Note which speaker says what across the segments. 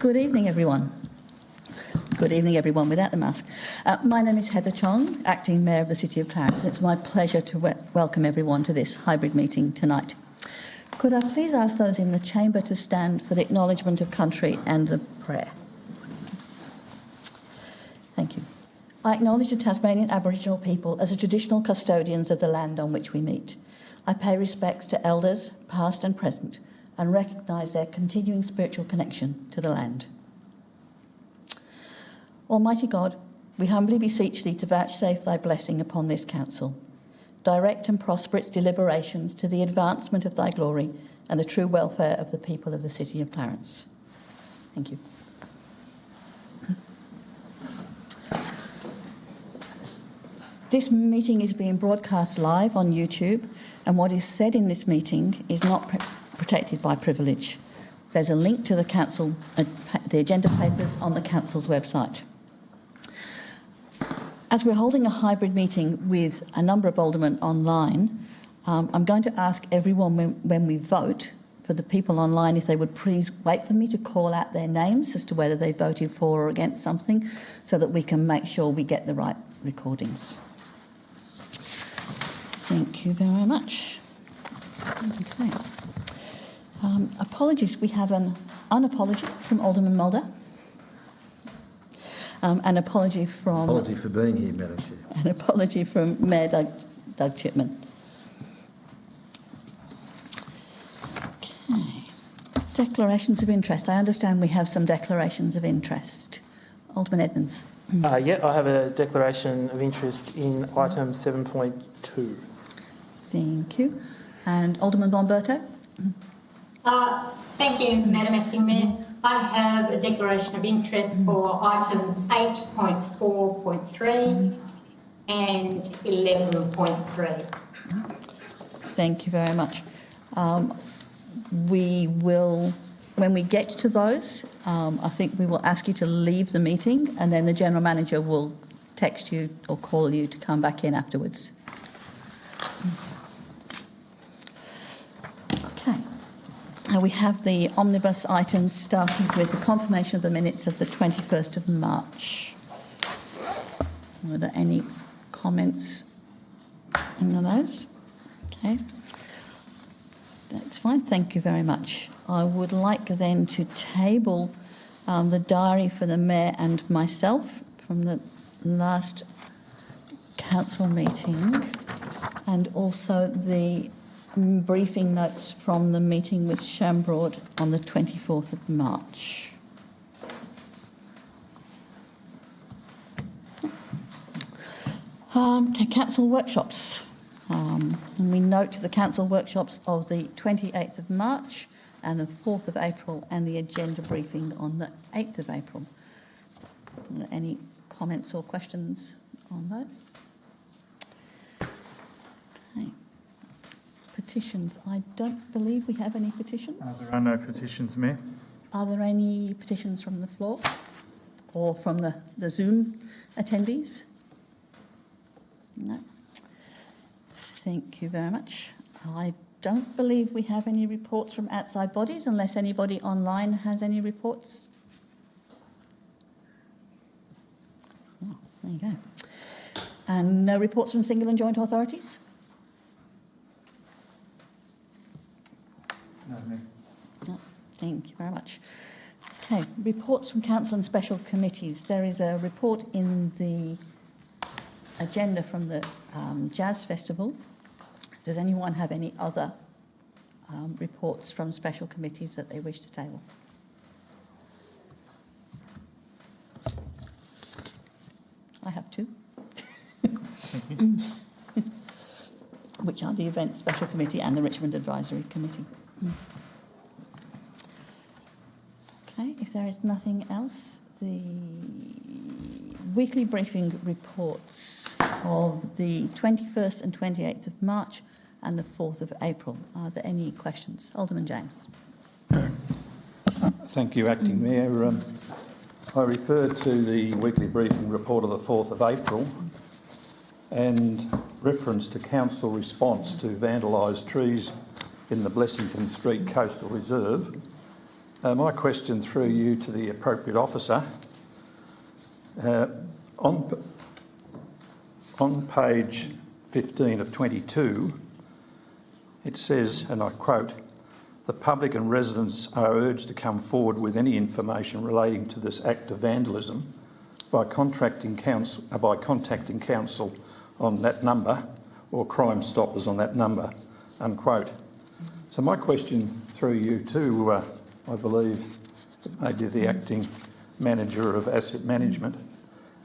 Speaker 1: Good evening, everyone. Good evening, everyone without the mask. My name is Heather Chong, Acting Mayor of the City of Clarence. It's my pleasure to welcome everyone to this hybrid meeting tonight. Could I please ask those in the chamber to stand for the acknowledgement of country and the prayer? Thank you. I acknowledge the Tasmanian Aboriginal people as the traditional custodians of the land on which we meet. I pay respects to elders, past and present, and recognise their continuing spiritual connection to the land. Almighty God, we humbly beseech Thee to vouchsafe Thy blessing upon this council. Direct and prosper its deliberations to the advancement of Thy glory and the true welfare of the people of the City of Clarence. Thank you. This meeting is being broadcast live on YouTube, and what is said in this meeting is not protected by privilege. There's a link to the council, the agenda papers on the council's website. As we're holding a hybrid meeting with a number of aldermen online, I'm going to ask everyone when we vote, for the people online, if they would please wait for me to call out their names as to whether they voted for or against something, so that we can make sure we get the right recordings. Thank you very much. Okay. Apologies, we have an apology from Alderman Mulder. An apology from...
Speaker 2: Apology for being here, Madam Chair.
Speaker 1: An apology from Mayor Doug Chipman. Okay. Declarations of interest. I understand we have some declarations of interest. Alderman Edmonds.
Speaker 3: Yeah, I have a declaration of interest in item 7.2.
Speaker 1: Thank you. And Alderman Bomberto?
Speaker 4: Thank you, Madam Acting Mayor. I have a declaration of interest for items 8.4.3 and 11.3.
Speaker 1: Thank you very much. We will, when we get to those, I think we will ask you to leave the meeting, and then the General Manager will text you or call you to come back in afterwards. Okay. We have the omnibus items, starting with the confirmation of the minutes of the 21st of March. Were there any comments on those? Okay. That's fine. Thank you very much. I would like then to table the diary for the Mayor and myself from the last council meeting, and also the briefing notes from the meeting with Shambroad on the 24th of March. Council workshops. And we note the council workshops of the 28th of March and the 4th of April, and the agenda briefing on the 8th of April. Are there any comments or questions on those? Okay. Petitions. I don't believe we have any petitions.
Speaker 5: There are no petitions, Mayor.
Speaker 1: Are there any petitions from the floor or from the Zoom attendees? No. Thank you very much. I don't believe we have any reports from outside bodies, unless anybody online has any reports. Oh, there you go. And no reports from single and joint authorities?
Speaker 5: No, Mayor.
Speaker 1: No. Thank you very much. Okay, reports from council and special committees. There is a report in the agenda from the Jazz Festival. Does anyone have any other reports from special committees that they wish to table? I have two. Which are the Events Special Committee and the Richmond Advisory Committee. Okay, if there is nothing else, the weekly briefing reports of the 21st and 28th of March and the 4th of April. Are there any questions? Alderman James.
Speaker 5: Thank you, Acting Mayor. I referred to the weekly briefing report of the 4th of April and reference to council response to vandalised trees in the Blessington Street Coastal Reserve. My question through you to the appropriate officer. On page 15 of 22, it says, and I quote, "The public and residents are urged to come forward with any information relating to this act of vandalism by contacting council on that number or Crime Stoppers on that number," unquote. So my question through you to, I believe, maybe the acting manager of asset management,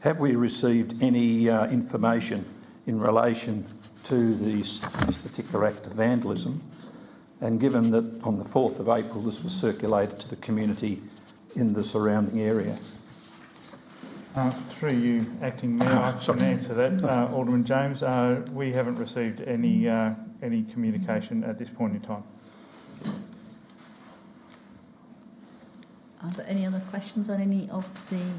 Speaker 5: have we received any information in relation to this particular act of vandalism? And given that on the 4th of April this was circulated to the community in the surrounding area.
Speaker 2: Through you, Acting Mayor, I can answer that. Alderman James, we haven't received any communication at this point in time.
Speaker 1: Are there any other questions on any of the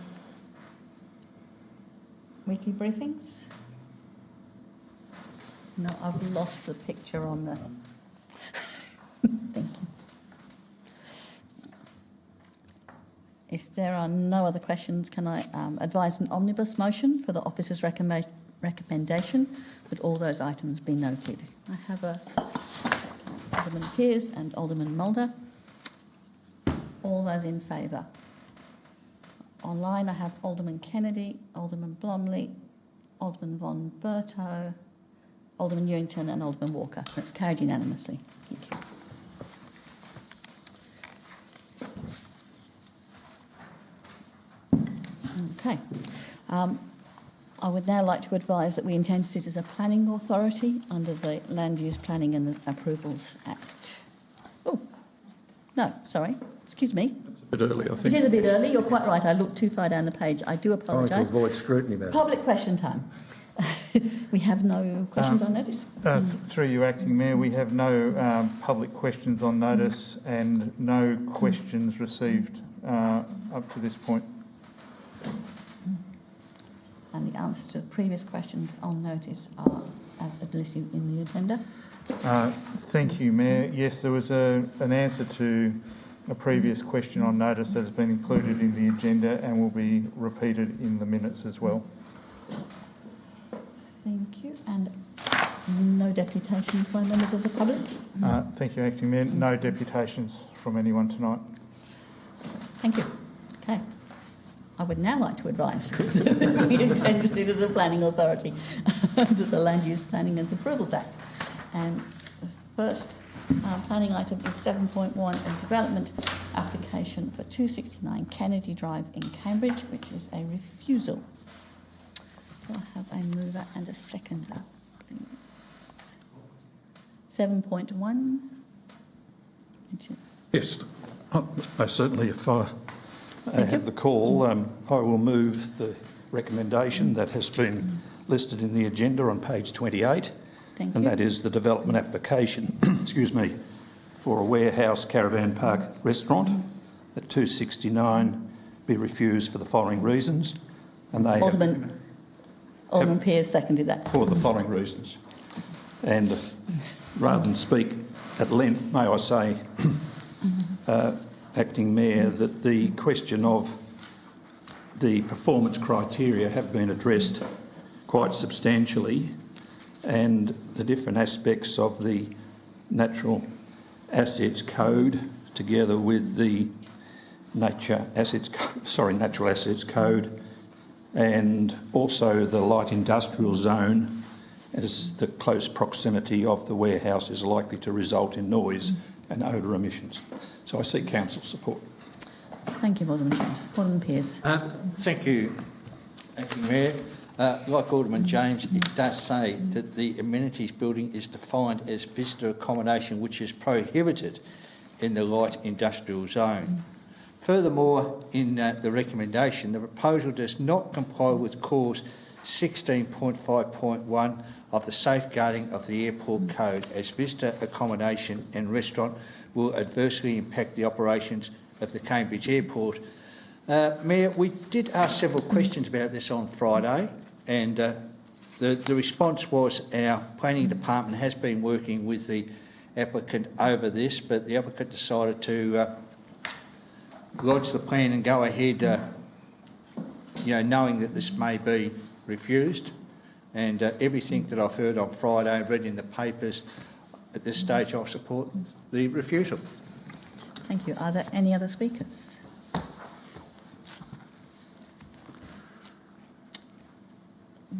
Speaker 1: weekly briefings? No, I've lost the picture on the... Thank you. If there are no other questions, can I advise an omnibus motion for the officer's recommendation that all those items be noted? I have Alderman Pearce and Alderman Mulder. All those in favour? Online I have Alderman Kennedy, Alderman Blomley, Alderman Von Berto, Alderman Newington and Alderman Walker. That's carried unanimously. Thank you. Okay. I would now like to advise that we intend to sit as a planning authority under the Land Use Planning and Approvals Act. Oh, no, sorry. Excuse me.
Speaker 5: It's a bit early, I think.
Speaker 1: It is a bit early. You're quite right. I looked too far down the page. I do apologise.
Speaker 6: Trying to avoid scrutiny, Madam.
Speaker 1: Public question time. We have no questions on notice.
Speaker 2: Through you, Acting Mayor, we have no public questions on notice and no questions received up to this point.
Speaker 1: And the answers to the previous questions on notice are as listed in the agenda.
Speaker 2: Thank you, Mayor. Yes, there was an answer to a previous question on notice that has been included in the agenda and will be repeated in the minutes as well.
Speaker 1: Thank you. And no deputations by members of the public?
Speaker 2: Thank you, Acting Mayor. No deputations from anyone tonight.
Speaker 1: Thank you. Okay. I would now like to advise that we intend to sit as a planning authority under the Land Use Planning and Approvals Act. And the first planning item is 7.1, a development application for 269 Kennedy Drive in Cambridge, which is a refusal. Do I have a mover and a seconder, please? 7.1.
Speaker 5: Yes, I certainly, if I have the call, I will move the recommendation that has been listed in the agenda on page 28.
Speaker 1: Thank
Speaker 5: and
Speaker 1: you.
Speaker 5: that is the development application, excuse me, for a warehouse caravan park restaurant at 269 be refused for the following reasons. And they
Speaker 1: Alderman Pearce seconded that.
Speaker 5: For the following reasons. And rather than speak at length, may I say, Acting Mayor, that the question of the performance criteria have been addressed quite substantially, and the different aspects of the Natural Assets Code together with the Natural Assets Code and also the light industrial zone, as the close proximity of the warehouse is likely to result in noise and odour emissions. So I seek council support.
Speaker 1: Thank you, Alderman James. Alderman Pearce.
Speaker 6: Thank you, Acting Mayor. Like Alderman James, it does say that the amenities building is defined as visitor accommodation, which is prohibited in the light industrial zone. Furthermore, in the recommendation, the proposal does not comply with clause 16.5.1 of the Safeguarding of the Airport Code, as visitor accommodation and restaurant will adversely impact the operations of the Cambridge Airport. Mayor, we did ask several questions about this on Friday, and the response was our planning department has been working with the applicant over this, but the applicant decided to lodge the plan and go ahead, knowing that this may be refused. And everything that I've heard on Friday and read in the papers, at this stage I'll support the refusal.
Speaker 1: Thank you. Are there any other speakers?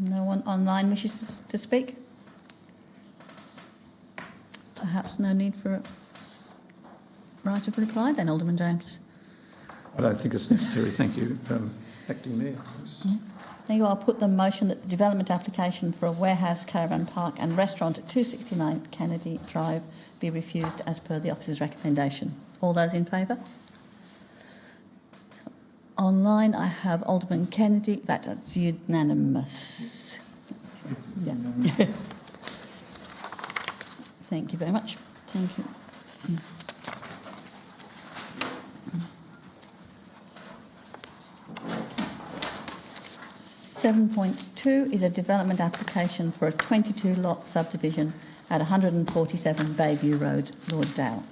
Speaker 1: No one online wishes to speak? Perhaps no need for a right of reply then, Alderman James.
Speaker 5: I don't think it's necessary. Thank you, Acting Mayor.
Speaker 1: Thank you. I'll put the motion that the development application for a warehouse, caravan park and restaurant at 269 Kennedy Drive be refused as per the officer's recommendation. All those in favour? Online, I have Alderman Kennedy. That's unanimous. Yeah. Thank you very much. Thank you. 7.2 is a development application for a 22-lot subdivision at 147 Bayview Road, Lauderdale.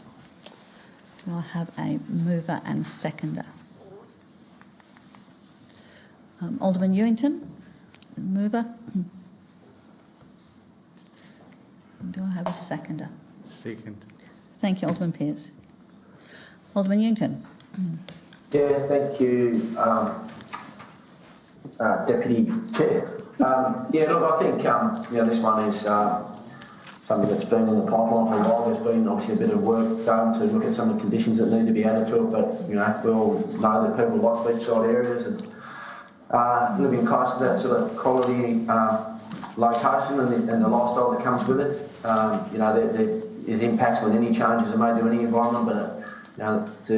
Speaker 1: Do I have a mover and seconder? Alderman Ewington, mover. Do I have a seconder?
Speaker 6: Second.
Speaker 1: Thank you, Alderman Pearce. Alderman Ewington.
Speaker 7: Yeah, thank you, Deputy Chair. Look, I think this one is something that's been in the pipeline for a while. There's been obviously a bit of work done to look at some of the conditions that need to be added to it, but we all know that people like beachside areas and living close to that sort of quality location and the lifestyle that comes with it. There is impacts when any changes are made to any environment, but to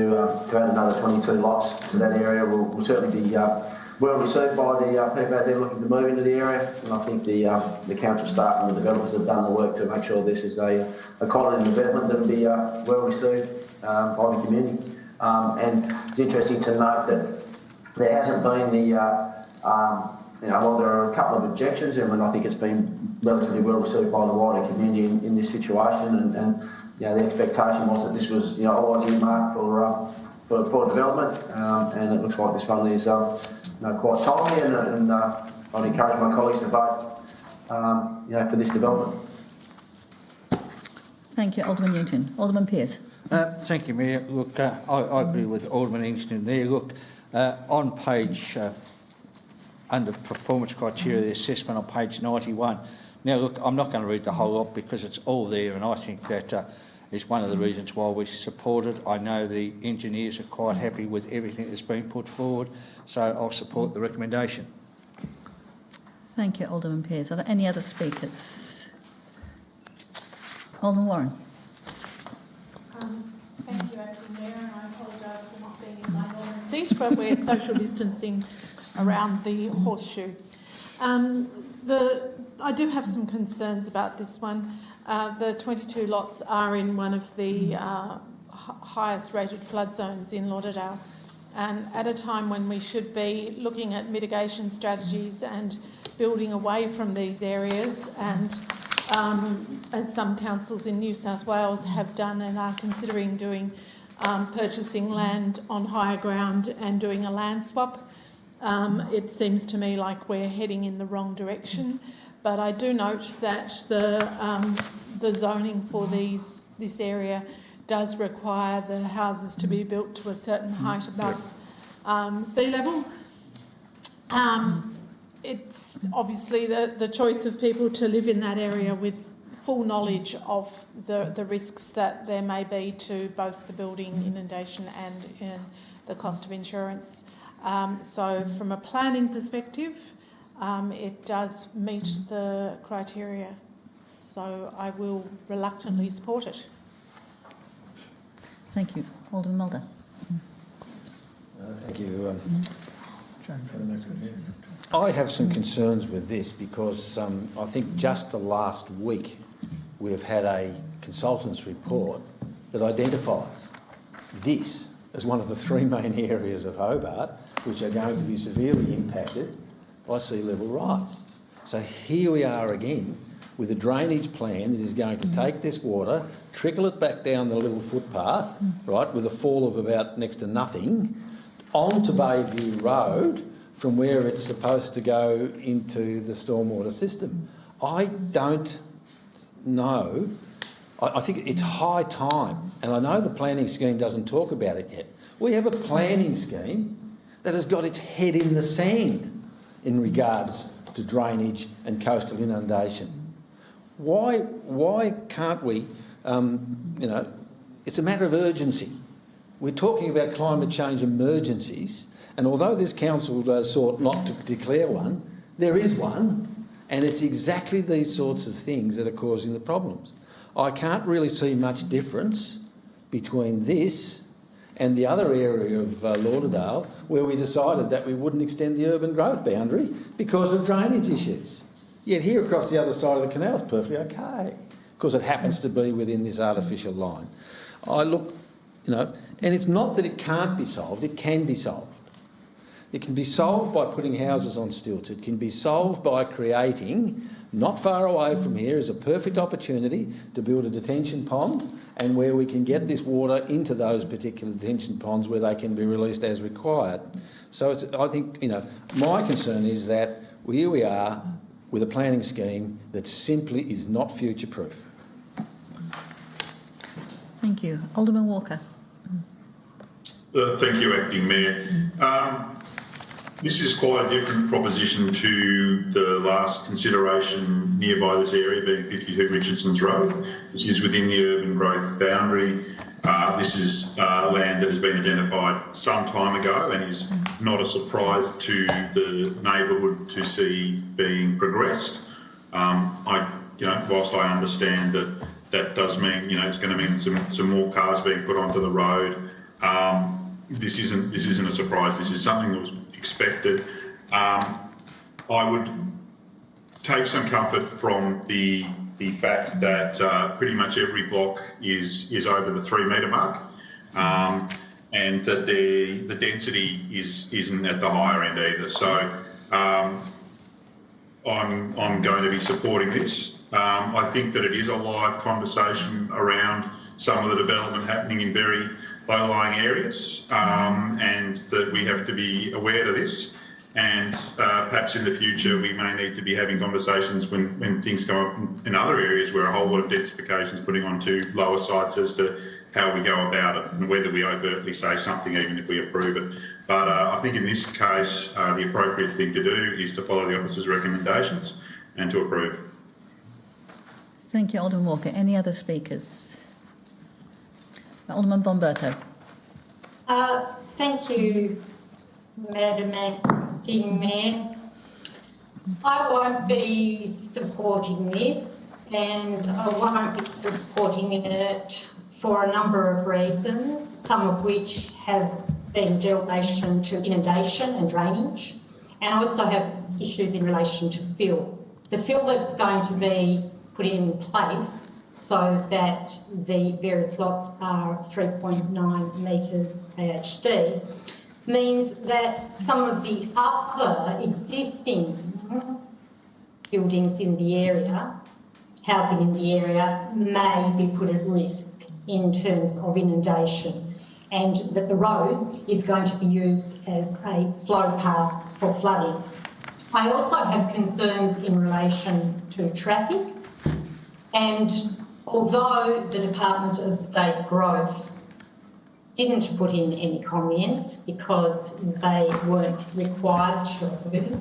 Speaker 7: add another 22 lots to that area will certainly be well received by the people out there looking to move into the area. And I think the council staff and the developers have done the work to make sure this is a quality development that will be well received by the community. And it's interesting to note that there hasn't been well, there are a couple of objections, and I think it's been relatively well received by the wider community in this situation. And the expectation was that this was always earmarked for development, and it looks like this one is quite timely. And I'd encourage my colleagues to vote for this development.
Speaker 1: Thank you, Alderman Newton. Alderman Pearce.
Speaker 6: Thank you, Mayor. Look, I agree with Alderman Engston there. Look, on page, under performance criteria, the assessment on page 91. Now, look, I'm not going to read the whole lot because it's all there, and I think that is one of the reasons why we support it. I know the engineers are quite happy with everything that's been put forward, so I'll support the recommendation.
Speaker 1: Thank you, Alderman Pearce. Are there any other speakers? Alderman Warren.
Speaker 8: Thank you, Acting Mayor, and I apologise for not being in my normal seat, but we're social distancing around the horseshoe. I do have some concerns about this one. The 22 lots are in one of the highest rated flood zones in Lauderdale, and at a time when we should be looking at mitigation strategies and building away from these areas, and as some councils in New South Wales have done and are considering doing, purchasing land on higher ground and doing a land swap. It seems to me like we're heading in the wrong direction, but I do note that the zoning for this area does require the houses to be built to a certain height above sea level. It's obviously the choice of people to live in that area with full knowledge of the risks that there may be to both the building, inundation and the cost of insurance. So from a planning perspective, it does meet the criteria. So I will reluctantly support it.
Speaker 1: Thank you. Alderman Mulder.
Speaker 9: Thank you. I have some concerns with this because I think just the last week we've had a consultant's report that identifies this as one of the three main areas of Hobart which are going to be severely impacted by sea level rise. So here we are again with a drainage plan that is going to take this water, trickle it back down the little footpath, right, with a fall of about next to nothing, onto Bayview Road from where it's supposed to go into the stormwater system. I don't know. I think it's high time, and I know the planning scheme doesn't talk about it yet. We have a planning scheme that has got its head in the sand in regards to drainage and coastal inundation. Why can't we, it's a matter of urgency. We're talking about climate change emergencies, and although this council sought not to declare one, there is one, and it's exactly these sorts of things that are causing the problems. I can't really see much difference between this and the other area of Lauderdale where we decided that we wouldn't extend the urban growth boundary because of drainage issues. Yet here across the other side of the canal is perfectly okay because it happens to be within this artificial line. I look, and it's not that it can't be solved, it can be solved. It can be solved by putting houses on stilts. It can be solved by creating, not far away from here, is a perfect opportunity to build a detention pond and where we can get this water into those particular detention ponds where they can be released as required. So I think, my concern is that here we are with a planning scheme that simply is not future-proof.
Speaker 1: Thank you. Alderman Walker.
Speaker 10: Thank you, Acting Mayor. This is quite a different proposition to the last consideration nearby this area, being 52 Richardson's Road, which is within the urban growth boundary. This is land that has been identified some time ago and is not a surprise to the neighbourhood to see being progressed. Whilst I understand that does mean, it's going to mean some more cars being put onto the road. This isn't a surprise. This is something that was expected. I would take some comfort from the fact that pretty much every block is over the 3 metre mark, and that the density isn't at the higher end either. So I'm going to be supporting this. I think that it is a live conversation around some of the development happening in very low-lying areas, and that we have to be aware of this. And perhaps in the future we may need to be having conversations when things go up in other areas where a whole lot of densification is putting onto lower sites as to how we go about it and whether we overtly say something even if we approve it. But I think in this case the appropriate thing to do is to follow the officer's recommendations and to approve.
Speaker 1: Thank you, Alderman Walker. Any other speakers? Alderman Bomberto.
Speaker 4: Thank you, Madam Acting Mayor. I won't be supporting this, and I won't be supporting it for a number of reasons, some of which have been dealt in relation to inundation and drainage, and I also have issues in relation to fill. The fill that's going to be put in place so that the various lots are 3.9 metres AHD means that some of the other existing buildings in the area, housing in the area, may be put at risk in terms of inundation, and that the road is going to be used as a flow path for flooding. I also have concerns in relation to traffic, and although the Department of State Growth didn't put in any comments because they weren't required to,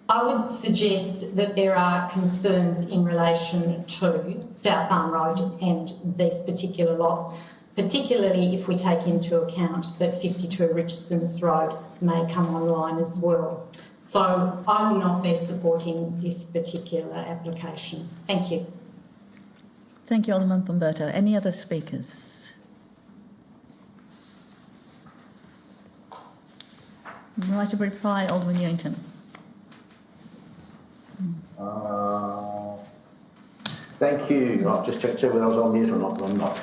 Speaker 4: I would suggest that there are concerns in relation to South Arm Road and these particular lots, particularly if we take into account that 52 Richardson's Road may come online as well. So I will not be supporting this particular application. Thank you.
Speaker 1: Thank you, Alderman Bomberto. Any other speakers? Right to reply, Alderman Newington.
Speaker 7: Thank you. I've just checked whether I was on mute or not. I'm not.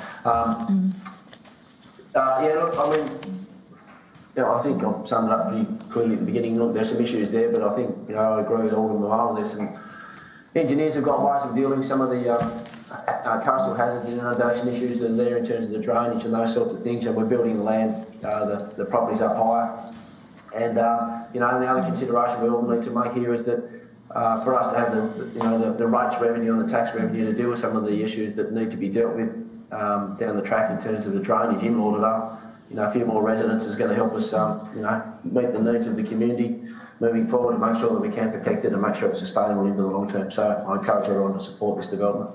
Speaker 7: I think I've summed it up pretty clearly at the beginning. Look, there's some issues there, but I think, I agree with Alderman Moore. There's some Engineers have got ways of dealing with some of the coastal hazards and inundation issues that are there in terms of the drainage and those sorts of things, and we're building the land, the properties up higher. And, you know, the other consideration we all need to make here is that for us to have the rates revenue and the tax revenue to deal with some of the issues that need to be dealt with down the track in terms of the drainage in Lauderdale, you know, a few more residents is going to help us, you know, meet the needs of the community moving forward and make sure that we can protect it and make sure it's sustainable into the long term. So I encourage everyone to support this development.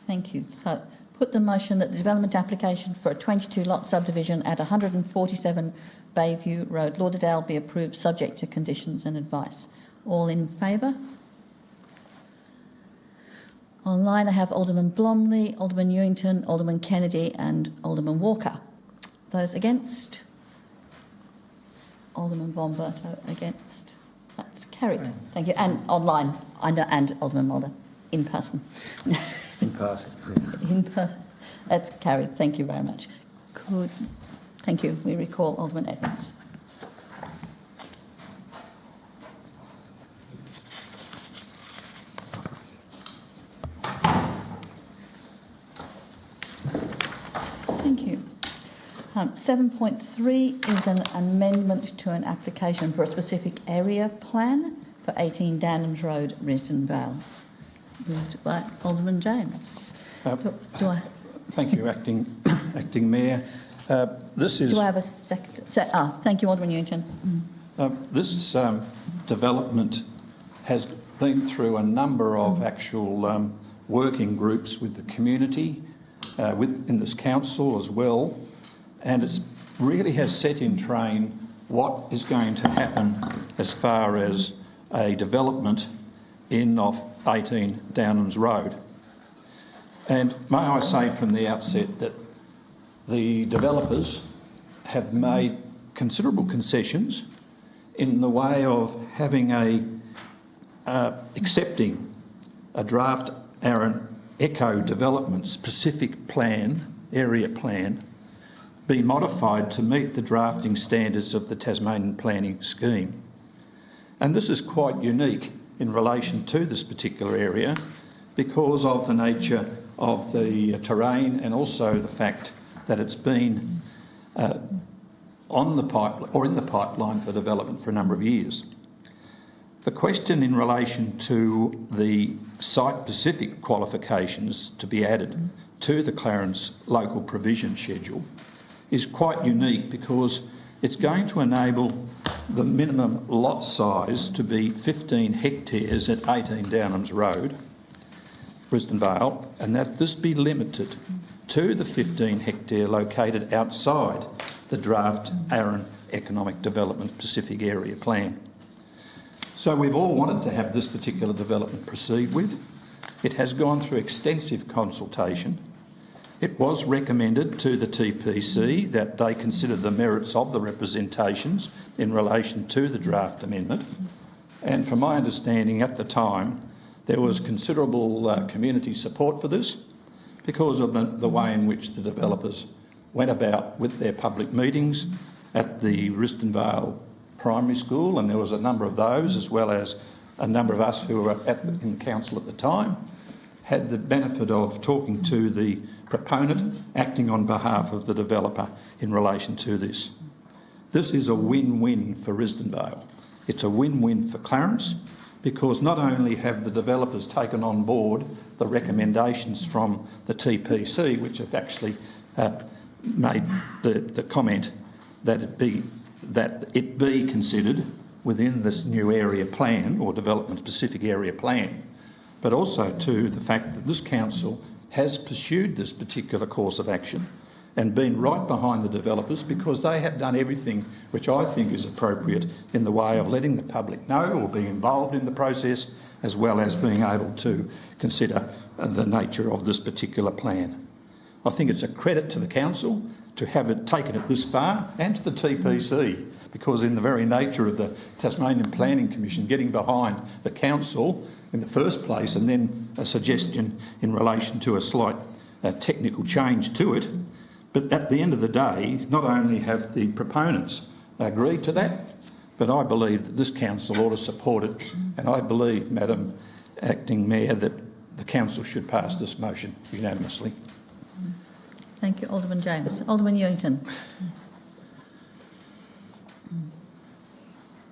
Speaker 1: Thank you. So put the motion that the development application for a 22-lot subdivision at 147 Bayview Road, Lauderdale, be approved subject to conditions and advice. All in favour? Online I have Alderman Blomley, Alderman Newington, Alderman Kennedy and Alderman Walker. Those against? Alderman Von Berto against. That's carried. Thank you. And online, I know, and Alderman Mulder, in person.
Speaker 9: In person.
Speaker 1: In person. That's carried. Thank you very much. Thank you. We recall Alderman Edmonds. Thank you. 7.3 is an amendment to an application for a specific area plan for 18 Downhams Road, Risdon Vale. Moved by Alderman James.
Speaker 5: Thank you, Acting Mayor. This is.
Speaker 1: Do I have a second? Thank you, Alderman Newington.
Speaker 5: This development has been through a number of actual working groups with the community, in this council as well, and it really has set in train what is going to happen as far as a development off 18 Downhams Road. And may I say from the outset that the developers have made considerable concessions in the way of having accepting a draft Aaron Eco Development specific plan, area plan, be modified to meet the drafting standards of the Tasmanian Planning Scheme. And this is quite unique in relation to this particular area because of the nature of the terrain and also the fact that it's been on the pipeline or in the pipeline for development for a number of years. The question in relation to the site-specific qualifications to be added to the Clarence local provision schedule is quite unique because it's going to enable the minimum lot size to be 15 hectares at 18 Downhams Road, Risdon Vale, and that this be limited to the 15 hectare located outside the draft Aaron Economic Development Specific Area Plan. So we've all wanted to have this particular development proceed with. It has gone through extensive consultation. It was recommended to the TPC that they consider the merits of the representations in relation to the draft amendment. And from my understanding at the time, there was considerable community support for this because of the way in which the developers went about with their public meetings at the Risdon Vale Primary School, and there was a number of those, as well as a number of us who were in the council at the time, had the benefit of talking to the proponent acting on behalf of the developer in relation to this. This is a win-win for Risdon Vale. It's a win-win for Clarence because not only have the developers taken on board the recommendations from the TPC, which have actually made the comment that it be considered within this new area plan or development specific area plan, but also to the fact that this council has pursued this particular course of action and been right behind the developers because they have done everything which I think is appropriate in the way of letting the public know or being involved in the process, as well as being able to consider the nature of this particular plan. I think it's a credit to the council to have it taken it this far, and to the TPC, because in the very nature of the Tasmanian Planning Commission getting behind the council in the first place and then a suggestion in relation to a slight technical change to it. But at the end of the day, not only have the proponents agreed to that, but I believe that this council ought to support it. And I believe, Madam Acting Mayor, that the council should pass this motion unanimously.
Speaker 1: Thank you, Alderman James. Alderman Ewington.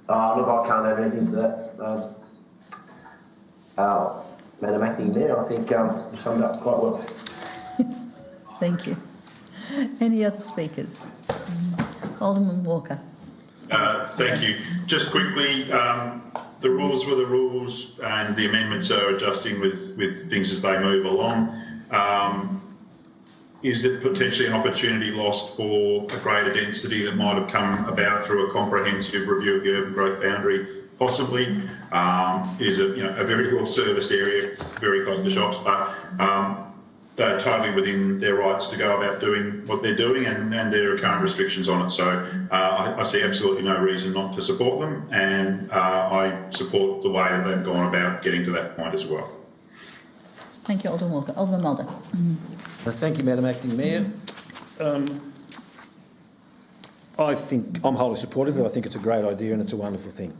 Speaker 7: Look, I can't add anything to that. Madam Acting Mayor, I think you summed up quite well.
Speaker 1: Thank you. Any other speakers? Alderman Walker.
Speaker 10: Thank you. Just quickly, the rules were the rules, and the amendments are adjusting with things as they move along. Is it potentially an opportunity lost for a greater density that might have come about through a comprehensive review of the urban growth boundary? Possibly. It is a very well serviced area, very close to shops, but they're totally within their rights to go about doing what they're doing, and there are current restrictions on it. So I see absolutely no reason not to support them, and I support the way that they've gone about getting to that point as well.
Speaker 1: Thank you, Alderman Walker. Alderman Mulder.
Speaker 9: Thank you, Madam Acting Mayor. I think I'm wholly supportive of it. I think it's a great idea and it's a wonderful thing.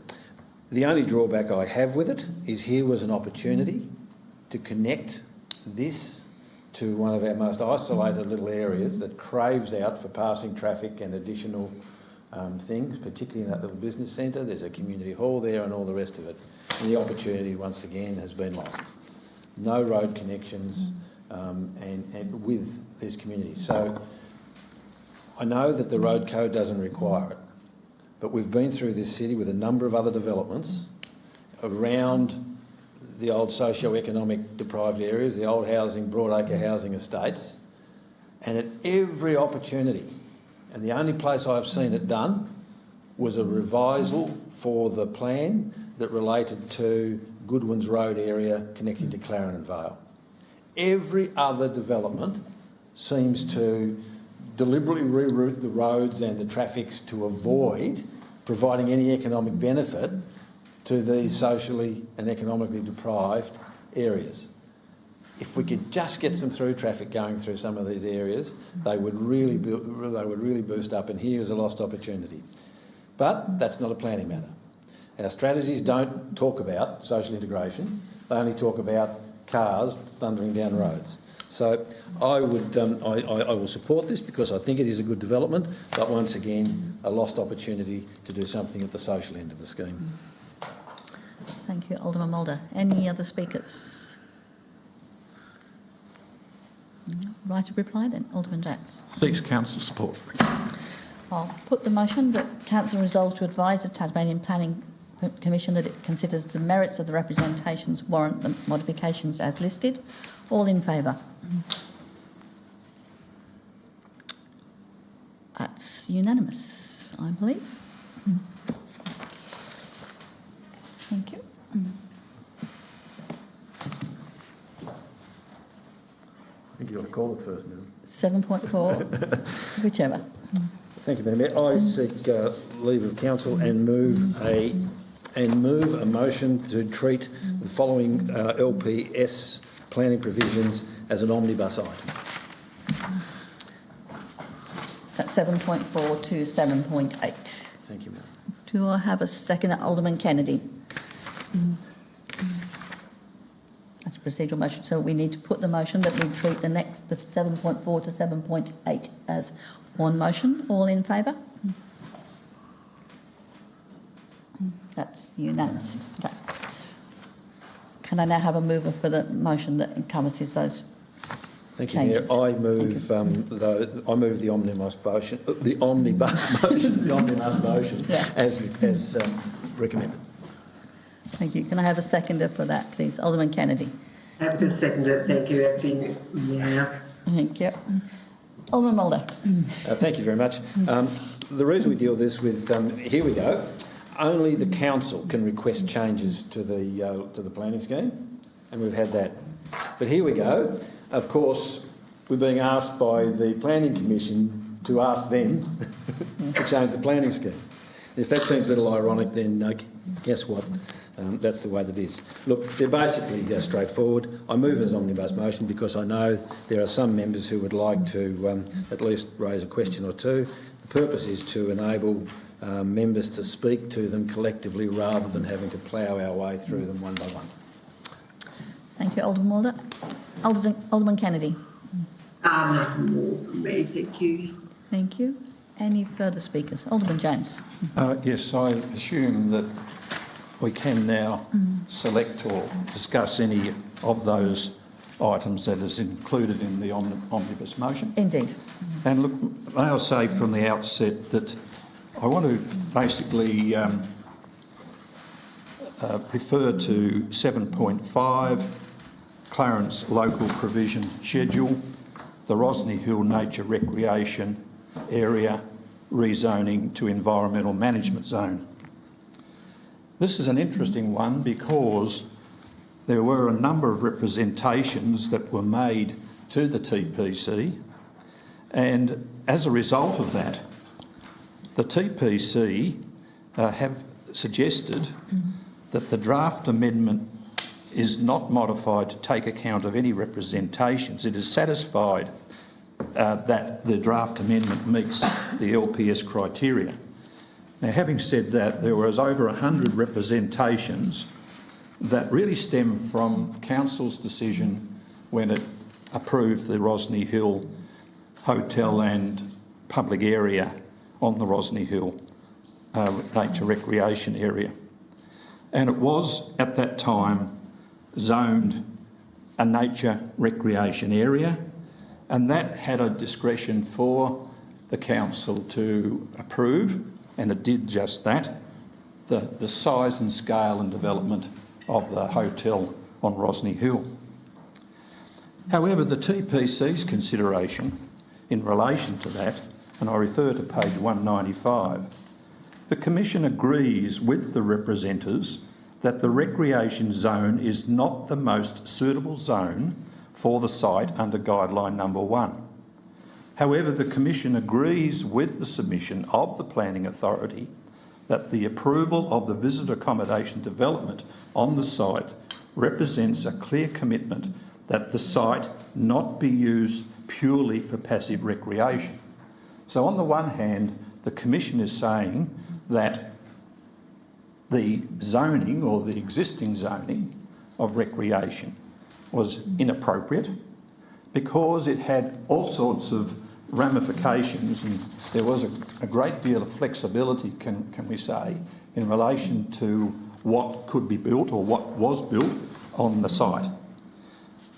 Speaker 9: The only drawback I have with it is here was an opportunity to connect this to one of our most isolated little areas that craves out for passing traffic and additional things, particularly in that little business centre. There's a community hall there and all the rest of it. And the opportunity, once again, has been lost. No road connections and with this community. So I know that the road code doesn't require it, but we've been through this city with a number of other developments around the old socio-economic deprived areas, the old housing, broadacre housing estates, and at every opportunity, and the only place I've seen it done was a revisal for the plan that related to Goodwin's Road area connecting to Clarence and Vale. Every other development seems to deliberately reroute the roads and the traffics to avoid providing any economic benefit to these socially and economically deprived areas. If we could just get some through traffic going through some of these areas, they would really boost up, and here's a lost opportunity. But that's not a planning matter. Our strategies don't talk about social integration. They only talk about cars thundering down roads. So I will support this because I think it is a good development, but once again, a lost opportunity to do something at the social end of the scheme.
Speaker 1: Thank you, Alderman Mulder. Any other speakers? Right of reply then, Alderman James.
Speaker 5: Seeks council support.
Speaker 1: I'll put the motion that council resolves to advise the Tasmanian Planning Commission that it considers the merits of the representations warrant the modifications as listed. All in favour? That's unanimous, I believe. Thank you.
Speaker 9: I think you've got to call it first, Madam.
Speaker 1: 7.4, whichever.
Speaker 9: Thank you, Madam Mayor. I seek leave of council and move a motion to treat the following LPS planning provisions as an omnibus item.
Speaker 1: That's 7.4 to 7.8.
Speaker 9: Thank you, Madam.
Speaker 1: Do I have a second? Alderman Kennedy. That's a procedural motion, so we need to put the motion that we treat the 7.4 to 7.8 as one motion. All in favour? That's unanimous. Okay. Can I now have a mover for the motion that encompasses those
Speaker 9: Thank you,
Speaker 1: changes?
Speaker 9: Mayor. I move the omnibus motion. The omnibus motion. The omnibus motion,
Speaker 1: Yeah.
Speaker 9: as recommended.
Speaker 1: Thank you. Can I have a seconder for that, please? Alderman Kennedy.
Speaker 11: Happy to second it. Thank you, Acting Mayor.
Speaker 1: Thank you. Alderman Mulder.
Speaker 9: Thank you very much. The reason we deal this with, here we go, only the council can request changes to the planning scheme, and we've had that. But here we go. Of course, we're being asked by the Planning Commission to ask them to change the planning scheme. If that seems a little ironic, then guess what? That's the way that it is. Look, they're basically straightforward. I move as an omnibus motion because I know there are some members who would like to at least raise a question or two. The purpose is to enable members to speak to them collectively rather than having to plough our way through them one by one.
Speaker 1: Thank you, Alderman Mulder. Alderman Kennedy.
Speaker 11: Nothing more from me, thank you.
Speaker 1: Thank you. Any further speakers? Alderman James.
Speaker 5: Yes, I assume that we can now select or discuss any of those items that is included in the omnibus motion.
Speaker 1: Indeed.
Speaker 5: And look, may I say from the outset that I want to basically refer to 7.5, Clarence Local Provision Schedule, the Rosney Hill Nature Recreation Area rezoning to Environmental Management Zone. This is an interesting one because there were a number of representations that were made to the TPC, and as a result of that, the TPC have suggested that the draft amendment is not modified to take account of any representations. It is satisfied that the draft amendment meets the LPS criteria. Now, having said that, there was over 100 representations that really stem from Council's decision when it approved the Rosney Hill Hotel and public area on the Rosney Hill Nature Recreation Area. And it was, at that time, zoned a nature recreation area, and that had a discretion for the council to approve, and it did just that, the size and scale and development of the hotel on Rosney Hill. However, the TPC's consideration in relation to that, and I refer to page 195, the Commission agrees with the representatives that the recreation zone is not the most suitable zone for the site under guideline number 1. However, the Commission agrees with the submission of the Planning Authority that the approval of the visitor accommodation development on the site represents a clear commitment that the site not be used purely for passive recreation. So on the one hand, the Commission is saying that the zoning or the existing zoning of recreation was inappropriate because it had all sorts of ramifications, and there was a great deal of flexibility, can we say, in relation to what could be built or what was built on the site.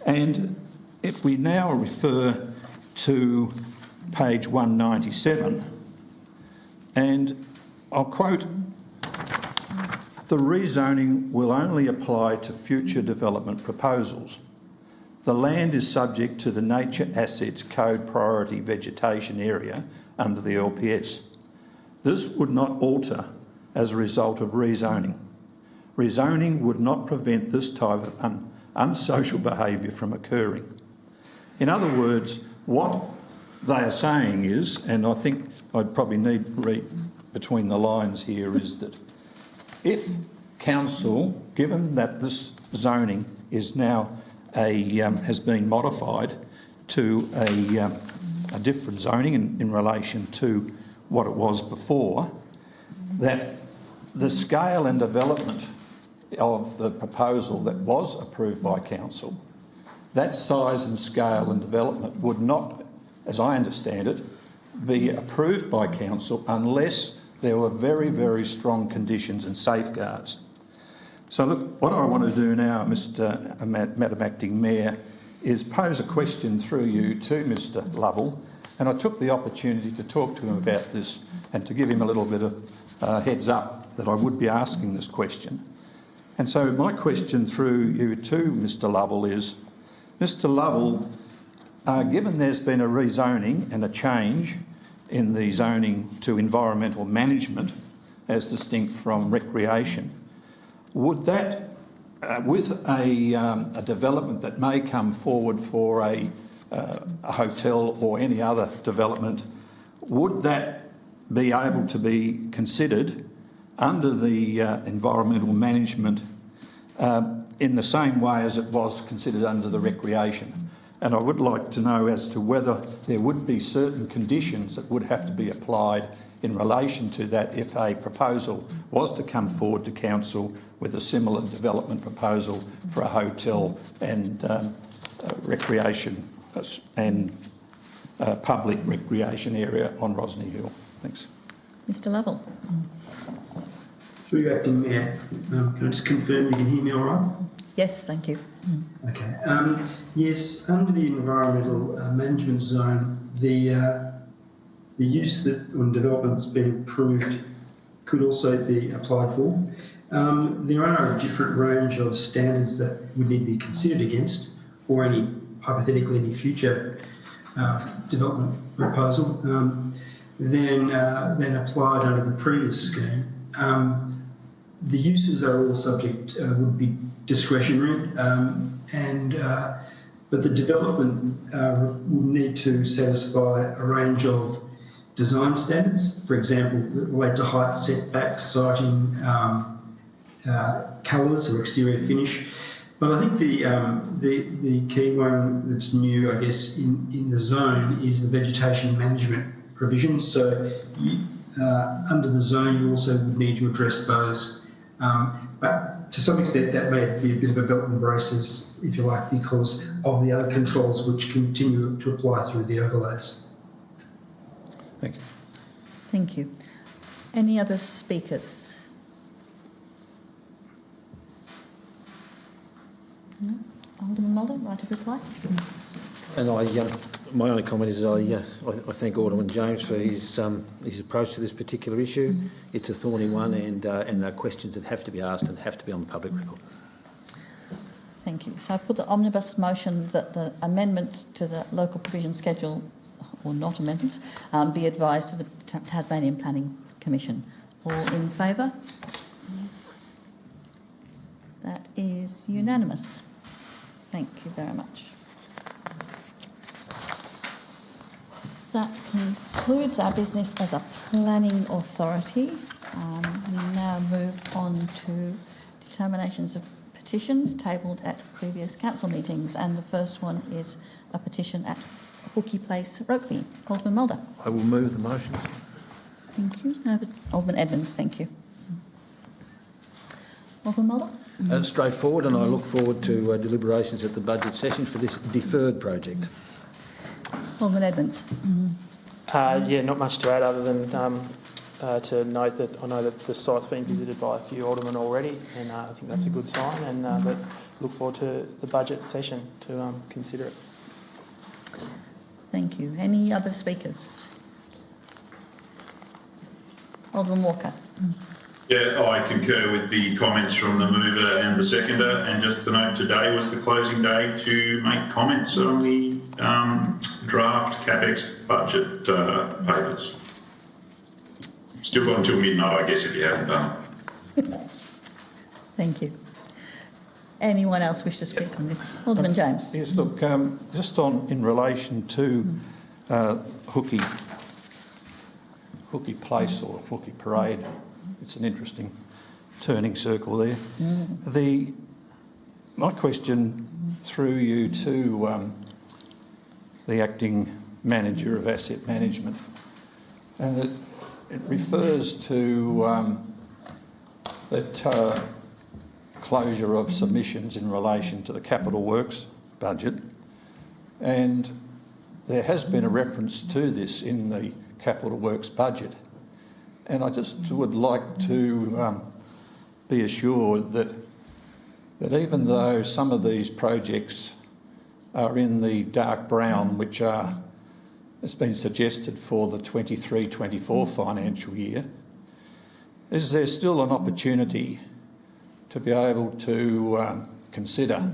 Speaker 5: And if we now refer to page 197, and I'll quote, "The rezoning will only apply to future development proposals. The land is subject to the Nature Assets Code Priority Vegetation Area under the LPS. This would not alter as a result of rezoning. Rezoning would not prevent this type of unsocial behaviour from occurring." In other words, what they are saying is, and I think I'd probably need to read between the lines here, is that if council, given that this zoning is now has been modified to a different zoning in relation to what it was before, that the scale and development of the proposal that was approved by council, that size and scale and development would not, as I understand it, be approved by council unless there were very, very strong conditions and safeguards. So look, what I want to do now, Madam Acting Mayor, is pose a question through you to Mr Lovell, and I took the opportunity to talk to him about this and to give him a little bit of heads up that I would be asking this question. And so my question through you to Mr Lovell is, Mr Lovell, given there's been a rezoning and a change in the zoning to environmental management as distinct from recreation, would that, with a development that may come forward for a hotel or any other development, would that be able to be considered under the environmental management in the same way as it was considered under the recreation? And I would like to know as to whether there would be certain conditions that would have to be applied in relation to that if a proposal was to come forward to council with a similar development proposal for a hotel and recreation and public recreation area on Rosney Hill. Thanks.
Speaker 1: Mr Lovell.
Speaker 12: Through you, Acting Mayor, can I just confirm you can hear me all right?
Speaker 1: Yes, thank you.
Speaker 12: Okay. Yes, under the environmental management zone, the use that on development that's been approved could also be applied for. There are a different range of standards that would need to be considered against, or hypothetically any future development proposal, than applied under the previous scheme. The uses are all subject, would be discretionary, but the development will need to satisfy a range of design standards, for example, that relate to height setbacks, siting, colours or exterior finish. But I think the key one that's new, I guess, in the zone is the vegetation management provisions. So under the zone, you also would need to address those. But to some extent, that may be a bit of a belt and braces, if you like, because of the other controls which continue to apply through the overlays.
Speaker 5: Thank you.
Speaker 1: Thank you. Any other speakers? No? Alderman Mulder, right to reply?
Speaker 9: And my only comment is I thank Alderman James for his approach to this particular issue. It's a thorny one, and there are questions that have to be asked and have to be on the public record.
Speaker 1: Thank you. So I put the omnibus motion that the amendments to the local provision schedule, or not amendments, be advised to the Tasmanian Planning Commission. All in favour? That is unanimous. Thank you very much. That concludes our business as a planning authority. We now move on to determinations of petitions tabled at previous council meetings, and the first one is a petition at Hookie Place, Rokeby. Alderman Mulder.
Speaker 5: I will move the motion.
Speaker 1: Thank you. Alderman Edmonds, thank you. Alderman Mulder.
Speaker 9: Straightforward, and I look forward to deliberations at the budget session for this deferred project.
Speaker 1: Alderman Edmonds.
Speaker 3: Yeah, not much to add other than to note that I know that the site's been visited by a few aldermen already, and I think that's a good sign, and but look forward to the budget session to consider it.
Speaker 1: Thank you. Any other speakers? Alderman Walker.
Speaker 10: Yeah, I concur with the comments from the mover and the seconder, and just to note, today was the closing day to make comments on the draft CapEx budget papers. Still got until midnight, I guess, if you haven't done it.
Speaker 1: Thank you. Anyone else wish to speak on this? Alderman James.
Speaker 5: Yes, look, just in relation to Hookie Place or Hookie Parade, it's an interesting turning circle there. My question through you to the acting manager of asset management, and it refers to that closure of submissions in relation to the capital works budget, and there has been a reference to this in the capital works budget, and I just would like to be assured that even though some of these projects are in the dark brown, which has been suggested for the 23-24 financial year, is there still an opportunity to be able to consider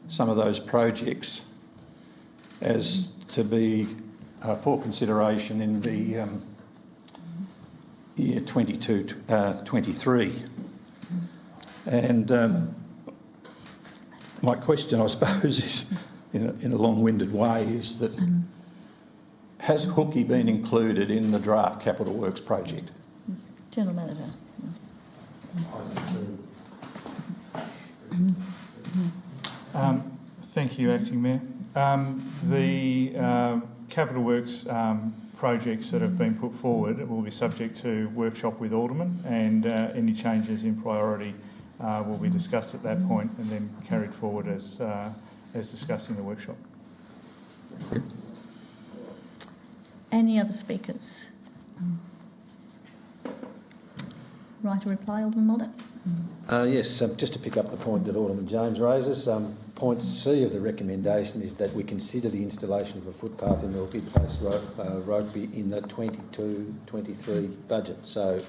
Speaker 5: some of those projects as to be for consideration in the year 22-23. And my question, I suppose, is in a long-winded way, is that has Hookie been included in the draft capital works project?
Speaker 1: General Manager.
Speaker 2: Thank you, Acting Mayor. The capital works projects that have been put forward will be subject to workshop with Aldermen, and any changes in priority will be discussed at that point and then carried forward as discussed in the workshop.
Speaker 1: Any other speakers? Right, a reply, Alderman Mulder?
Speaker 9: Yes, just to pick up the point that Alderman James raises, point C of the recommendation is that we consider the installation of a footpath in Milky Place, Rugby in the 22-23 budget. So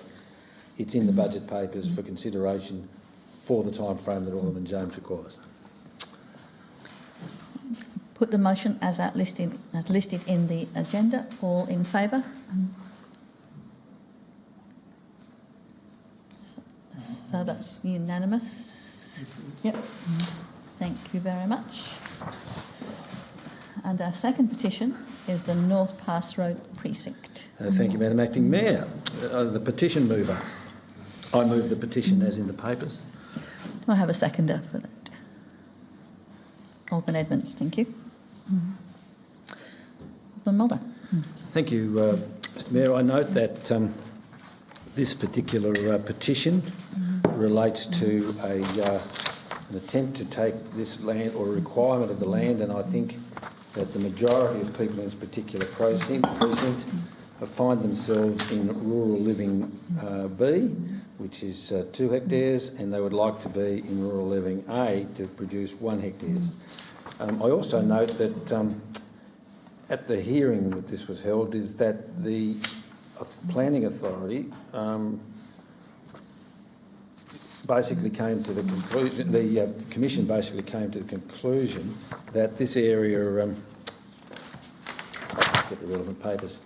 Speaker 9: it's in the budget papers for consideration for the time frame that Alderman James requires.
Speaker 1: Put the motion as listed in the agenda. All in favour? So that's unanimous. Yep. Thank you very much. And our second petition is the North Pass Road Precinct.
Speaker 9: Thank you, Madam Acting Mayor. The petition mover. I move the petition as in the papers.
Speaker 1: Do I have a seconder for that? Alderman Edmonds, thank you. Alderman Mulder.
Speaker 9: Thank you, Mr Mayor. I note that this particular petition relates to an attempt to take this land, or a requirement of the land, and I think that the majority of people in this particular precinct find themselves in rural living B, which is 2 hectares, and they would like to be in rural living A to produce 1 hectare. I also note that at the hearing that this was held is that the planning authority basically came to the conclusion, the Commission basically came to the conclusion that this area, I'll get the relevant papers,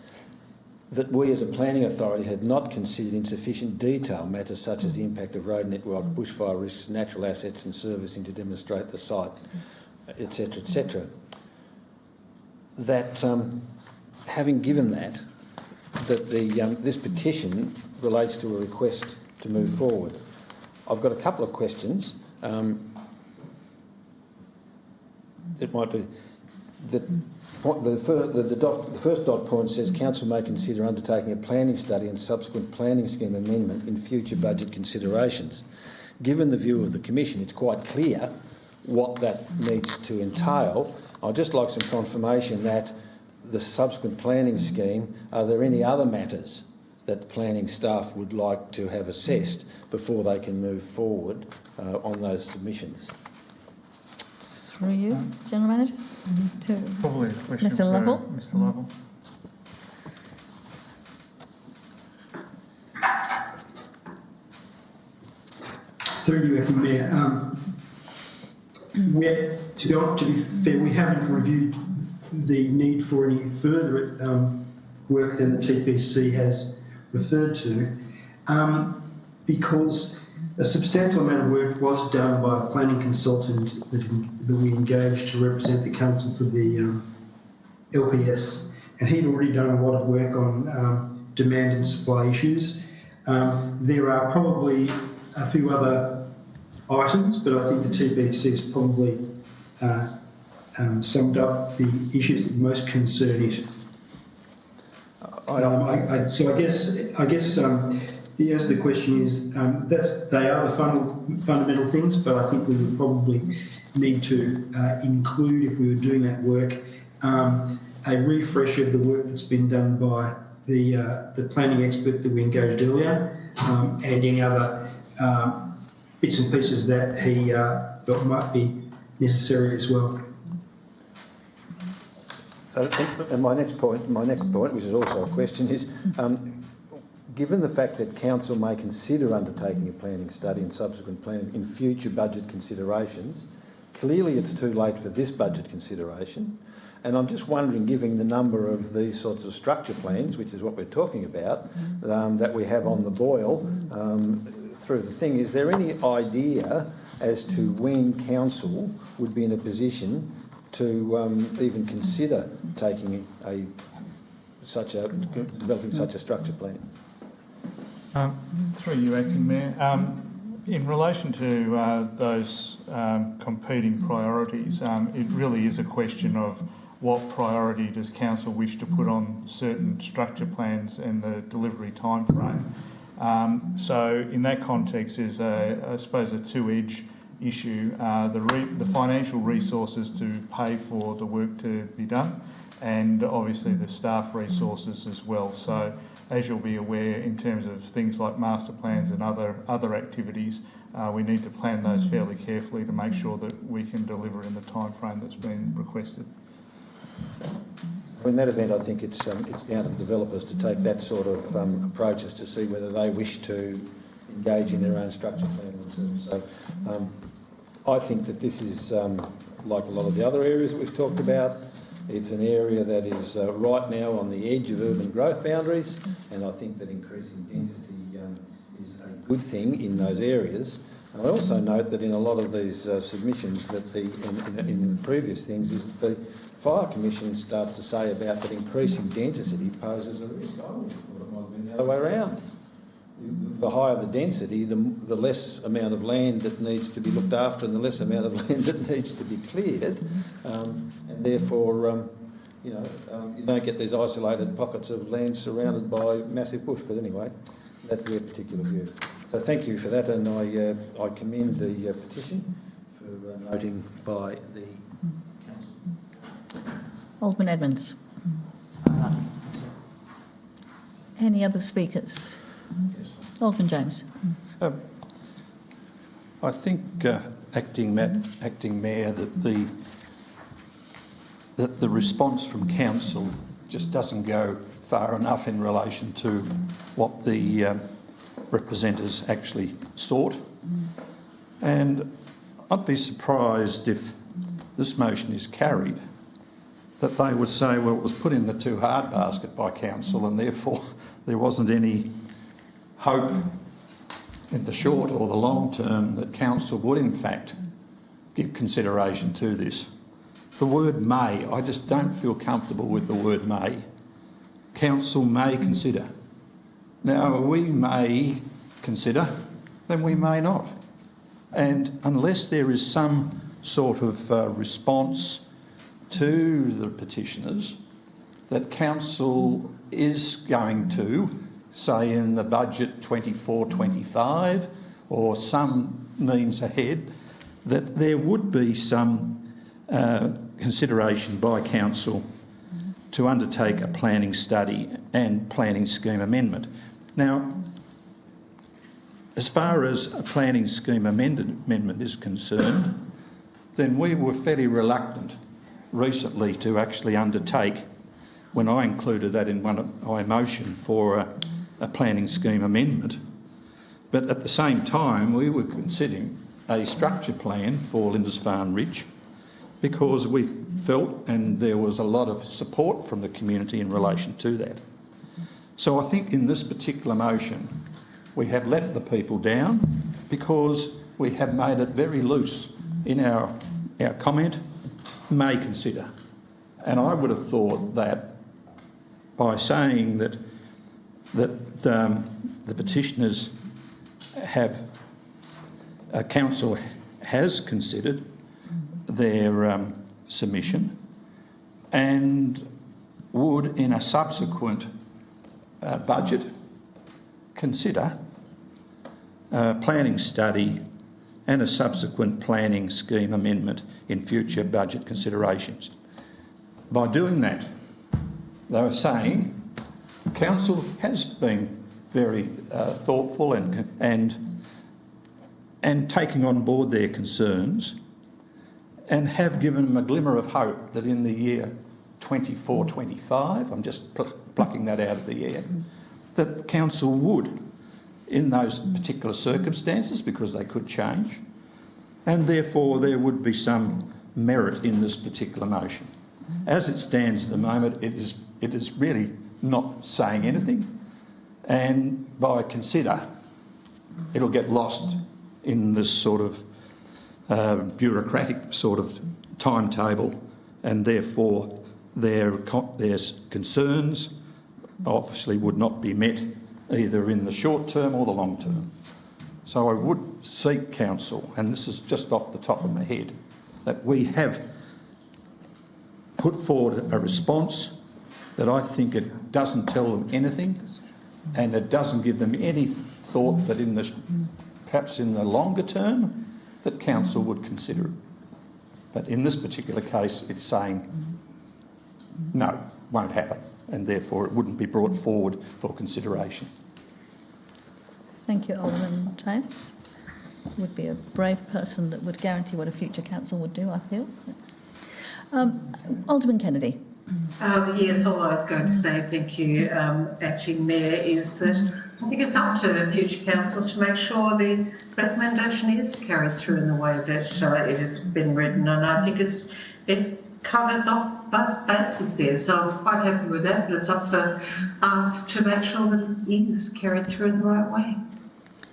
Speaker 9: that we as a planning authority had not considered in sufficient detail matters such as the impact of road network, bushfire risks, natural assets and servicing to demonstrate the site, etc., etc. That having given that this petition relates to a request to move forward. I've got a couple of questions. It might be that the first dot point says Council may consider undertaking a planning study and subsequent planning scheme amendment in future budget considerations. Given the view of the Commission, it's quite clear what that needs to entail. I'd just like some confirmation that the subsequent planning scheme, are there any other matters that the planning staff would like to have assessed before they can move forward on those submissions?
Speaker 1: Through you, General Manager. To
Speaker 2: Probably a question
Speaker 1: Mr.
Speaker 2: for
Speaker 1: Lovell.
Speaker 2: Mr. Lovell.
Speaker 12: Through you, Acting Mayor. To be fair, we haven't reviewed the need for any further work than the TPC has referred to, because a substantial amount of work was done by a planning consultant that we engaged to represent the council for the LPS, and he'd already done a lot of work on demand and supply issues. There are probably a few other items, but I think the TPC has probably summed up the issues that most concern it. So I guess the answer to the question is they are the fundamental things, but I think we would probably need to include, if we were doing that work, a refresh of the work that's been done by the planning expert that we engaged earlier, and any other bits and pieces that he felt might be necessary as well.
Speaker 9: So, and my next point, which is also a question, is given the fact that Council may consider undertaking a planning study and subsequent planning in future budget considerations, clearly it's too late for this budget consideration. And I'm just wondering, given the number of these sorts of structure plans, which is what we're talking about, that we have on the boil through the thing, is there any idea as to when Council would be in a position to even consider taking developing such a structure plan?
Speaker 2: Through you, Acting Mayor. In relation to those competing priorities, it really is a question of what priority does council wish to put on certain structure plans and the delivery timeframe. So in that context is, I suppose, a two-edged issue. The financial resources to pay for the work to be done, and obviously the staff resources as well. So as you'll be aware, in terms of things like master plans and other activities, we need to plan those fairly carefully to make sure that we can deliver in the timeframe that's been requested.
Speaker 9: In that event, I think it's down to developers to take that sort of approaches to see whether they wish to engage in their own structure plan themselves. So I think that this is, like a lot of the other areas that we've talked about, it's an area that is right now on the edge of urban growth boundaries, and I think that increasing density is a good thing in those areas. And I also note that in a lot of these submissions that in previous things is that the Fire Commission starts to say about that increasing density poses a risk. I would have thought it might have been the other way around. The higher the density, the less amount of land that needs to be looked after and the less amount of land that needs to be cleared. And therefore, you don't get these isolated pockets of land surrounded by massive bush. But anyway, that's their particular view. So thank you for that, and I commend the petition for noting by the council.
Speaker 1: Alderman Edmonds. Any other speakers? Alderman James.
Speaker 5: I think, Acting Mayor, that the response from council just doesn't go far enough in relation to what the representatives actually sought. And I'd be surprised if this motion is carried, that they would say, well, it was put in the too hard basket by council and therefore there wasn't any hope in the short or the long term that council would in fact give consideration to this. The word may, I just don't feel comfortable with the word may. Council may consider. Now, we may consider, then we may not. And unless there is some sort of response to the petitioners that council is going to, say in the budget 24-25 or some means ahead, that there would be some consideration by council to undertake a planning study and planning scheme amendment. Now, as far as a planning scheme amendment is concerned, then we were fairly reluctant recently to actually undertake, when I included that in one of my motion for a planning scheme amendment. But at the same time, we were considering a structure plan for Lindisfarne Ridge because we felt, and there was a lot of support from the community in relation to that. So I think in this particular motion, we have let the people down because we have made it very loose in our comment, may consider. And I would have thought that by saying that the petitioners have, council has considered their submission and would in a subsequent budget consider planning study and a subsequent planning scheme amendment in future budget considerations. By doing that, they were saying council has been very thoughtful and taking on board their concerns and have given them a glimmer of hope that in the year 24-25, I'm just plucking that out of the air, that the council would, in those particular circumstances, because they could change, and therefore there would be some merit in this particular motion. As it stands at the moment, it is really not saying anything, and by consider, it'll get lost in this sort of bureaucratic sort of timetable, and therefore their concerns obviously would not be met either in the short term or the long term. So I would seek counsel, and this is just off the top of my head, that we have put forward a response that I think it doesn't tell them anything, and it doesn't give them any thought that perhaps in the longer term that council would consider it. But in this particular case, it's saying no, won't happen, and therefore it wouldn't be brought forward for consideration.
Speaker 1: Thank you, Alderman James. Would be a brave person that would guarantee what a future council would do, I feel. Alderman Kennedy.
Speaker 11: Yes, all I was going to say, thank you, Acting Mayor, is that I think it's up to future councils to make sure the recommendation is carried through in the way that it has been written, and I think it covers off bases there, so I'm quite happy with that, but it's up for us to make sure that it is carried through in the right way.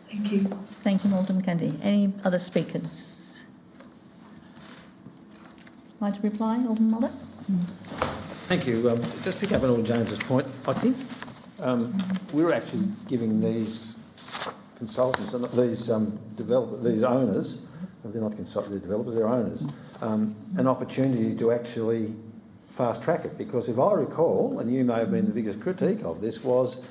Speaker 11: Thank you.
Speaker 1: Thank you, Alderman Kennedy. Any other speakers? Right to reply, Alderman Mulder?
Speaker 9: Thank you. Just pick up on Alderman James's point. I think we're actually giving these consultants and these developers, these owners, they're not consultants, they're developers, they're owners, an opportunity to actually fast track it. Because if I recall, and you may have been the biggest critique of this, was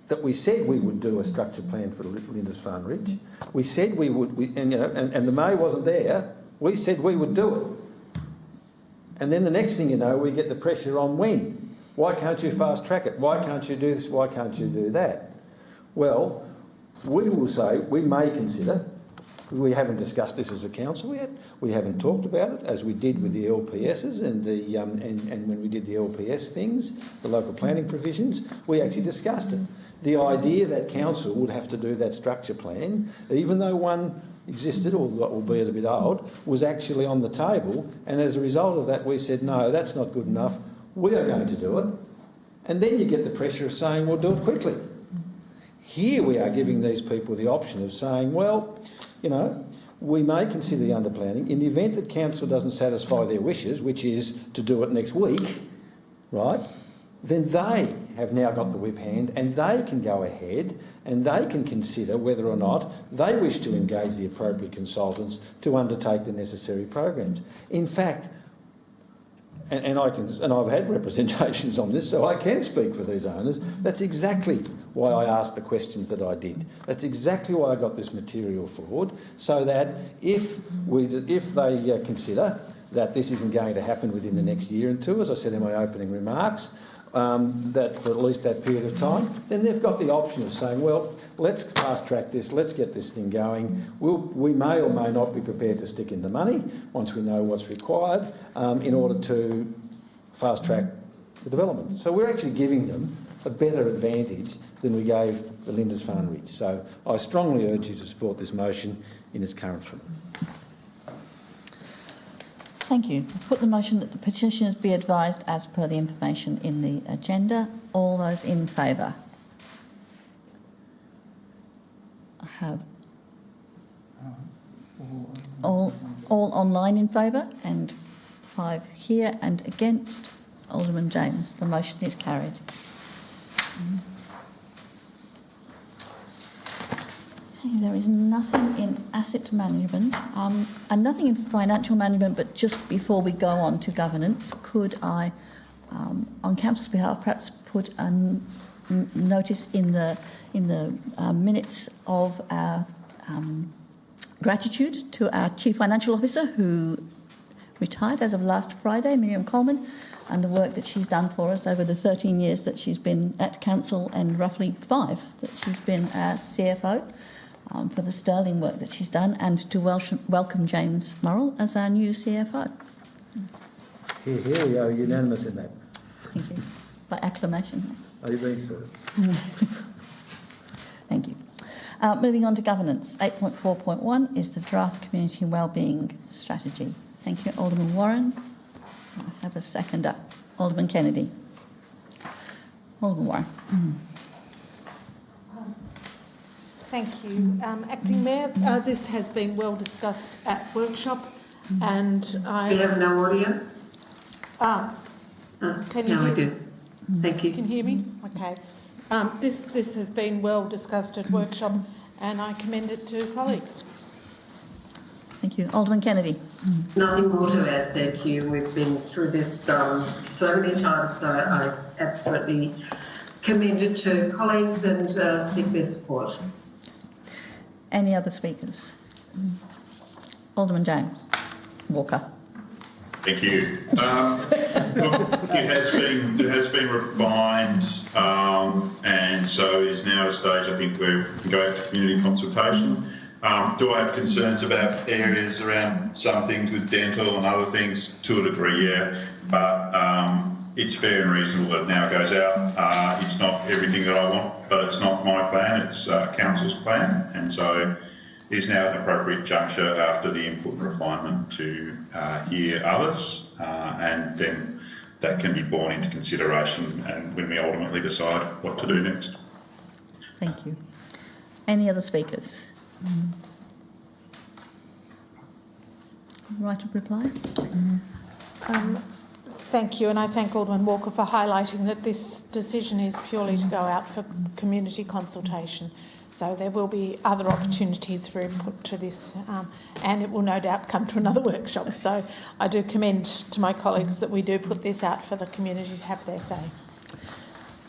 Speaker 9: that we said we would do a structured plan for Lindisfarne Ridge. We said we would, and the May wasn't there. We said we would do it. And then the next thing you know, we get the pressure on when. Why can't you fast track it? Why can't you do this? Why can't you do that? Well, we will say we may consider. We haven't discussed this as a council yet. We haven't talked about it, as we did with the LPSs and the and when we did the LPS things, the local planning provisions. We actually discussed it. The idea that council would have to do that structure plan, even though one existed, albeit a bit old, was actually on the table, and as a result of that we said, no, that's not good enough, we are going to do it. And then you get the pressure of saying, well, do it quickly. Here we are giving these people the option of saying, well, you know, we may consider the underplanning. In the event that council doesn't satisfy their wishes, which is to do it next week, right, then they have now got the whip hand and they can go ahead and they can consider whether or not they wish to engage the appropriate consultants to undertake the necessary programs. In fact, and I've had representations on this, so I can speak for these owners. That's exactly why I asked the questions that I did. That's exactly why I got this material forward, so that if they consider that this isn't going to happen within the next year or two, as I said in my opening remarks, that for at least that period of time, then they've got the option of saying, well, let's fast track this, let's get this thing going. We may or may not be prepared to stick in the money once we know what's required in order to fast track the development. So we're actually giving them a better advantage than we gave the Lindisfarne Ridge. So I strongly urge you to support this motion in its current form.
Speaker 1: Thank you. I put the motion that the petitioners be advised as per the information in the agenda. All those in favour? I have all online in favour and 5 here and against. Alderman James. The motion is carried. There is nothing in asset management and nothing in financial management, but just before we go on to governance, could I, on council's behalf, perhaps put a notice in the minutes of our gratitude to our Chief Financial Officer, who retired as of last Friday, Miriam Coleman, and the work that she's done for us over the 13 years that she's been at council and roughly 5 that she's been our CFO. For the sterling work that she's done, and to welcome James Murrell as our new CFO.
Speaker 9: Here we are, unanimous in that.
Speaker 1: Thank you. By acclamation.
Speaker 9: Are you being served?
Speaker 1: Thank you. Moving on to governance. 8.4.1 is the draft community wellbeing strategy. Thank you, Alderman Warren. I have a seconder. Alderman Kennedy. Alderman Warren.
Speaker 8: Thank you, Acting Mayor. This has been well discussed at workshop, and I...
Speaker 11: We have no audio?
Speaker 8: Can you
Speaker 11: no,
Speaker 8: hear
Speaker 11: I do. Thank you.
Speaker 8: Can you hear me? Okay. This has been well discussed at workshop, and I commend it to colleagues.
Speaker 1: Thank you. Alderman Kennedy.
Speaker 11: Nothing more to add, thank you. We've been through this so many times, so I absolutely commend it to colleagues and seek their support.
Speaker 1: Any other speakers? Alderman James Walker.
Speaker 10: Thank you. Look, it has been refined, and so it is now at a stage, I think, where we can go to community consultation. Do I have concerns about areas around some things with dental and other things? To a degree, yeah. But it's fair and reasonable that it now goes out. It's not everything that I want, but it's not my plan. It's council's plan, and so it is now an appropriate juncture after the input and refinement to hear others, and then that can be borne into consideration and when we ultimately decide what to do next.
Speaker 1: Thank you. Any other speakers? Right of reply?
Speaker 8: Thank you, and I thank Alderman Walker for highlighting that this decision is purely to go out for community consultation. So there will be other opportunities for input to this, and it will no doubt come to another workshop. So I do commend to my colleagues that we do put this out for the community to have their say.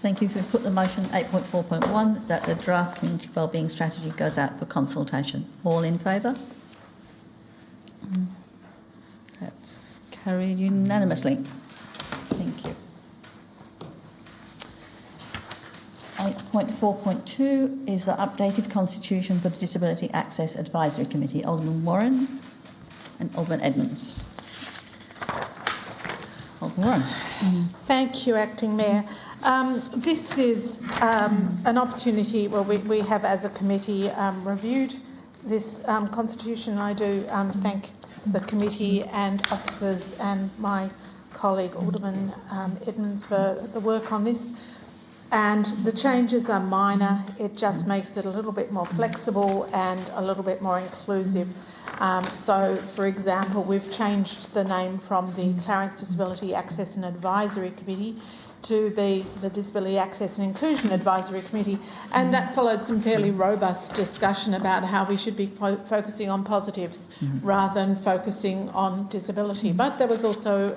Speaker 1: Thank you. We've put the motion 8.4.1 that the draft community wellbeing strategy goes out for consultation. All in favour? That's carried unanimously. Thank you. 8.4.2 is the updated constitution for the Disability Access Advisory Committee. Alderman Warren and Alderman Edmonds. Alderman Warren.
Speaker 8: Thank you, Acting Mayor. This is an opportunity where we have, as a committee, reviewed this constitution. I do thank the committee and officers and my colleague Alderman Edmonds for the work on this. And the changes are minor. It just makes it a little bit more flexible and a little bit more inclusive. So, for example, we've changed the name from the Clarence Disability Access and Advisory Committee to be the Disability Access and Inclusion Advisory Committee, and that followed some fairly robust discussion about how we should be focusing on positives rather than focusing on disability. But there was also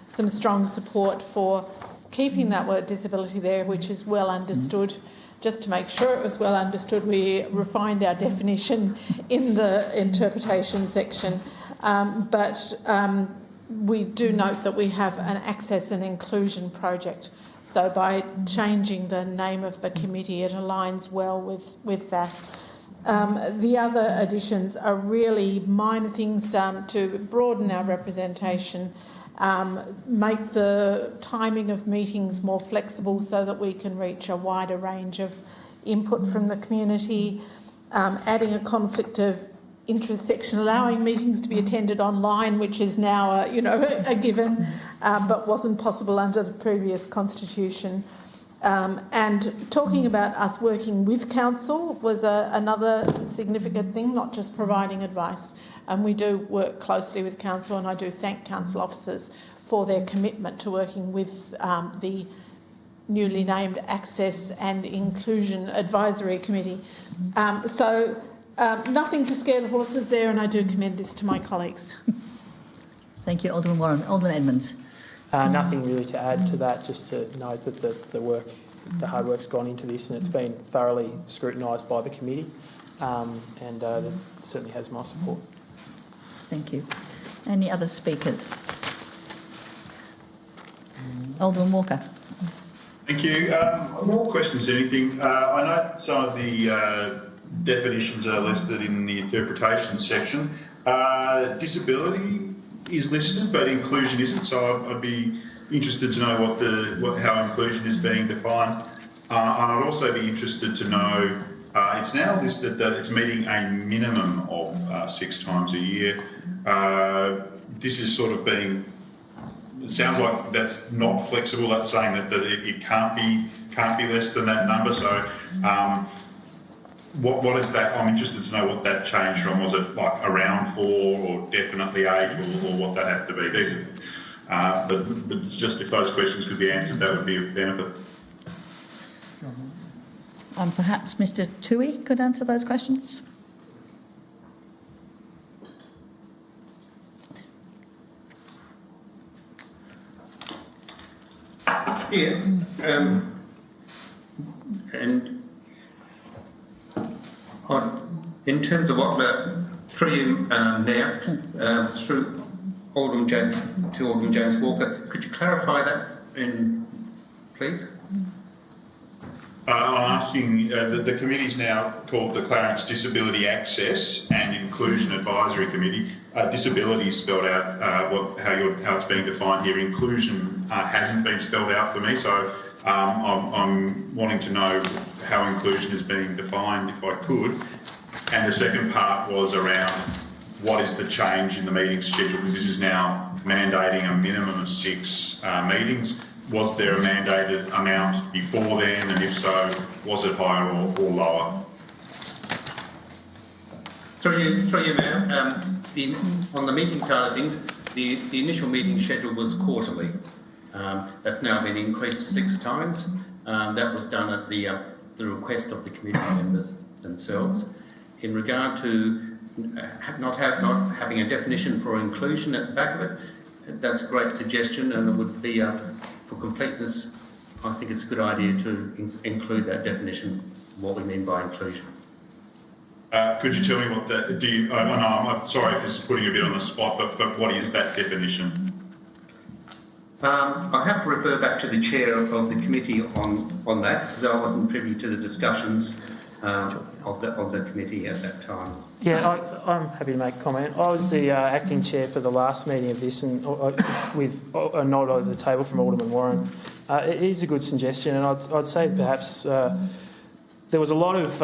Speaker 8: some strong support for keeping that word disability there, which is well understood. Just to make sure it was well understood, we refined our definition in the interpretation section. We do note that we have an access and inclusion project. So by changing the name of the committee, it aligns well with that. The other additions are really minor things to broaden our representation, make the timing of meetings more flexible so that we can reach a wider range of input from the community, adding a conflict of interest section, allowing meetings to be attended online, which is now a given, but wasn't possible under the previous constitution. And talking about us working with council was another significant thing, not just providing advice. And we do work closely with council, and I do thank council officers for their commitment to working with the newly named Access and Inclusion Advisory Committee. Nothing to scare the horses there, and I do commend this to my colleagues.
Speaker 1: Thank you, Alderman Warren. Alderman Edmonds.
Speaker 3: Nothing really to add to that, just to note that the hard work's gone into this, and it's been thoroughly scrutinised by the committee, and that certainly has my support.
Speaker 1: Thank you. Any other speakers? Alderman Walker.
Speaker 10: Thank you. More questions than anything. I know some of the definitions are listed in the interpretation section. Disability is listed, but inclusion isn't. So I'd be interested to know how inclusion is being defined. And I'd also be interested to know, it's now listed that it's meeting a minimum of 6 times a year. This is sort of being. It sounds like that's not flexible. That's saying that it can't be less than that number. So. What is that? I'm interested to know what that changed from. Was it like around 4 or definitely 8 or what that had to be? These are, but it's just if those questions could be answered, that would be of benefit.
Speaker 1: Perhaps Mr. Toohey could answer those questions.
Speaker 13: Yes, and in terms of what through you now, through Alderman James to Alderman James Walker, could you clarify that, please?
Speaker 10: I'm asking, the committee is now called the Clarence Disability Access and Inclusion Advisory Committee. Disability is spelled out how it's being defined here. Inclusion hasn't been spelled out for me, so I'm wanting to know how inclusion is being defined, if I could. And the second part was around what is the change in the meeting schedule, because this is now mandating a minimum of 6 meetings. Was there a mandated amount before then, and if so, was it higher or lower?
Speaker 13: Through you, Mayor. On the meeting side of things, the initial meeting schedule was quarterly. That's now been increased 6 times. That was done at the request of the committee members themselves. In regard to not having a definition for inclusion at the back of it, that's a great suggestion, and it would be for completeness, I think it's a good idea to include that definition, what we mean by inclusion.
Speaker 10: Could you tell me what that, I'm sorry if this is putting you a bit on the spot, but what is that definition?
Speaker 13: I have to refer back to the chair of the committee on that, because I wasn't privy to the discussions of the committee at that time.
Speaker 3: Yeah, I'm happy to make a comment. I was the acting chair for the last meeting of this, and with a nod over the table from Alderman Warren. It is a good suggestion, and I'd say perhaps there was a lot of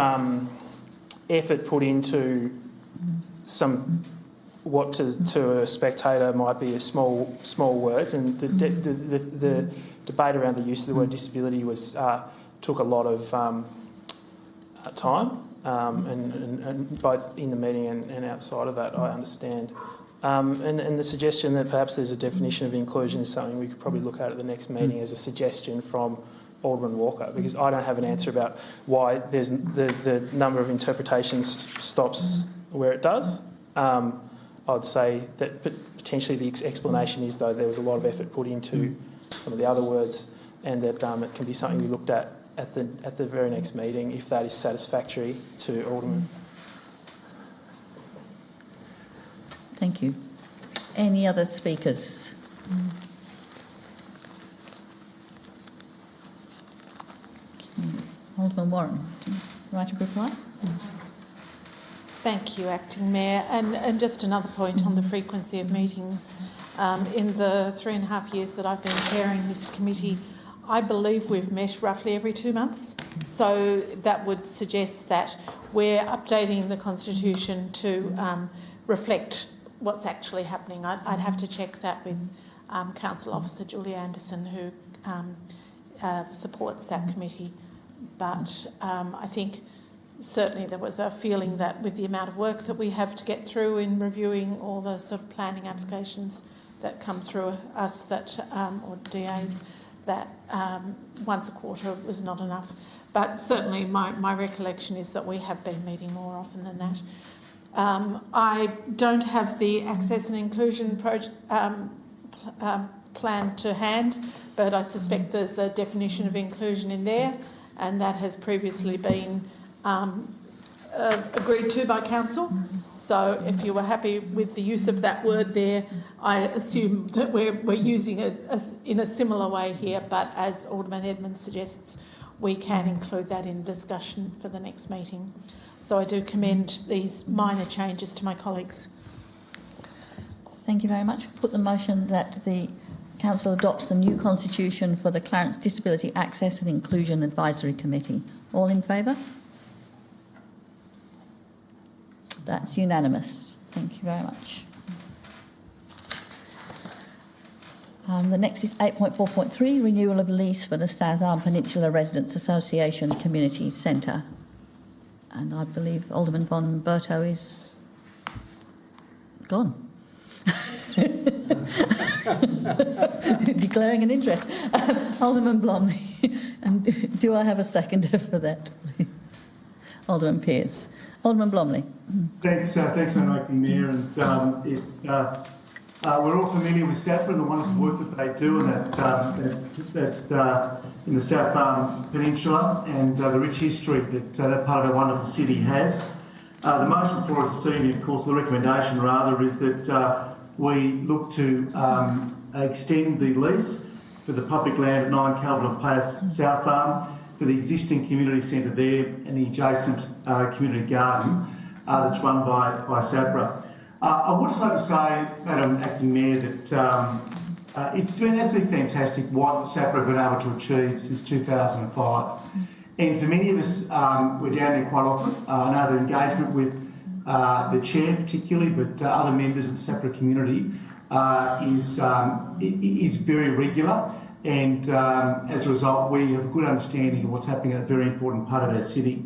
Speaker 3: effort put into what to a spectator might be a small words, and the debate around the use of the word disability was took a lot of time. And both in the meeting and outside of that, I understand. And the suggestion that perhaps there's a definition of inclusion is something we could probably look at the next meeting as a suggestion from Alderman Walker, because I don't have an answer about why there's the number of interpretations stops where it does. I'd say that potentially the explanation is, though, there was a lot of effort put into some of the other words, and that it can be something we looked at the very next meeting, if that is satisfactory to Alderman.
Speaker 1: Thank you. Any other speakers? Okay. Alderman Warren, do you like to reply?
Speaker 8: Thank you, Acting Mayor. And just another point on the frequency of meetings. In the 3.5 years that I've been chairing this committee, I believe we've met roughly every 2 months. So that would suggest that we're updating the Constitution to reflect what's actually happening. I'd have to check that with Council Officer Julie Anderson, who supports that committee. But I think certainly there was a feeling that with the amount of work that we have to get through in reviewing all the sort of planning applications that come through us, or DAs, that once a quarter was not enough. But certainly my recollection is that we have been meeting more often than that. I don't have the access and inclusion plan to hand, but I suspect there's a definition of inclusion in there, and that has previously been agreed to by Council. So if you were happy with the use of that word there, I assume that we're using it in a similar way here, but as Alderman Edmonds suggests, we can include that in discussion for the next meeting. So I do commend these minor changes to my colleagues.
Speaker 1: Thank you very much. Put the motion that the Council adopts the new constitution for the Clarence Disability Access and Inclusion Advisory Committee. All in favour? That's unanimous. Thank you very much. The next is 8.4.3, renewal of lease for the South Arm Peninsula Residents Association Community Centre. And I believe Alderman von Berto is gone. Declaring an interest. Alderman Blomley. And do I have a seconder for that, please? Alderman Pearce. Alderman Blomley.
Speaker 14: Thanks, Acting Mayor. And we're all familiar with SAPRA and the wonderful work that they do in in the South Peninsula and the rich history that that part of our wonderful city has. The motion for us this evening, of course, the recommendation rather, is that we look to extend the lease for the public land at 9 Calvin Place, South Arm, for the existing community centre there and the adjacent community garden that's run by SAPRA. I would just like to say, Madam Acting Mayor, that it's been absolutely fantastic what SAPRA have been able to achieve since 2005. And for many of us, we're down there quite often. I know the engagement with the chair particularly, but other members of the SAPRA community is very regular. And as a result, we have a good understanding of what's happening in a very important part of our city.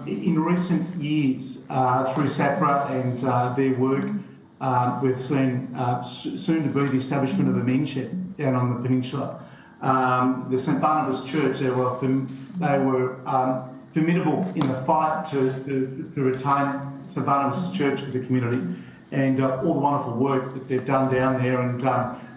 Speaker 14: In recent years, through SAPRA and their work, we've seen soon to be the establishment of a men's shed down on the peninsula. The St Barnabas Church, they were formidable in the fight to retain St Barnabas Church for the community, and all the wonderful work that they've done down there. And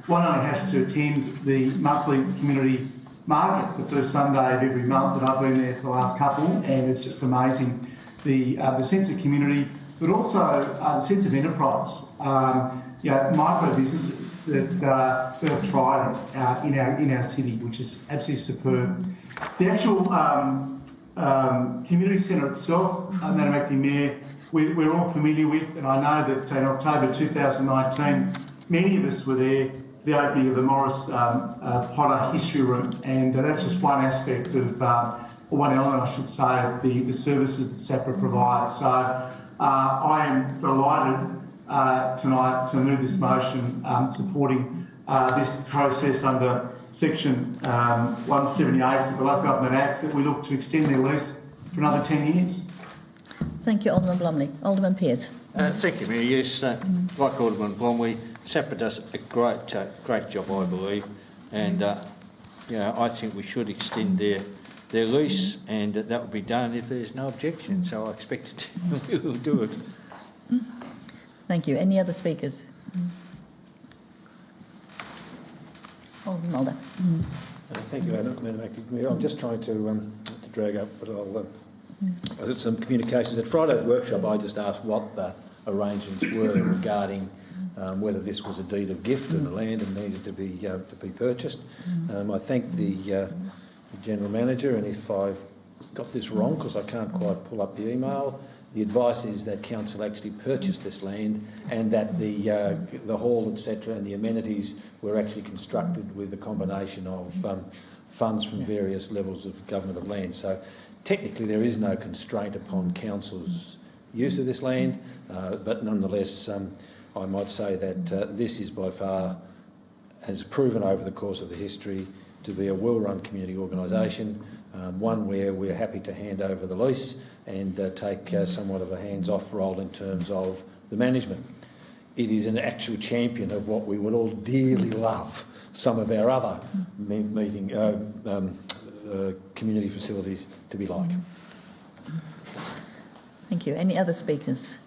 Speaker 14: one only has to attend the monthly community market, the first Sunday of every month, and I've been there for the last couple, and it's just amazing the sense of community, but also the sense of enterprise. Micro businesses that are thriving in our city, which is absolutely superb. The actual community centre itself, Madam Acting Mayor, we're all familiar with, and I know that in October 2019, many of us were there for the opening of the Morris Potter History Room, and that's just one aspect of, or one element, I should say, of the services that SAPRA provides. So I am delighted tonight to move this motion supporting this process under Section 178 of the Local Government Act, that we look to extend their lease for another 10 years.
Speaker 1: Thank you, Alderman Blomley. Alderman Pearce.
Speaker 6: Thank you, Mayor. Yes, like Alderman Blomley, SAPRA does a great job, I believe, and I think we should extend their lease, and that will be done if there's no objection. So I expect we will do it.
Speaker 1: Thank you. Any other speakers? Alderman Mulder.
Speaker 9: Thank you, Madam Acting Mayor. I'm just trying to drag up, but I had some communications at Friday's workshop. I just asked what the arrangements were regarding whether this was a deed of gift and the land and needed to be purchased. I thank the General Manager, and if I've got this wrong, because I can't quite pull up the email, the advice is that Council actually purchased this land and that the hall, etc., and the amenities were actually constructed with a combination of funds from various levels of government of land. So technically there is no constraint upon Council's use of this land, but nonetheless I might say that this is by far, has proven over the course of the history to be a well-run community organisation, one where we're happy to hand over the lease and take somewhat of a hands-off role in terms of the management. It is an actual champion of what we would all dearly love some of our other community facilities to be like.
Speaker 1: Thank you. Any other speakers?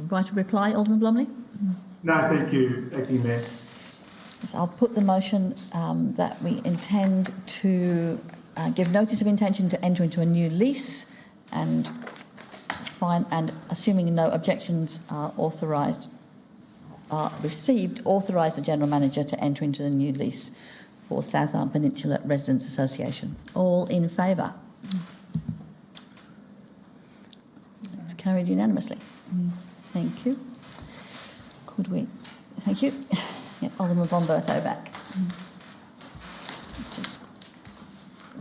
Speaker 1: Right to reply, Alderman Blomley?
Speaker 14: No, thank you, Acting Mayor.
Speaker 1: So I'll put the motion that we intend to give notice of intention to enter into a new lease and assuming no objections are received, authorise the General Manager to enter into the new lease for South Arm Peninsula Residents Association. All in favour? It's carried unanimously. Thank you. Could we? Thank you. Get Alderman Bomberto back. Just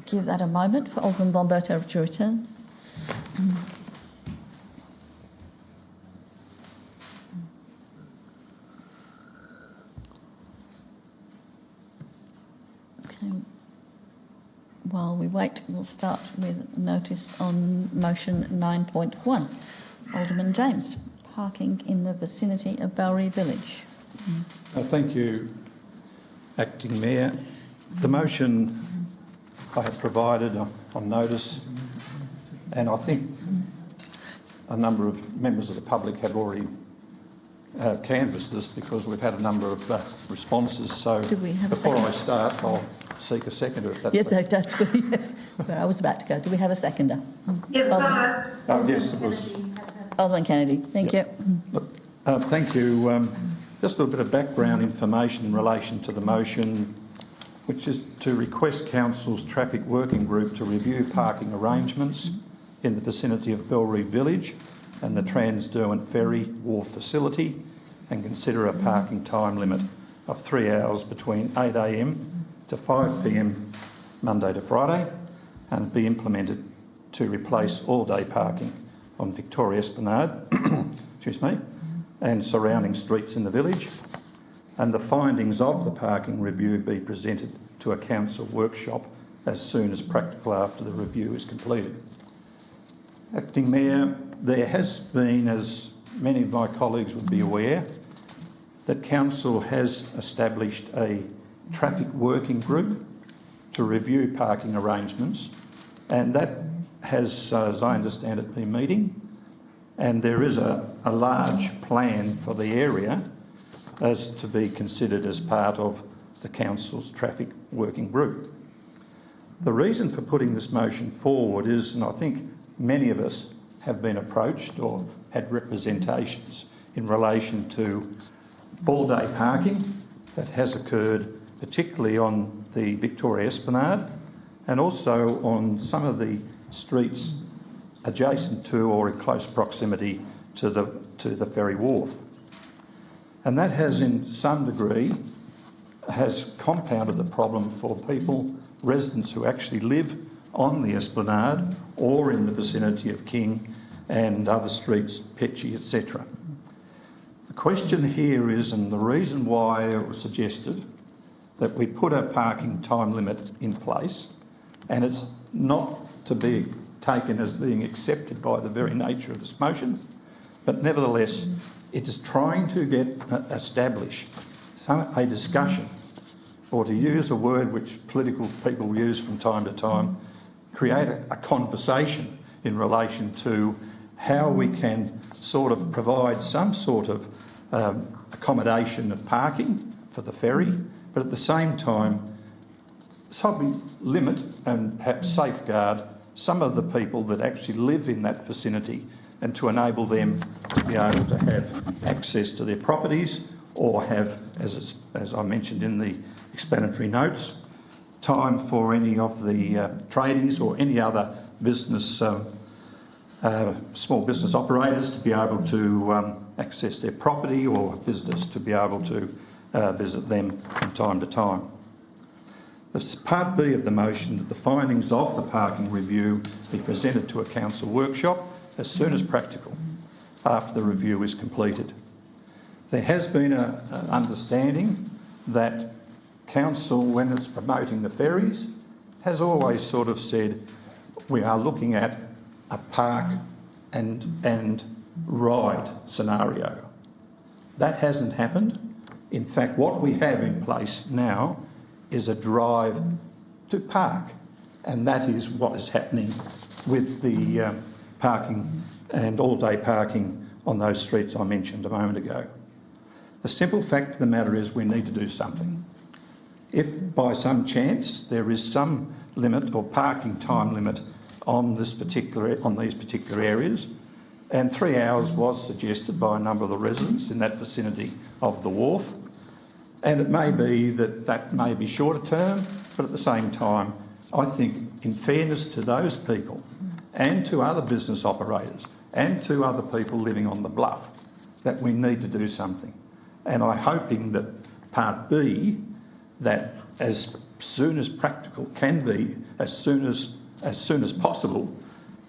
Speaker 1: give that a moment for Alderman Bomberto to return. Okay. While we wait, we'll start with notice on motion 9.1. Alderman James, parking in the vicinity of Bellary Village.
Speaker 5: Thank you, Acting Mayor. The motion I have provided on notice, and I think a number of members of the public have already canvassed this because we've had a number of responses. So
Speaker 1: Do we have a
Speaker 5: before
Speaker 1: second?
Speaker 5: I start, I'll seek a seconder if that's
Speaker 1: Yeah, that's good, yes. Where I was about to go. Do we have a seconder?
Speaker 11: Yeah,
Speaker 5: Oh, yes, it was.
Speaker 1: Alderman Kennedy, thank you.
Speaker 5: Thank you. Just a little bit of background information in relation to the motion, which is to request Council's Traffic Working Group to review parking arrangements in the vicinity of Bellary Village and the Trans-Derwent Ferry Wharf facility, and consider a parking time limit of 3 hours between 8 a.m. to 5 p.m. Monday to Friday, and be implemented to replace all-day parking on Victoria Esplanade excuse me, and surrounding streets in the village, and the findings of the parking review be presented to a council workshop as soon as practical after the review is completed. Acting Mayor, there has been, as many of my colleagues would be aware, that Council has established a traffic working group to review parking arrangements, and that has, as I understand it, been meeting, and there is a large plan for the area as to be considered as part of the Council's traffic working group. The reason for putting this motion forward is, and I think many of us have been approached or had representations in relation to all-day parking that has occurred, particularly on the Victoria Esplanade and also on some of the streets adjacent to or in close proximity to the ferry wharf. And that has, in some degree, has compounded the problem for people, residents who actually live on the Esplanade or in the vicinity of King and other streets, Petchy, etc. The question here is, and the reason why it was suggested that we put a parking time limit in place, and it's not to be taken as being accepted by the very nature of this motion, but nevertheless it is trying to establish a discussion, or to use a word which political people use from time to time, create a conversation in relation to how we can sort of provide some sort of accommodation of parking for the ferry, but at the same time probably limit and perhaps safeguard some of the people that actually live in that vicinity, and to enable them to be able to have access to their properties, or have, as I mentioned in the explanatory notes, time for any of the tradies or any other business, small business operators to be able to access their property, or visitors to be able to visit them from time to time. It's part B of the motion that the findings of the parking review be presented to a council workshop as soon as practical after the review is completed. There has been an understanding that council, when it's promoting the ferries, has always sort of said we are looking at a park and ride scenario. That hasn't happened. In fact, what we have in place now is a drive to park, and that is what is happening with the parking and all-day parking on those streets I mentioned a moment ago. The simple fact of the matter is we need to do something. If by some chance there is some limit or parking time limit on these particular areas, and 3 hours was suggested by a number of the residents in that vicinity of the wharf, and it may be that that may be shorter term, but at the same time, I think in fairness to those people and to other business operators and to other people living on the bluff, that we need to do something. And I'm hoping that part B, that as soon as practical can be, as soon as possible,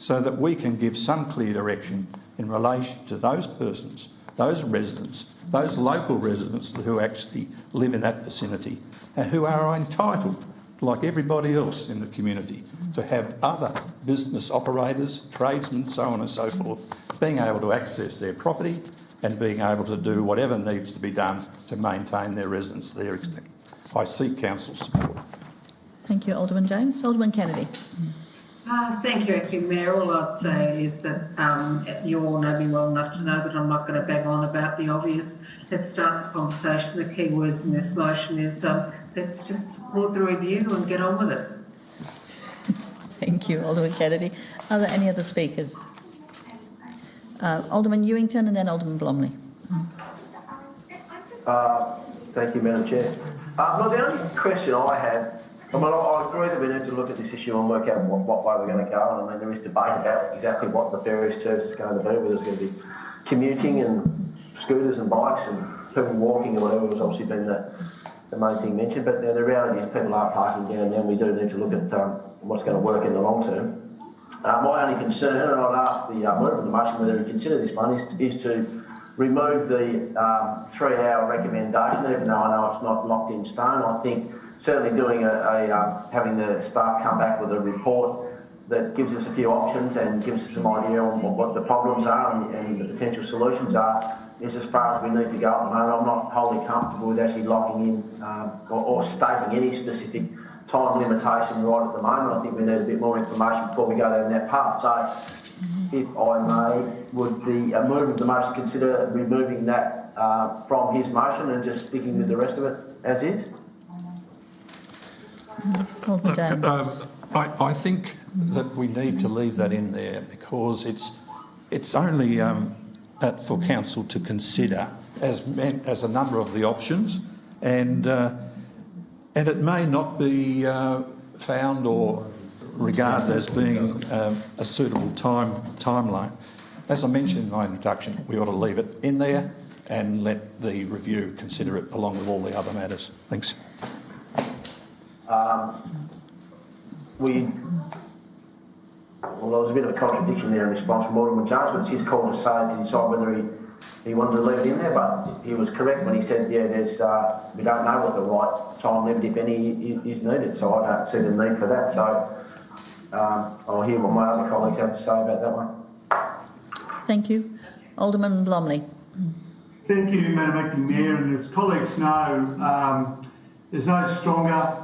Speaker 5: so that we can give some clear direction in relation to those persons, those residents, those local residents who actually live in that vicinity and who are entitled, like everybody else in the community, to have other business operators, tradesmen, so on and so forth, being able to access their property and being able to do whatever needs to be done to maintain their residence there. I seek council support.
Speaker 1: Thank you, Alderman James. Alderman Kennedy.
Speaker 11: Thank you, Acting Mayor. All I'd say is that you all know me well enough to know that I'm not going to bang on about the obvious. Let's start the conversation. The key words in this motion is let's just support the review and get on with it.
Speaker 1: Thank you, Alderman Kennedy. Are there any other speakers? Alderman Ewington and then Alderman Blomley.
Speaker 7: Thank you, Madam Chair. Well, the only question I have, I mean, I agree that we need to look at this issue and work out what way we're going to go. And I mean, there is debate about exactly what the ferry service is going to be, whether it's going to be commuting and scooters and bikes and people walking or whatever has obviously been the main thing mentioned. But the reality is people are parking down there and we do need to look at what's going to work in the long term. My only concern, and I'd ask the mover of the motion whether he consider this one, is to remove the 3-hour recommendation, even though I know it's not locked in stone. I think certainly doing having the staff come back with a report that gives us a few options and gives us some idea on what the problems are and the potential solutions are is as far as we need to go at the moment. I'm not wholly comfortable with actually locking in or stating any specific time limitation right at the moment. I think we need a bit more information before we go down that path. So, if I may, would the mover of the motion consider removing that from his motion and just sticking with the rest of it as is?
Speaker 5: I think that we need to leave that in there because it's only for council to consider as a number of the options, and it may not be found or regarded as being a suitable timeline. As I mentioned in my introduction, we ought to leave it in there and let the review consider it along with all the other matters. Thanks.
Speaker 7: Well, there was a bit of a contradiction there in response from Alderman James, but it's his call to decide whether he wanted to leave it in there, but he was correct when he said, yeah, we don't know what the right time limit, if any, is needed, so I don't see the need for that. So I'll hear what my other colleagues have to say about that one.
Speaker 1: Thank you. Alderman Blomley.
Speaker 14: Thank you, Madam Acting Mayor, and as colleagues know, there's no stronger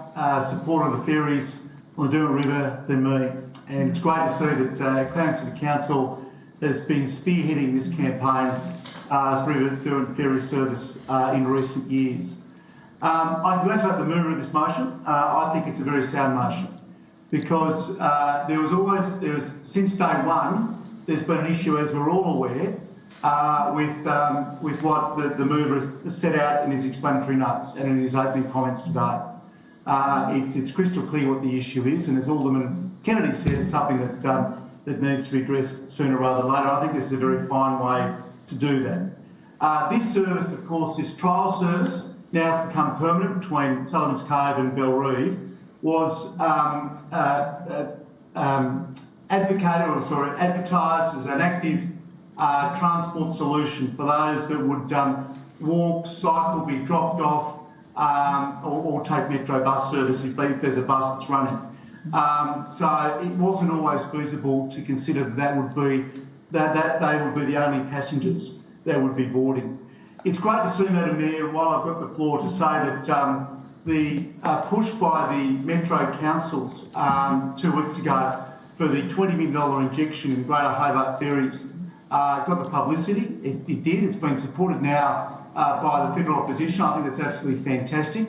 Speaker 14: supporter of the ferries on the Doon River than me, and it's great to see that Clarence and the Council has been spearheading this campaign through the Doon Ferry Service in recent years. I congratulate the mover of this motion. I think it's a very sound motion because since day one, there's been an issue, as we're all aware, with what the mover has set out in his explanatory notes and in his opening comments today. It's crystal clear what the issue is, and as Alderman Kennedy said, it's something that needs to be addressed sooner rather than later. I think this is a very fine way to do that. This service, of course, this trial service, now it's become permanent between Sullivan's Cove and Belrive, was advertised as an active transport solution for those that would walk, cycle, be dropped off, or take metro bus service if there's a bus that's running. So it wasn't always feasible to consider that they would be the only passengers that would be boarding. It's great to see, Madam Mayor, while I've got the floor, to say that the push by the Metro councils 2 weeks ago for the $20 million injection in Greater Hobart ferries got the publicity. It did. It's been supported now by the federal opposition. I think that's absolutely fantastic.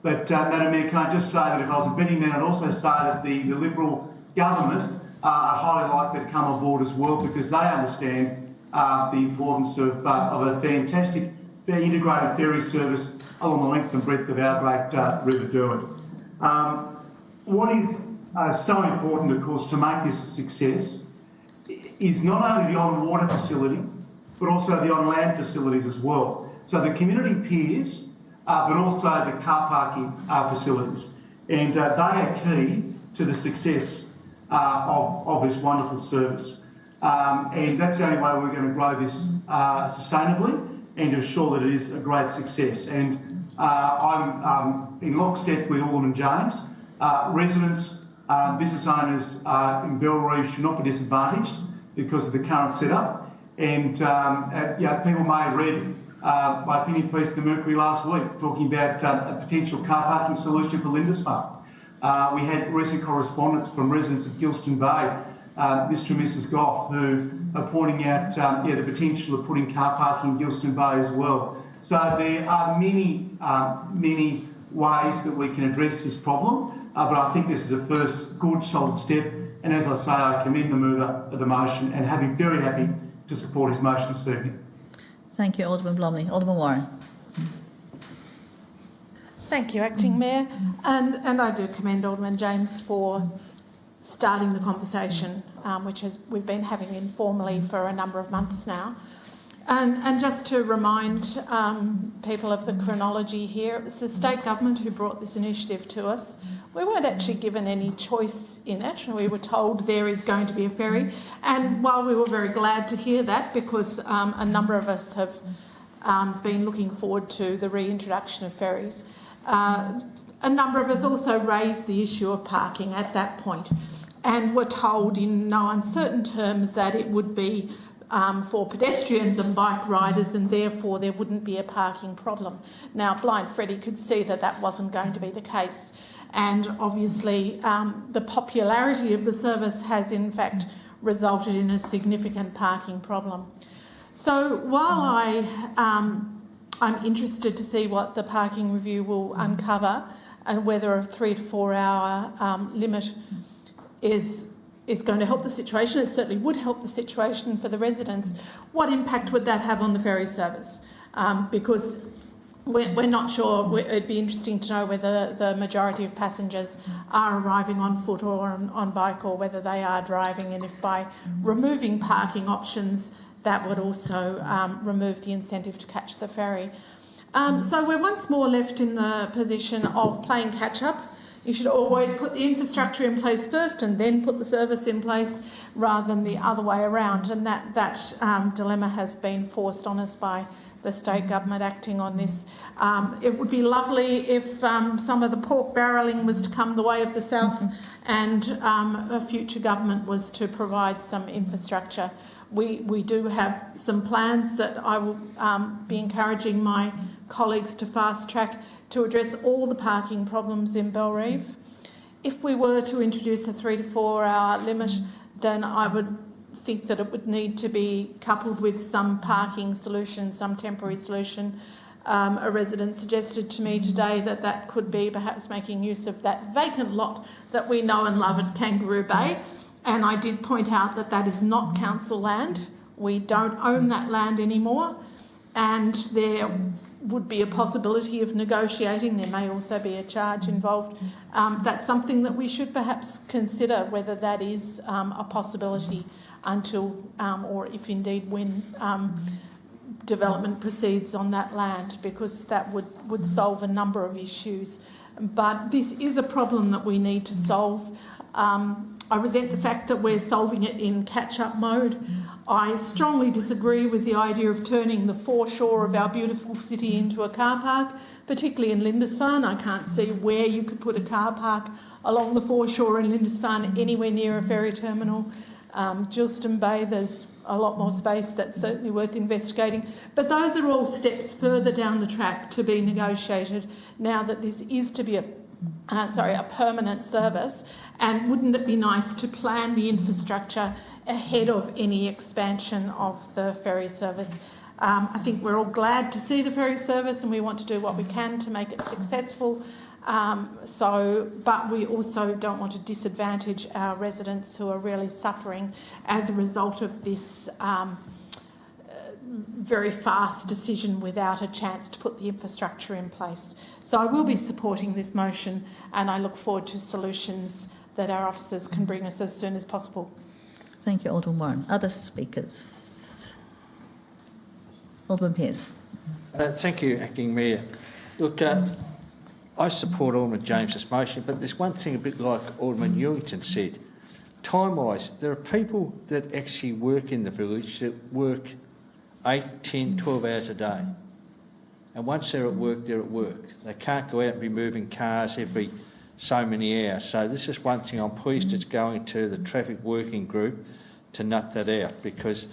Speaker 14: But, Madam Mayor, can I just say that if I was a betting man, I'd also say that the Liberal government are highly likely to come on board as well because they understand the importance of a fantastic integrated ferry service along the length and breadth of our great River Doon. What is so important, of course, to make this a success is not only the on-water facility, but also the on-land facilities as well. So the community piers, but also the car parking facilities. And they are key to the success of this wonderful service. And that's the only way we're going to grow this sustainably and to ensure that it is a great success. And I'm in lockstep with Alderman James. Residents, business owners in Belrive should not be disadvantaged because of the current setup. And people may have read my opinion piece in the Mercury last week talking about a potential car parking solution for Lindisfarne. We had recent correspondence from residents of Gilston Bay, Mr and Mrs Goff, who are pointing out the potential of putting car parking in Gilston Bay as well. So there are many ways that we can address this problem, but I think this is a first good solid step. And as I say, I commend the mover of the motion and be very happy to support his motion this evening.
Speaker 1: Thank you, Alderman Blomley. Alderman Warren.
Speaker 8: Thank you, Acting Mayor. And I do commend Alderman James for starting the conversation, which we've been having informally for a number of months now. And just to remind people of the chronology here, it was the state government who brought this initiative to us. We weren't actually given any choice in it. We were told there is going to be a ferry. And while we were very glad to hear that, because a number of us have been looking forward to the reintroduction of ferries, a number of us also raised the issue of parking at that point and were told in no uncertain terms that it would be for pedestrians and bike riders, and therefore there wouldn't be a parking problem. Now, Blind Freddie could see that that wasn't going to be the case, and obviously the popularity of the service has in fact resulted in a significant parking problem. So while I'm interested to see what the parking review will uncover and whether a 3 to 4 hour limit is going to help the situation, it certainly would help the situation for the residents. What impact would that have on the ferry service? Because we're not sure. It'd be interesting to know whether the majority of passengers are arriving on foot or on bike, or whether they are driving, and if by removing parking options that would also remove the incentive to catch the ferry. So we're once more left in the position of playing catch-up. You should always put the infrastructure in place first and then put the service in place, rather than the other way around. And that dilemma has been forced on us by the state government acting on this. It would be lovely if some of the pork barrelling was to come the way of the South, and a future government was to provide some infrastructure. We do have some plans that I will be encouraging my colleagues to fast track to address all the parking problems in Bellerive. If we were to introduce a 3 to 4 hour limit, then I would think that it would need to be coupled with some parking solution, some temporary solution. A resident suggested to me today that that could be perhaps making use of that vacant lot that we know and love at Kangaroo Bay. And I did point out that that is not council land. We don't own that land anymore, and there would be a possibility of negotiating. There may also be a charge involved. That's something that we should perhaps consider, whether that is a possibility until, or if indeed when development proceeds on that land, because that would solve a number of issues. But this is a problem that we need to solve. I resent the fact that we're solving it in catch-up mode. I strongly disagree with the idea of turning the foreshore of our beautiful city into a car park, particularly in Lindisfarne. I can't see where you could put a car park along the foreshore in Lindisfarne anywhere near a ferry terminal. Gilston Bay, there's a lot more space. That's certainly worth investigating. But those are all steps further down the track to be negotiated now that this is to be a permanent service. And wouldn't it be nice to plan the infrastructure ahead of any expansion of the ferry service? I think we're all glad to see the ferry service, and we want to do what we can to make it successful. But we also don't want to disadvantage our residents who are really suffering as a result of this very fast decision without a chance to put the infrastructure in place. So I will be supporting this motion, and I look forward to solutions that our officers can bring us as soon as possible.
Speaker 1: Thank you, Alderman Warren. Other speakers? Alderman Pearce.
Speaker 6: Thank you, Acting Mayor. Look, I support Alderman James's motion, but there's one thing a bit like Alderman Ewington said. Time-wise, there are people that actually work in the village that work 8, 10, 12 hours a day. And once they're at work, they're at work. They can't go out and be moving cars every so many hours. So this is one thing I'm pleased it's going to the traffic working group to nut that out, because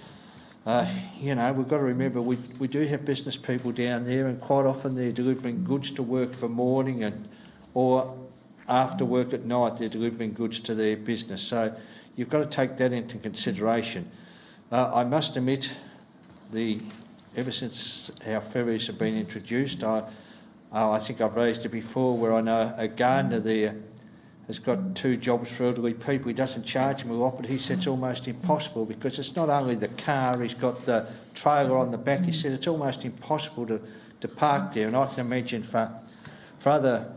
Speaker 6: we've got to remember we do have business people down there, and quite often they're delivering goods to work for morning or after work at night they're delivering goods to their business. So you've got to take that into consideration. I must admit, ever since our ferries have been introduced, I think I've raised it before, where I know a gardener there has got 2 jobs for elderly people. He doesn't charge them a lot, but he said it's almost impossible because it's not only the car, he's got the trailer on the back. He said it's almost impossible to park there. And I can imagine for other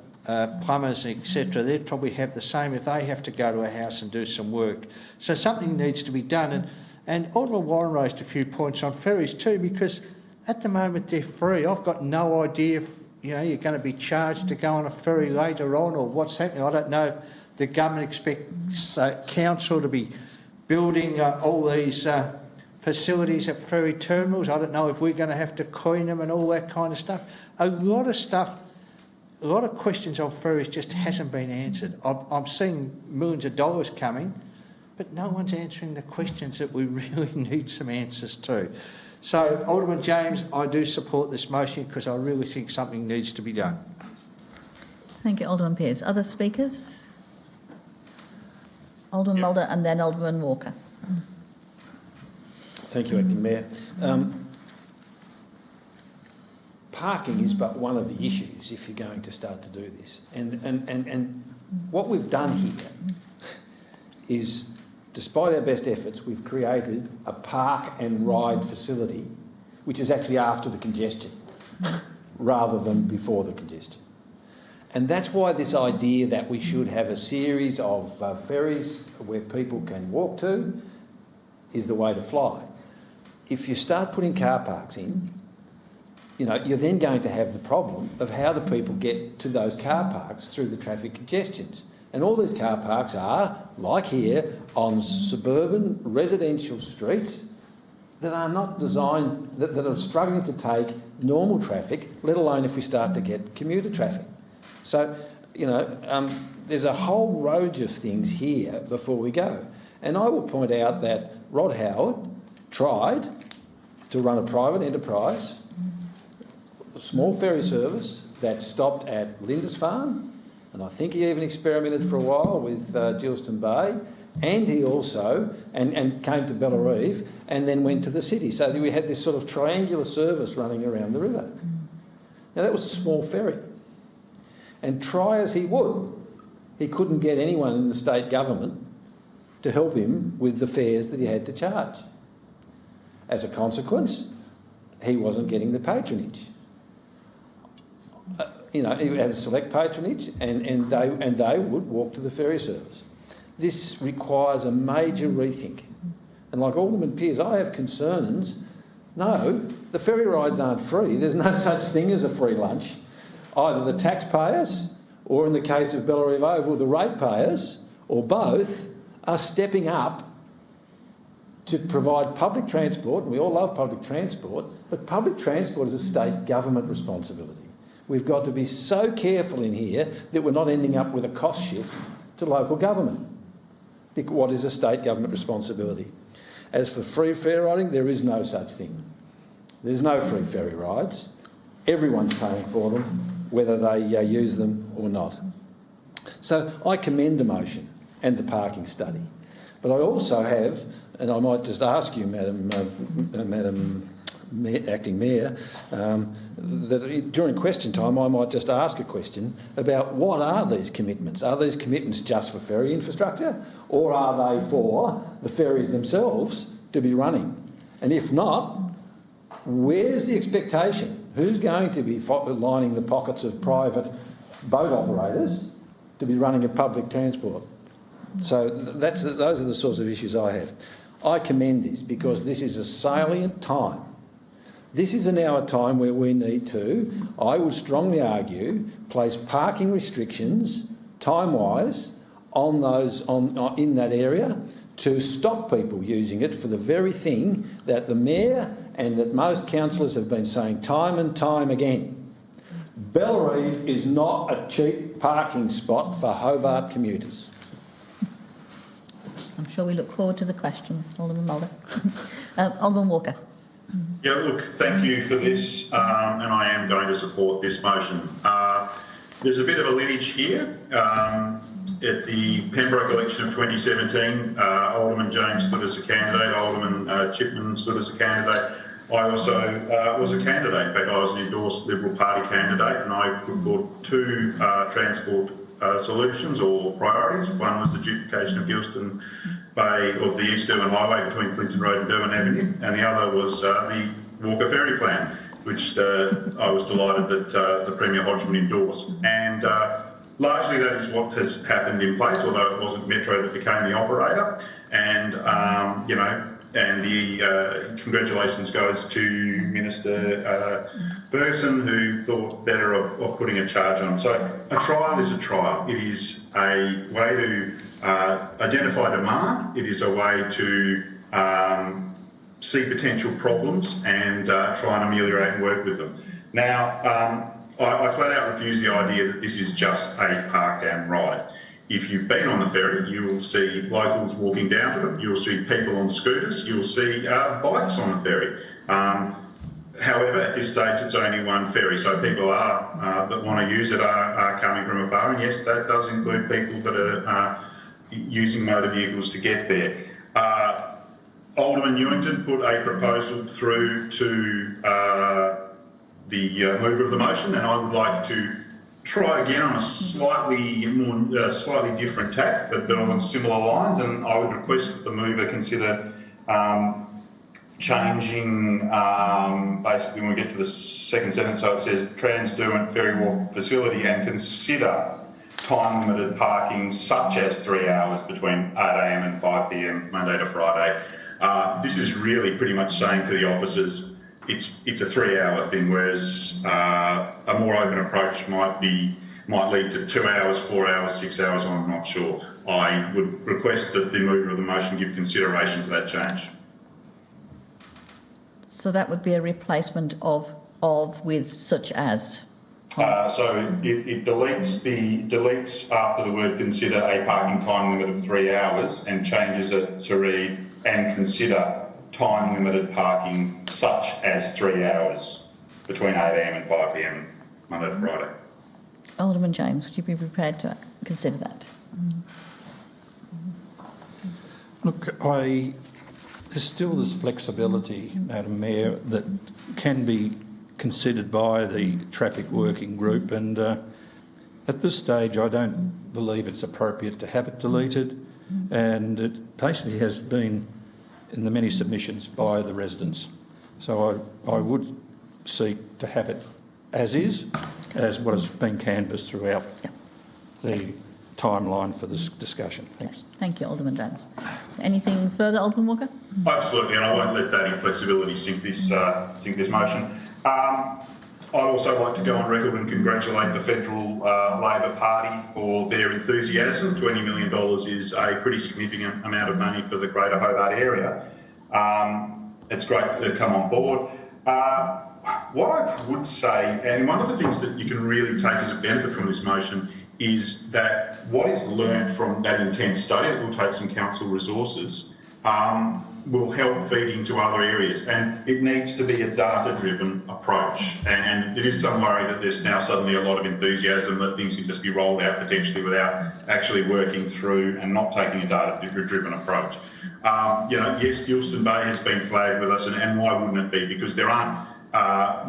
Speaker 6: plumbers, etc., they'd probably have the same if they have to go to a house and do some work. So something needs to be done. And Alderman Warren raised a few points on ferries too, because at the moment they're free. I've got no idea if you're going to be charged to go on a ferry later on or what's happening. I don't know if the government expects council to be building all these facilities at ferry terminals. I don't know if we're going to have to coin them and all that kind of stuff. A lot of questions on ferries just hasn't been answered. I'm seeing millions of dollars coming, but no one's answering the questions that we really need some answers to. So, Alderman James, I do support this motion because I really think something needs to be done.
Speaker 1: Thank you, Alderman Pearce. Other speakers? Alderman Mulder and then Alderman Walker.
Speaker 9: Thank you, Acting Mayor. Parking is but one of the issues if you're going to start to do this. And what we've done here is, despite our best efforts, we've created a park and ride facility, which is actually after the congestion, rather than before the congestion. And that's why this idea that we should have a series of ferries where people can walk to is the way to fly. If you start putting car parks in, you're then going to have the problem of how do people get to those car parks through the traffic congestions. And all these car parks are, like here, on suburban residential streets that are not designed, that are struggling to take normal traffic, let alone if we start to get commuter traffic. So, there's a whole range of things here before we go. And I will point out that Rod Howard tried to run a private enterprise, a small ferry service that stopped at Lindisfarne, and I think he even experimented for a while with Gilston Bay, and he also and came to Bellarive and then went to the city. So we had this sort of triangular service running around the river. Now that was a small ferry, and try as he would, he couldn't get anyone in the state government to help him with the fares that he had to charge. As a consequence, he wasn't getting the patronage. He had a select patronage, and they would walk to the ferry service. This requires a major rethink. And like Alderman Pearce, I have concerns. No, the ferry rides aren't free. There's no such thing as a free lunch. Either the taxpayers, or in the case of Bellarive Oval, the ratepayers, or both, are stepping up to provide public transport, and we all love public transport, but public transport is a state government responsibility. We've got to be so careful in here that we're not ending up with a cost shift to local government. What is a state government responsibility? As for free fare riding, there is no such thing. There's no free ferry rides. Everyone's paying for them, whether they use them or not. So I commend the motion and the parking study. But I also have, and I might just ask you, Madam Acting Mayor, that during question time I might just ask a question about what are these commitments? Are these commitments just for ferry infrastructure, or are they for the ferries themselves to be running? And if not, where's the expectation? Who's going to be lining the pockets of private boat operators to be running a public transport? So those are the sorts of issues I have. I commend this because this is a salient time. This is now a time where we need to, I would strongly argue, place parking restrictions, time-wise, on those in that area to stop people using it for the very thing that the Mayor and that most councillors have been saying time and time again. Bellarive is not a cheap parking spot for Hobart commuters.
Speaker 1: I'm sure we look forward to the question, Alderman Mulder. Alderman Walker.
Speaker 10: Yeah, look, thank you for this, and I am going to support this motion. There's a bit of a lineage here. At the Pembroke election of 2017, Alderman James stood as a candidate, Alderman Chipman stood as a candidate. I also was a candidate. In fact, I was an endorsed Liberal Party candidate, and I put forward two transport solutions or priorities. One was the duplication of Gilston Bay of the East Derwent Highway between Clinton Road and Derwent Avenue, and the other was the Walker Ferry Plan, which I was delighted that the Premier Hodgman endorsed. And largely that is what has happened in place, although it wasn't Metro that became the operator. And, you know, and the congratulations goes to Minister Ferguson, who thought better of putting a charge on. So a trial is a trial. It is a way to identify demand. It is a way to see potential problems and try and ameliorate and work with them. Now, I flat out refuse the idea that this is just a park and ride. If you've been on the ferry, you will see locals walking down to it, you'll see people on scooters, you'll see bikes on the ferry. However, at this stage, it's only one ferry, so people that want to use it are coming from afar, and yes, that does include people that are using motor vehicles to get there. Alderman Newington put a proposal through to the mover of the motion, and I would like to try again on a slightly different tack, but on similar lines, and I would request that the mover consider changing, basically when we get to the second sentence, so it says Trans-Derwent Ferry Wharf facility and consider time-limited parking such as 3 hours between 8 a.m. and 5 p.m. Monday to Friday. This is really pretty much saying to the officers, it's a 3 hour thing, whereas a more open approach might lead to 2 hours, 4 hours, 6 hours, I'm not sure. I would request that the mover of the motion give consideration to that change.
Speaker 1: So that would be a replacement of with such as?
Speaker 10: So it deletes after the word consider a parking time limit of 3 hours and changes it to read and consider time limited parking such as 3 hours between 8 a.m. and 5 p.m. Monday to Friday.
Speaker 1: Alderman James, would you be prepared to consider that?
Speaker 5: Look, there's still this flexibility, Madam Mayor, that can be considered by the traffic working group, and at this stage I don't believe it's appropriate to have it deleted, and it basically has been in the many submissions by the residents. So I would seek to have it as is, as what has been canvassed throughout the timeline for this discussion. Thanks.
Speaker 1: Thank you, Alderman James. Anything further, Alderman Walker?
Speaker 10: Absolutely, and I won't let that inflexibility sink this motion. I'd also like to go on record and congratulate the Federal Labor Party for their enthusiasm. $20 million is a pretty significant amount of money for the Greater Hobart area. It's great that they've come on board. What I would say, and one of the things that you can really take as a benefit from this motion, is that what is learnt from that intense study that will take some council resources will help feed into other areas, and it needs to be a data-driven approach. And it is some worry that there's now suddenly a lot of enthusiasm that things can just be rolled out potentially without actually working through and not taking a data-driven approach. You know, yes, Gilston Bay has been flagged with us, and why wouldn't it be? Because there aren't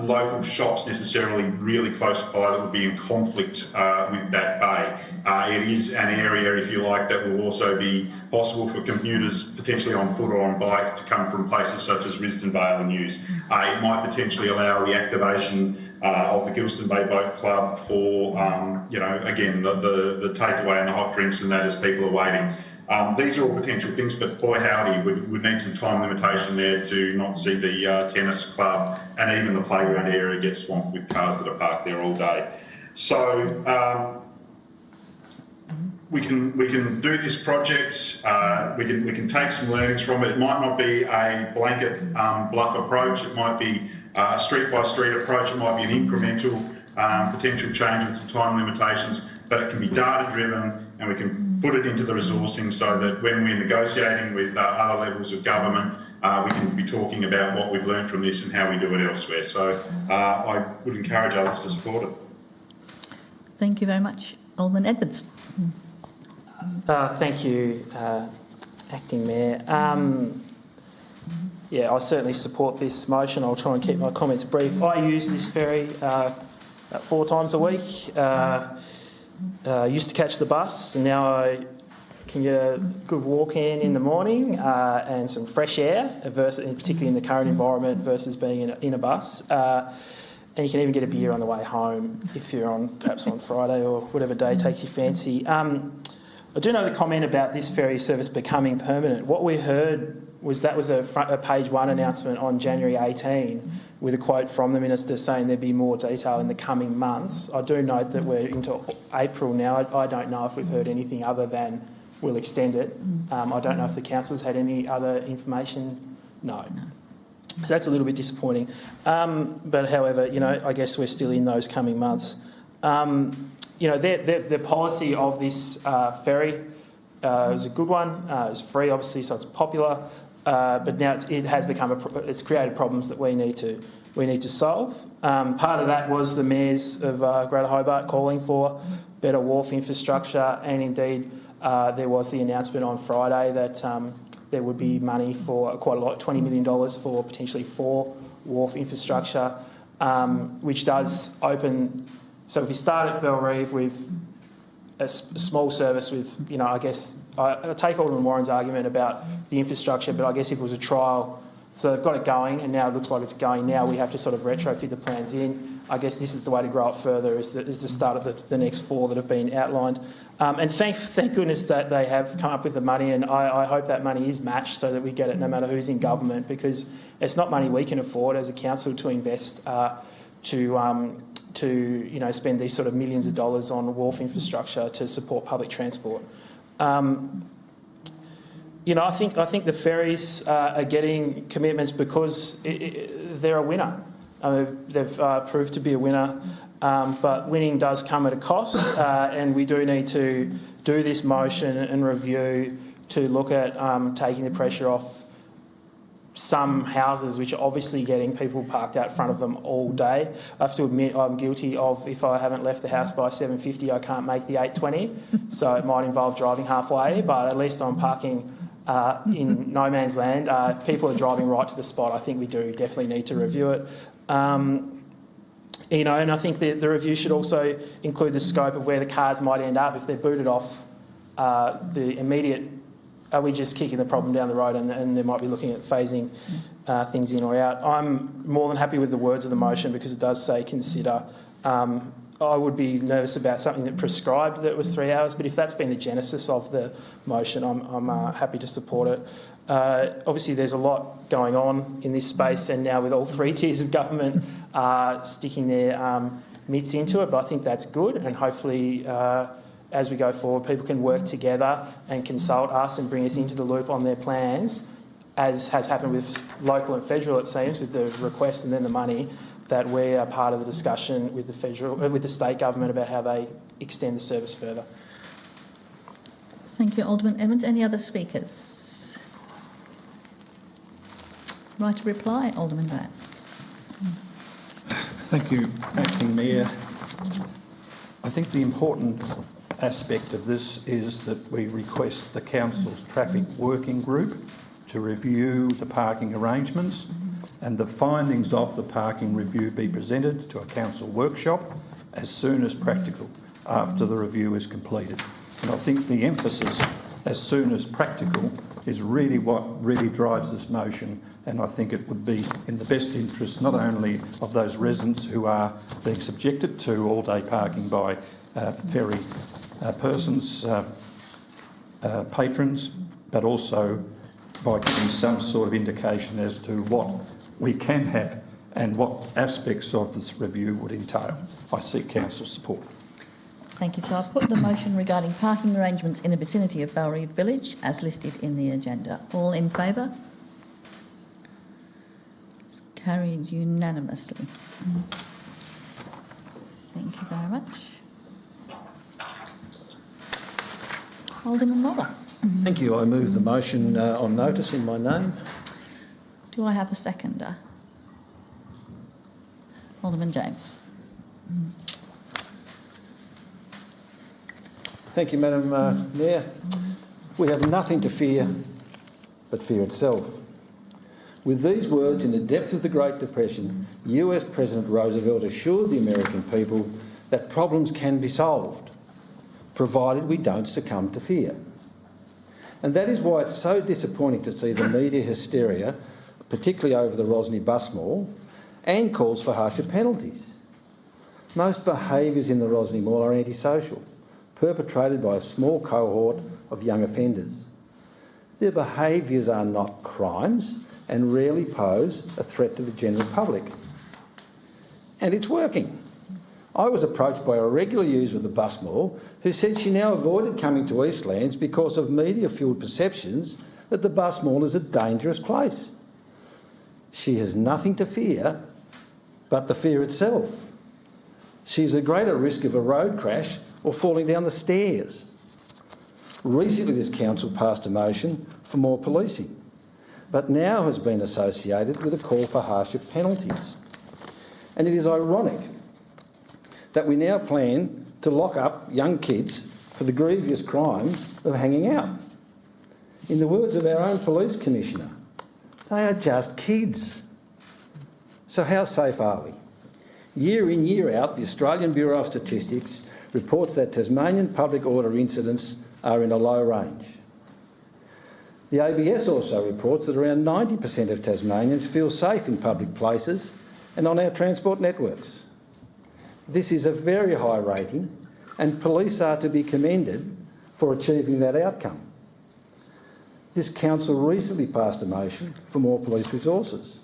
Speaker 10: local shops necessarily really close by that would be in conflict with that bay. It is an area, if you like, that will also be possible for commuters, potentially on foot or on bike, to come from places such as Risdon Vale and News. It might potentially allow the activation of the Gilston Bay Boat Club for, you know, again, the takeaway and the hot drinks and that as people are waiting. These are all potential things, but boy howdy, we'd need some time limitation there to not see the tennis club and even the playground area get swamped with cars that are parked there all day. So we can do this project. We can take some learnings from it. It might not be a blanket bluff approach. It might be a street by street approach. It might be an incremental potential change with some time limitations, but it can be data driven, and we can put it into the resourcing so that when we're negotiating with other levels of government, we can be talking about what we've learned from this and how we do it elsewhere. So I would encourage others to support it.
Speaker 1: Thank you very much. Alderman Edwards.
Speaker 3: Thank you, Acting Mayor. Yeah, I certainly support this motion. I'll try and keep my comments brief. I use this ferry about 4 times a week. Used to catch the bus, and now I can get a good walk in the morning and some fresh air, particularly in the current environment versus being in a bus. And you can even get a beer on the way home if you're perhaps on Friday or whatever day takes your fancy. I do know the comment about this ferry service becoming permanent. What we heard was that was a page 1 announcement on January 18 with a quote from the Minister saying there'd be more detail in the coming months. I do note that we're into April now. I don't know if we've heard anything other than we'll extend it. I don't know if the Council's had any other information. No. So that's a little bit disappointing. But however, I guess we're still in those coming months. The policy of this ferry is a good one. It's free, obviously, so it's popular. But now it has become it's created problems that we need to solve. Part of that was the mayors of Greater Hobart calling for better wharf infrastructure, and indeed there was the announcement on Friday that there would be money for quite a lot, $20 million for potentially 4 wharf infrastructure, which does open. So if you start at Bellerive with a small service with, I guess, I take Alderman Warren's argument about the infrastructure, but I guess if it was a trial, so they've got it going and now it looks like it's going, now we have to sort of retrofit the plans in. I guess this is the way to grow it further, is to start at the next 4 that have been outlined. And thank goodness that they have come up with the money, and I hope that money is matched so that we get it no matter who's in government, because it's not money we can afford as a council to invest to spend these sort of millions of dollars on wharf infrastructure to support public transport. I think the ferries are getting commitments because they're a winner. They've proved to be a winner, but winning does come at a cost, and we do need to do this motion and review to look at taking the pressure off some houses which are obviously getting people parked out front of them all day. I have to admit I'm guilty of, if I haven't left the house by 7:50, I can't make the 8:20, so it might involve driving halfway, but at least I'm parking in no man's land. People are driving right to the spot. I think we do definitely need to review it. And I think the review should also include the scope of where the cars might end up if they're booted off the immediate. Are we just kicking the problem down the road, and they might be looking at phasing things in or out? I'm more than happy with the words of the motion because it does say consider. I would be nervous about something that prescribed that it was 3 hours, but if that's been the genesis of the motion, I'm happy to support it. Obviously, there's a lot going on in this space, and now with all 3 tiers of government sticking their mitts into it, but I think that's good, and hopefully as we go forward, people can work together and consult us and bring us into the loop on their plans, as has happened with local and federal, it seems, with the request and then the money, that we are part of the discussion with the state government about how they extend the service further.
Speaker 1: Thank you, Alderman Edmonds. Any other speakers? Right to reply, Alderman Vance.
Speaker 5: Thank you, Acting Mayor. I think the important aspect of this is that we request the Council's Traffic Working Group to review the parking arrangements, and the findings of the parking review be presented to a council workshop as soon as practical after the review is completed. And I think the emphasis, as soon as practical, is really what really drives this motion, and I think it would be in the best interest not only of those residents who are being subjected to all-day parking by ferry persons, patrons, but also by giving some sort of indication as to what we can have and what aspects of this review would entail. I seek council support.
Speaker 1: Thank you. So I'll put the motion regarding parking arrangements in the vicinity of Bellerive Village as listed in the agenda. All in favour? It's carried unanimously. Thank you very much. Alderman Moller.
Speaker 9: Thank you. I move the motion on notice in my name.
Speaker 1: Do I have a seconder? Alderman James.
Speaker 9: Thank you, Madam Mayor. We have nothing to fear but fear itself. With these words, in the depth of the Great Depression, US President Roosevelt assured the American people that problems can be solved, provided we don't succumb to fear. And that is why it's so disappointing to see the media hysteria, particularly over the Rosney bus mall, and calls for harsher penalties. Most behaviours in the Rosney mall are antisocial, perpetrated by a small cohort of young offenders. Their behaviours are not crimes and rarely pose a threat to the general public. And it's working. I was approached by a regular user of the bus mall who said she now avoided coming to Eastlands because of media-fuelled perceptions that the bus mall is a dangerous place. She has nothing to fear but the fear itself. She is at greater risk of a road crash or falling down the stairs. Recently, this council passed a motion for more policing, but now has been associated with a call for harsher penalties. And it is ironic that we now plan to lock up young kids for the grievous crimes of hanging out. In the words of our own police commissioner, they are just kids. So how safe are we? Year in, year out, the Australian Bureau of Statistics reports that Tasmanian public order incidents are in a low range. The ABS also reports that around 90% of Tasmanians feel safe in public places and on our transport networks. This is a very high rating, and police are to be commended for achieving that outcome. This council recently passed a motion for more police resources.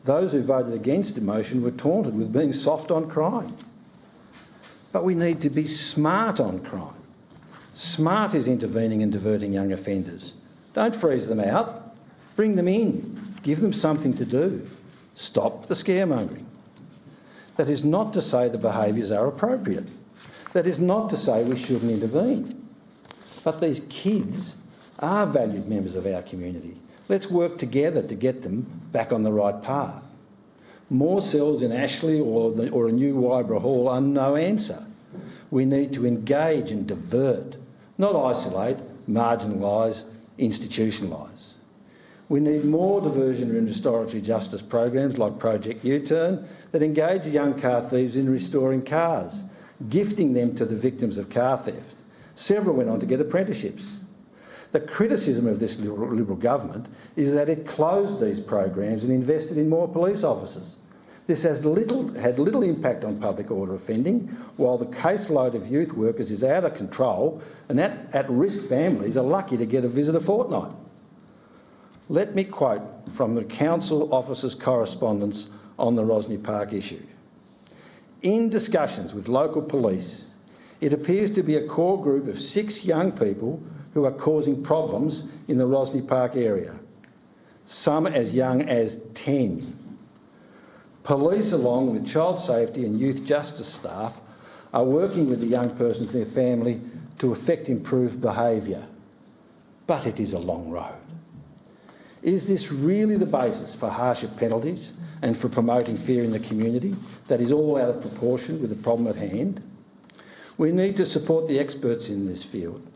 Speaker 9: Those who voted against the motion were taunted with being soft on crime. But we need to be smart on crime. Smart is intervening and diverting young offenders. Don't freeze them out. Bring them in. Give them something to do. Stop the scaremongering. That is not to say the behaviours are appropriate. That is not to say we shouldn't intervene. But these kids are valued members of our community. Let's work together to get them back on the right path. More cells in Ashley or a new Wybra Hall are no answer. We need to engage and divert, not isolate, marginalise, institutionalise. We need more diversion and restorative justice programs like Project U-Turn that engage young car thieves in restoring cars, gifting them to the victims of car theft. Several went on to get apprenticeships. The criticism of this Liberal government is that it closed these programs and invested in more police officers. This had little impact on public order offending, while the caseload of youth workers is out of control and at-risk families are lucky to get a visit a fortnight. Let me quote from the council officers' correspondence on the Rosney Park issue. In discussions with local police, it appears to be a core group of 6 young people who are causing problems in the Rosney Park area, some as young as 10. Police, along with child safety and youth justice staff, are working with the young persons and their family to effect improved behaviour. But it is a long road. Is this really the basis for harsher penalties and for promoting fear in the community that is all out of proportion with the problem at hand? We need to support the experts in this field.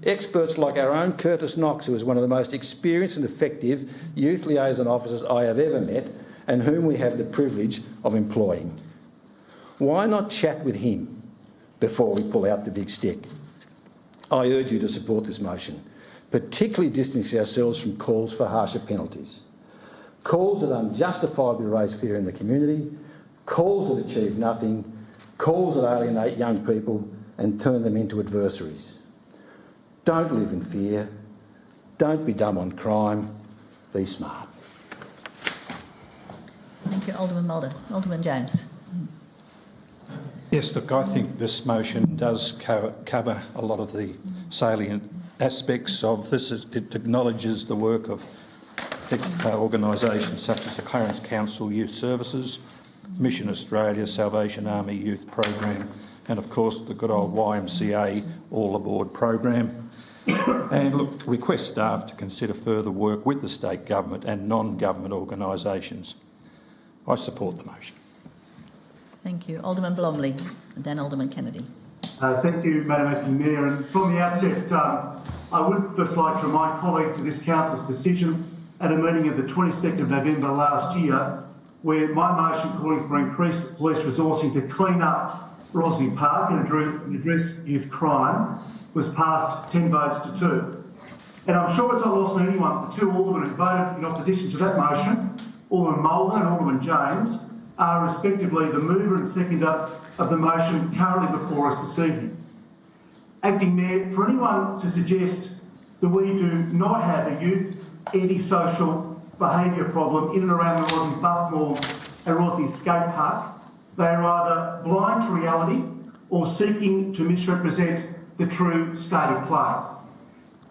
Speaker 9: Experts like our own Curtis Knox, who is one of the most experienced and effective youth liaison officers I have ever met and whom we have the privilege of employing. Why not chat with him before we pull out the big stick? I urge you to support this motion, particularly distancing ourselves from calls for harsher penalties. Calls that unjustifiably raise fear in the community, calls that achieve nothing, calls that alienate young people and turn them into adversaries. Don't live in fear. Don't be dumb on crime. Be smart.
Speaker 1: Thank you, Alderman Mulder. Alderman James.
Speaker 5: Yes, look, I think this motion does cover a lot of the salient aspects of this. It acknowledges the work of organisations such as the Clarence Council Youth Services, Mission Australia, Salvation Army Youth Program, and of course the good old YMCA All Aboard program. And look, request staff to consider further work with the state government and non-government organisations. I support the motion.
Speaker 1: Thank you. Alderman Blomley and then Alderman Kennedy.
Speaker 14: Thank you, Madam Acting Mayor. And from the outset, I would just like to remind colleagues of this council's decision at a meeting of the 22nd of November last year, where my motion calling for increased police resourcing to clean up Rosney Park and address youth crime was passed 10 votes to 2. And I'm sure it's not lost on anyone that the two aldermen who voted in opposition to that motion, Alderman Mulder and Alderman James, are respectively the mover and seconder of the motion currently before us this evening. Acting Mayor, for anyone to suggest that we do not have a youth antisocial behaviour problem in and around the Rosney Bus Mall and Rosney Skate Park, they are either blind to reality or seeking to misrepresent the true state of play.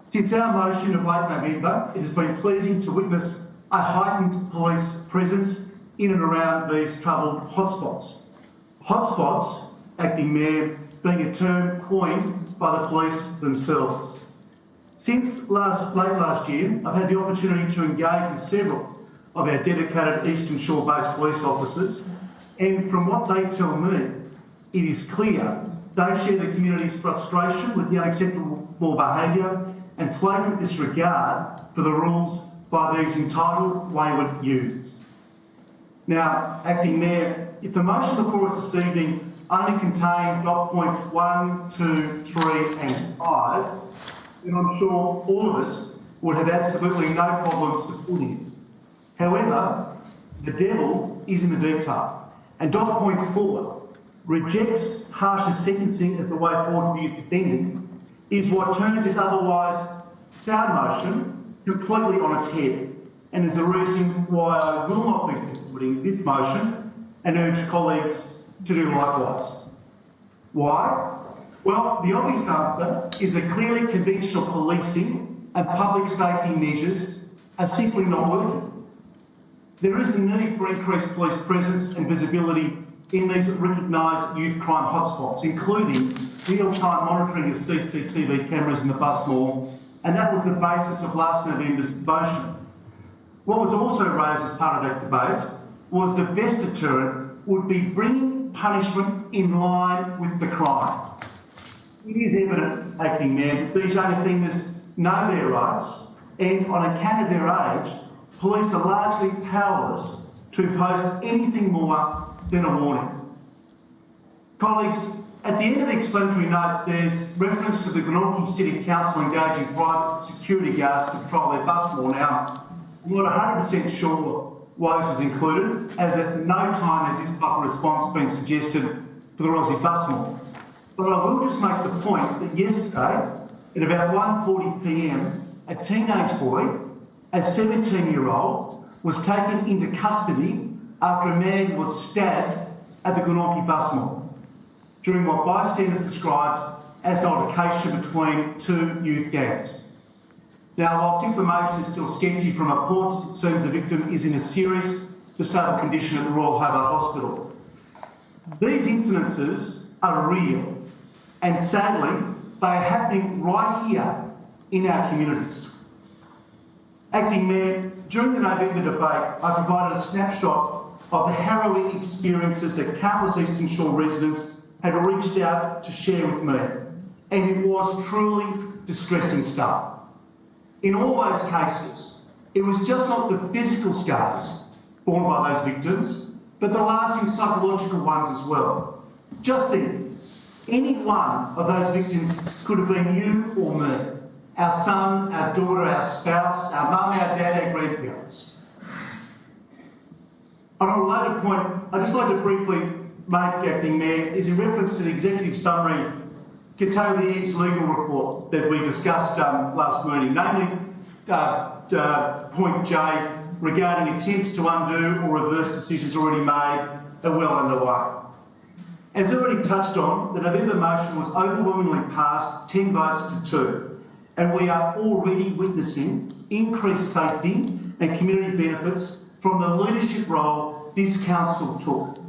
Speaker 14: Since our motion of late November, it has been pleasing to witness a heightened police presence in and around these troubled hotspots. Hotspots, Acting Mayor, being a term coined by the police themselves. Since late last year, I've had the opportunity to engage with several of our dedicated Eastern Shore-based police officers, and from what they tell me, it is clear they share the community's frustration with the unacceptable behaviour and flagrant disregard for the rules by these entitled wayward youths. Now, Acting Mayor, if the motion before us this evening only contained dot points 1, 2, 3 and 5, then I'm sure all of us would have absolutely no problem supporting it. However, the devil is in the detail, and dot point 4 rejects harsher sentencing as the way forward for youth offending, is what turns this otherwise sound motion completely on its head, and is the reason why I will not be supporting this motion and urge colleagues to do likewise. Why? Well, the obvious answer is that clearly conventional policing and public safety measures are simply not working. There is a need for increased police presence and visibility in these recognised youth crime hotspots, including real-time monitoring of CCTV cameras in the bus mall, and that was the basis of last November's motion. What was also raised as part of that debate was the best deterrent would be bringing punishment in line with the crime. It is evident, Acting Mayor, that these young offenders know their rights, and on account of their age, police are largely powerless to impose anything more than a warning. Colleagues, at the end of the explanatory notes, there's reference to the Glenorchy City Council engaging private security guards to patrol their bus mall. Now, I'm not 100% sure why this was included, as at no time has this type of response been suggested for the Rosney bus mall. But I will just make the point that yesterday, at about 1:40 p.m, a teenage boy, a 17-year-old, was taken into custody after a man was stabbed at the Glenorchy bus mall during what bystanders described as an altercation between two youth gangs. Now, whilst information is still sketchy from reports, it seems the victim is in a serious disabled condition at the Royal Hobart Hospital. These incidences are real, and sadly, they are happening right here in our communities. Acting Mayor, during the November debate, I provided a snapshot of the harrowing experiences that countless Eastern Shore residents had reached out to share with me, and it was truly distressing stuff. In all those cases, it was just not the physical scars borne by those victims, but the lasting psychological ones as well. Just think, any one of those victims could have been you or me, our son, our daughter, our spouse, our mum, our dad, our grandparents. On a related point, I'd just like to briefly make, Acting Mayor, is in reference to the executive summary contained in the Edge legal report that we discussed last meeting, namely point J regarding attempts to undo or reverse decisions already made are well underway. As already touched on, the November motion was overwhelmingly passed 10 votes to 2, and we are already witnessing increased safety and community benefits from the leadership role this council took.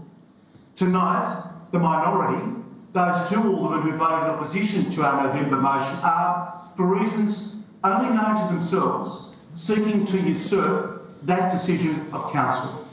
Speaker 14: Tonight, the minority, those two aldermen who voted in opposition to our November motion, are, for reasons only known to themselves, seeking to usurp that decision of council.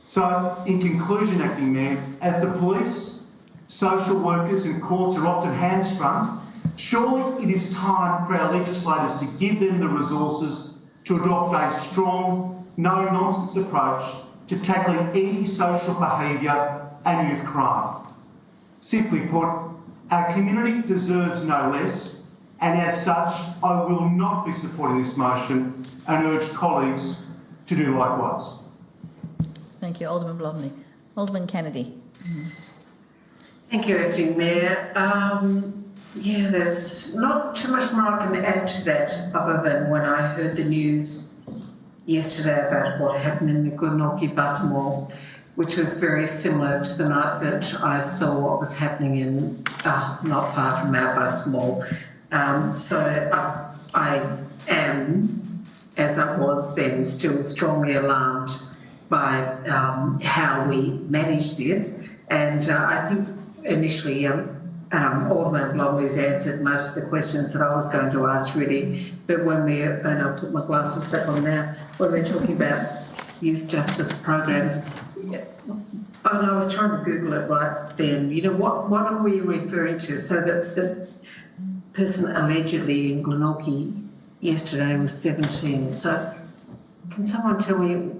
Speaker 14: So, in conclusion, Acting Mayor, as the police social workers and courts are often hamstrung, surely it is time for our legislators to give them the resources to adopt a strong, no-nonsense approach to tackling any social behaviour and youth crime. Simply put, our community deserves no less, and as such, I will not be supporting this motion and urge colleagues to do likewise.
Speaker 1: Thank you, Alderman Rosney. Alderman Kennedy.
Speaker 11: Thank you, Acting Mayor. Yeah, there's not too much more I can add to that other than when I heard the news yesterday about what happened in the Glenorchy bus mall, which was very similar to the night that I saw what was happening in not far from our bus mall. So I am, as I was then, still strongly alarmed by how we manage this. And I think initially Alderman Blomley's answered most of the questions that I was going to ask really, but and I'll put my glasses back on now, when we're talking about youth justice programs, and I was trying to Google it right then, you know, what are we referring to? So that the person allegedly in Glenorchy yesterday was 17. So can someone tell me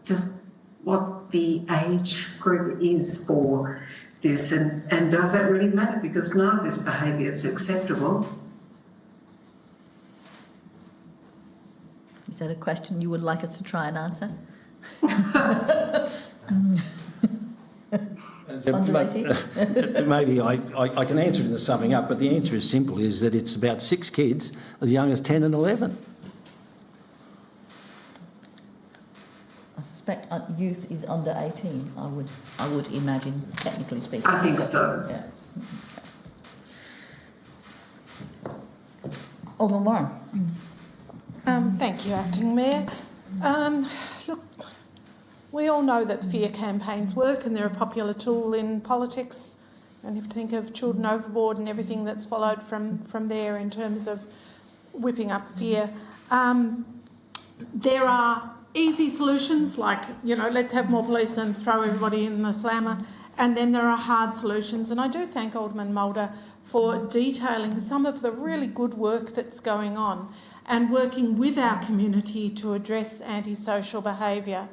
Speaker 11: just what the age group is for this, and does that really matter? Because none of this behaviour is acceptable.
Speaker 1: Is that a question you would like us to try and answer?
Speaker 9: Maybe I can answer it in the summing up, but the answer is simple, is that it's about 6 kids as young as 10 and 11.
Speaker 1: I suspect youth is under 18, I would imagine, technically speaking.
Speaker 11: I think so.
Speaker 1: Yeah. Alderman Warren.
Speaker 8: Thank you, Acting Mayor. Look, we all know that fear campaigns work and they're a popular tool in politics. And you have to think of Children Overboard and everything that's followed from there in terms of whipping up fear. There are easy solutions like, you know, let's have more police and throw everybody in the slammer. And then there are hard solutions. And I do thank Alderman Mulder for detailing some of the really good work that's going on and working with our community to address antisocial behaviour.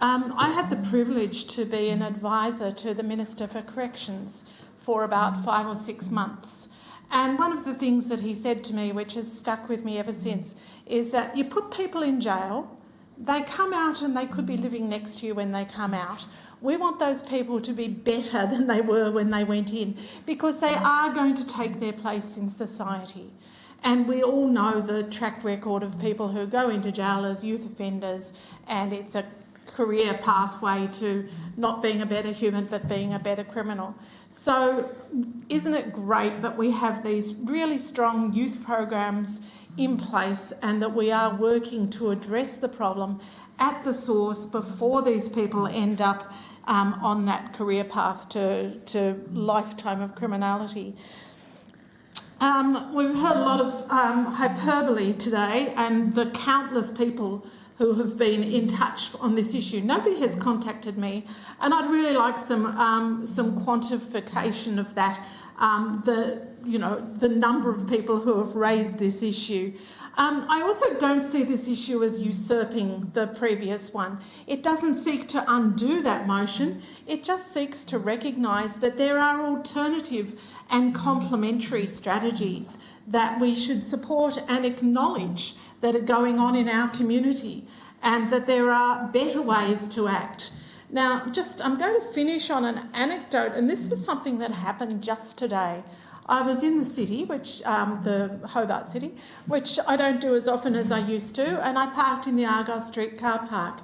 Speaker 8: I had the privilege to be an advisor to the Minister for Corrections for about 5 or 6 months. And one of the things that he said to me, which has stuck with me ever since, is that you put people in jail, they come out and they could be living next to you when they come out. We want those people to be better than they were when they went in, because they are going to take their place in society. And we all know the track record of people who go into jail as youth offenders, and it's a career pathway to not being a better human but being a better criminal. So isn't it great that we have these really strong youth programs in place and that we are working to address the problem at the source before these people end up on that career path to lifetime of criminality. We've heard a lot of hyperbole today, and the countless people who have been in touch on this issue. Nobody has contacted me, and I'd really like some quantification of that. The number of people who have raised this issue. I also don't see this issue as usurping the previous one. It doesn't seek to undo that motion. It just seeks to recognise that there are alternative and complementary strategies that we should support and acknowledge that are going on in our community, and that there are better ways to act. Now, I'm going to finish on an anecdote, and this is something that happened just today. I was in the city, the Hobart City, which I don't do as often as I used to, and I parked in the Argyle Street car park.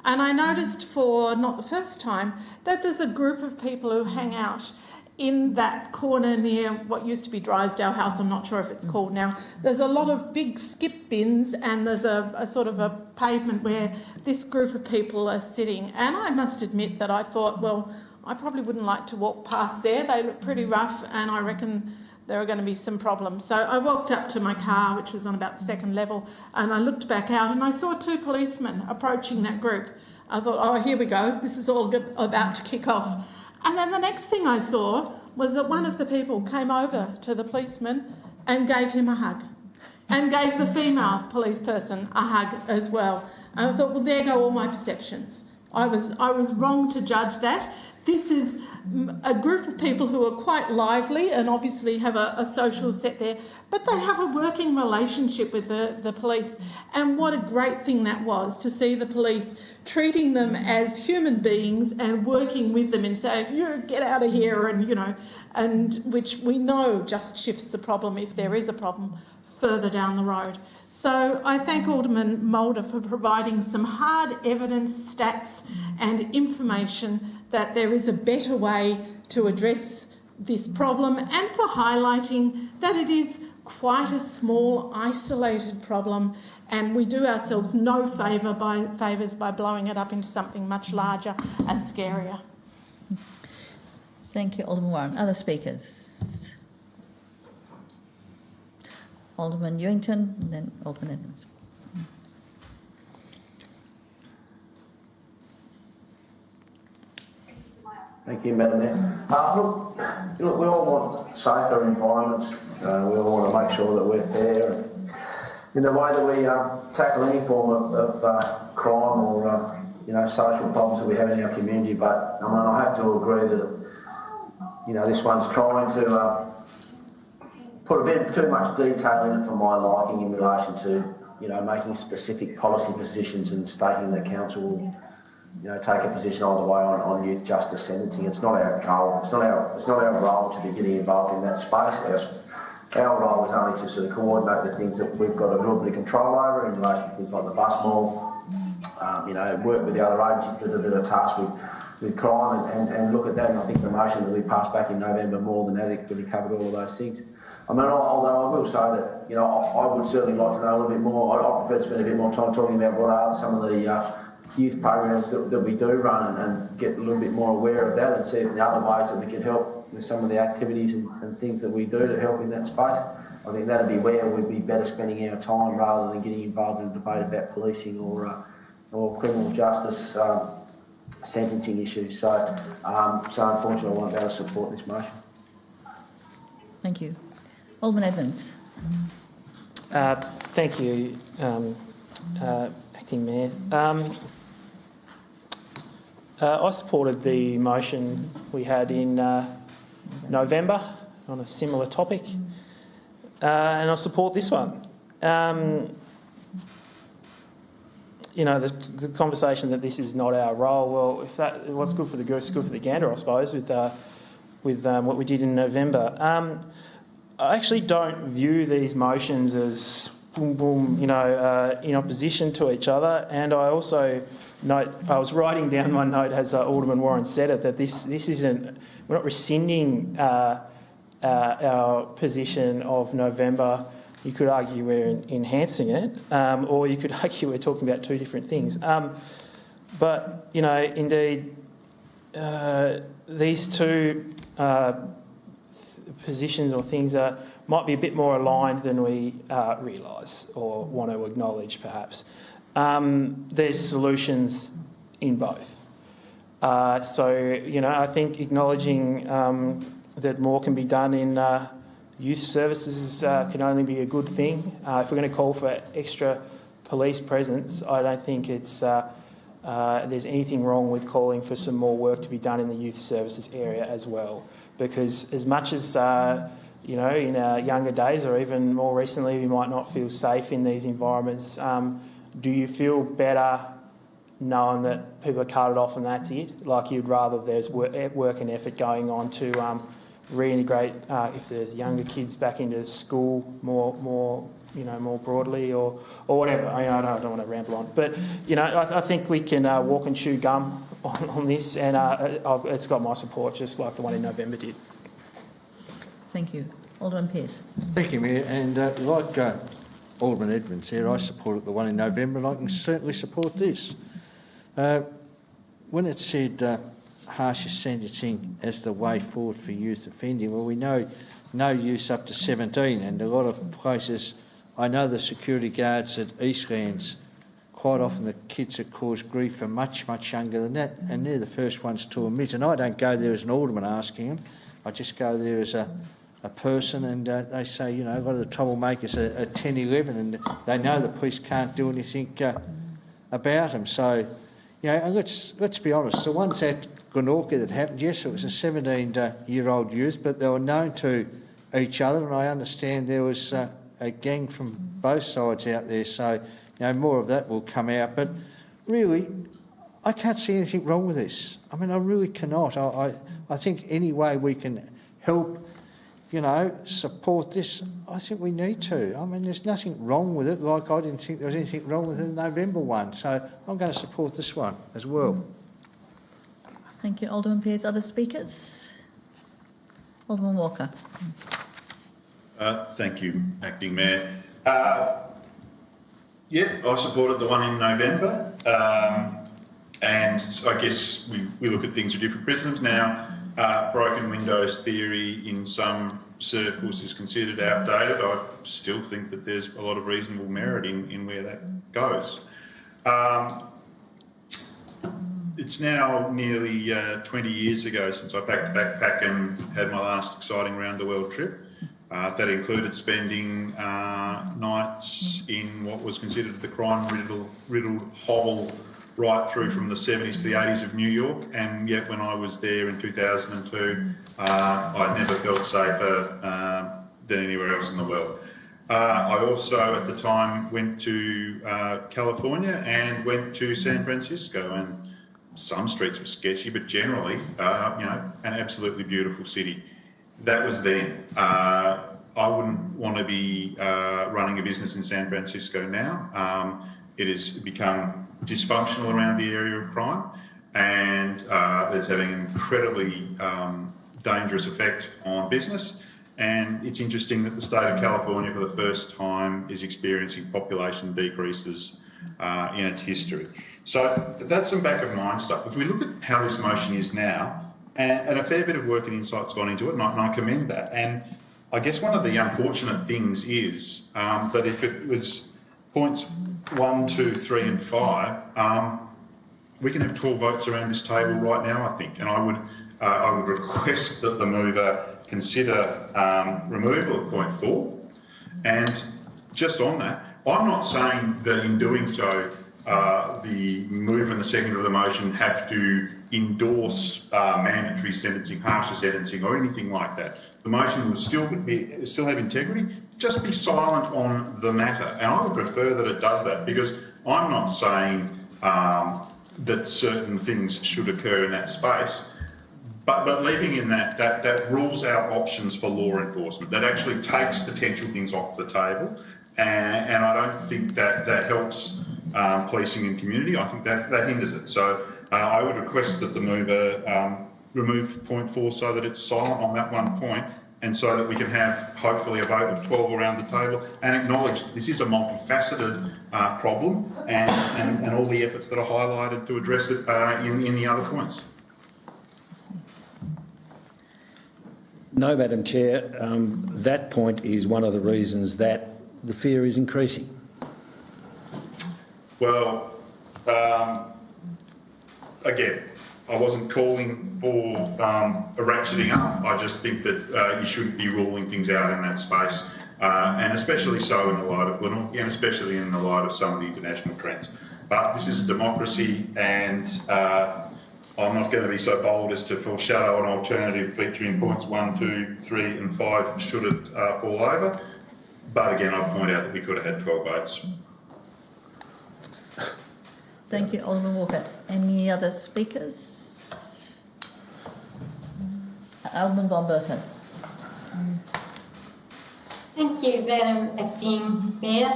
Speaker 8: And I noticed for not the first time that there's a group of people who hang out in that corner near what used to be Drysdale House. I'm not sure if it's called now. There's a lot of big skip bins, and there's a sort of a pavement where this group of people are sitting. And I must admit that I thought, well, I probably wouldn't like to walk past there. They look pretty rough, and I reckon there are going to be some problems. So I walked up to my car, which was on about the second level, and I looked back out and I saw 2 policemen approaching that group. I thought, oh, here we go. This is all about to kick off. And then the next thing I saw was that one of the people came over to the policeman and gave him a hug, and gave the female police person a hug as well. And I thought, well, there go all my perceptions. I was wrong to judge that. This is a group of people who are quite lively and obviously have a social set there, but they have a working relationship with the police. And what a great thing that was, to see the police treating them as human beings and working with them and saying, you get out of here, and, you know, and which we know just shifts the problem, if there is a problem, further down the road. So I thank Alderman Mulder for providing some hard evidence, stats and information that there is a better way to address this problem, and for highlighting that it is quite a small, isolated problem, and we do ourselves no favours by blowing it up into something much larger and scarier.
Speaker 1: Thank you, Alderman Warren. Other speakers? Alderman Ewington and then Alderman Edmonds.
Speaker 7: Thank you, Madam Mayor. Look, we all want safer environments. We all want to make sure that we're fair in the way that we tackle any form of crime or social problems that we have in our community. But I mean, I have to agree that this one's trying to put a bit too much detail in it for my liking in relation to making specific policy positions and stating that council will take a position either way on youth justice sentencing. It's not our goal. It's not our role to be getting involved in that space. Our role is only to sort of coordinate the things that we've got a little bit of control over in relation to things like the bus mall. Work with the other agencies that are tasked with crime and look at that. And I think the motion that we passed back in November more than adequately covered all of those things. I mean, although I will say that I would certainly like to know a little bit more. I prefer to spend a bit more time talking about what are some of the youth programs that we do run and get a little bit more aware of that and see if there are other ways that we can help with some of the activities and things that we do to help in that space. I think that'd be where we'd be better spending our time rather than getting involved in a debate about policing or criminal justice sentencing issues. So unfortunately I won't be able to support this motion.
Speaker 1: Thank you. Alderman Evans.
Speaker 3: Thank you, Acting Mayor. I supported the motion we had in November on a similar topic, and I support this one. The conversation that this is not our role, well, if what's good for the goose is good for the gander, I suppose, with what we did in November. I actually don't view these motions as boom, boom, in opposition to each other. And I also note, I was writing down my note as Alderman Warren said it, that this isn't, we're not rescinding our position of November. You could argue we're enhancing it, or you could argue we're talking about two different things. But, indeed, these two positions or things might be a bit more aligned than we realise or want to acknowledge, perhaps. There's solutions in both. I think acknowledging that more can be done in youth services can only be a good thing. If we're going to call for extra police presence, I don't think there's anything wrong with calling for some more work to be done in the youth services area as well. Because as much as, in our younger days or even more recently, we might not feel safe in these environments, do you feel better knowing that people are carted off and that's it? Like you'd rather there's work and effort going on to reintegrate if there's younger kids back into school more broadly or whatever. I don't want to ramble on. But, I think we can walk and chew gum on this, and it's got my support, just like the one in November did.
Speaker 1: Thank you. Alderman Pearce.
Speaker 6: Thank you, Mayor. And like Alderman Edmonds here, I supported the one in November, and I can certainly support this. When it said harsher sentencing as the way forward for youth offending, well, we know no use up to 17, and a lot of places, I know the security guards at Eastlands quite often the kids that cause grief are much, much younger than that, and they're the first ones to admit. And I don't go there as an alderman asking them. I just go there as a person, and they say, you know, a lot of the troublemakers are 10, 11, and they know the police can't do anything about them. So, you know, and let's be honest, the ones at Glenorchy that happened, yes, it was a 17-year-old youth, but they were known to each other, and I understand there was a gang from both sides out there, so, you know, more of that will come out. But really, I can't see anything wrong with this. I mean, I really cannot. I think any way we can help, you know, support this, I think we need to. I mean, there's nothing wrong with it, like I didn't think there was anything wrong with the November one, so I'm going to support this one as well.
Speaker 1: Thank you, Alderman Pearce. Other speakers? Alderman Walker.
Speaker 10: Thank you, Acting Mayor. Yeah, I supported the one in November, and I guess we look at things through different prisms now. Broken windows theory in some circles is considered outdated. I still think that there's a lot of reasonable merit in where that goes. It's now nearly 20 years ago since I packed a backpack and had my last exciting round-the-world trip. That included spending nights in what was considered the crime-riddled hovel right through from the 70s to the 80s of New York, and yet when I was there in 2002, I never felt safer than anywhere else in the world. I also, at the time, went to California and went to San Francisco, and some streets were sketchy, but generally, you know, an absolutely beautiful city. That was then. I wouldn't want to be running a business in San Francisco now. It has become dysfunctional around the area of crime, and it's having an incredibly dangerous effect on business. And it's interesting that the state of California, for the first time, is experiencing population decreases in its history. So that's some back of mind stuff. If we look at how this motion is now, and a fair bit of work and insight's gone into it, and I commend that. And I guess one of the unfortunate things is that if it was points 1, 2, 3 and 5, we can have 12 votes around this table right now, I think. And I would request that the mover consider removal of point 4. And just on that, I'm not saying that in doing so, the mover and the seconder of the motion have to endorse mandatory sentencing, harsher sentencing, or anything like that. The motion will still have integrity. Just be silent on the matter, and I would prefer that it does that, because I'm not saying that certain things should occur in that space, but leaving in that rules out options for law enforcement. That actually takes potential things off the table, and I don't think that helps policing and community. I think that hinders it. So I would request that the mover remove point 4 so that it's silent on that one point, and so that we can have hopefully a vote of 12 around the table and acknowledge that this is a multifaceted problem, and all the efforts that are highlighted to address it in the other points.
Speaker 9: No, Madam Chair, that point is one of the reasons that the fear is increasing.
Speaker 10: Well, again, I wasn't calling for a ratcheting up. I just think that you shouldn't be ruling things out in that space, and especially so in the light of Glenorchy, and especially in the light of some of the international trends. But this is a democracy, and I'm not going to be so bold as to foreshadow an alternative featuring points 1, 2, 3 and 5 should it fall over. But again, I'll point out that we could have had 12 votes.
Speaker 1: Thank you, Alderman Walker. Any other speakers? Alderman Von Burton.
Speaker 4: Thank you, Madam Acting Mayor.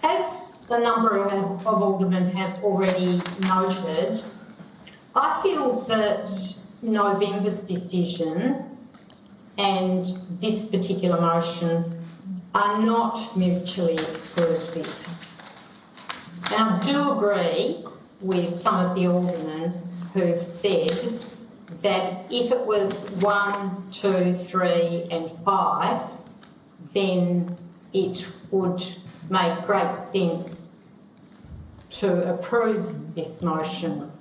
Speaker 4: As a number of aldermen have already noted, I feel that November's decision and this particular motion are not mutually exclusive. And I do agree with some of the aldermen who have said that if it was 1, 2, 3 and 5, then it would make great sense to approve this motion.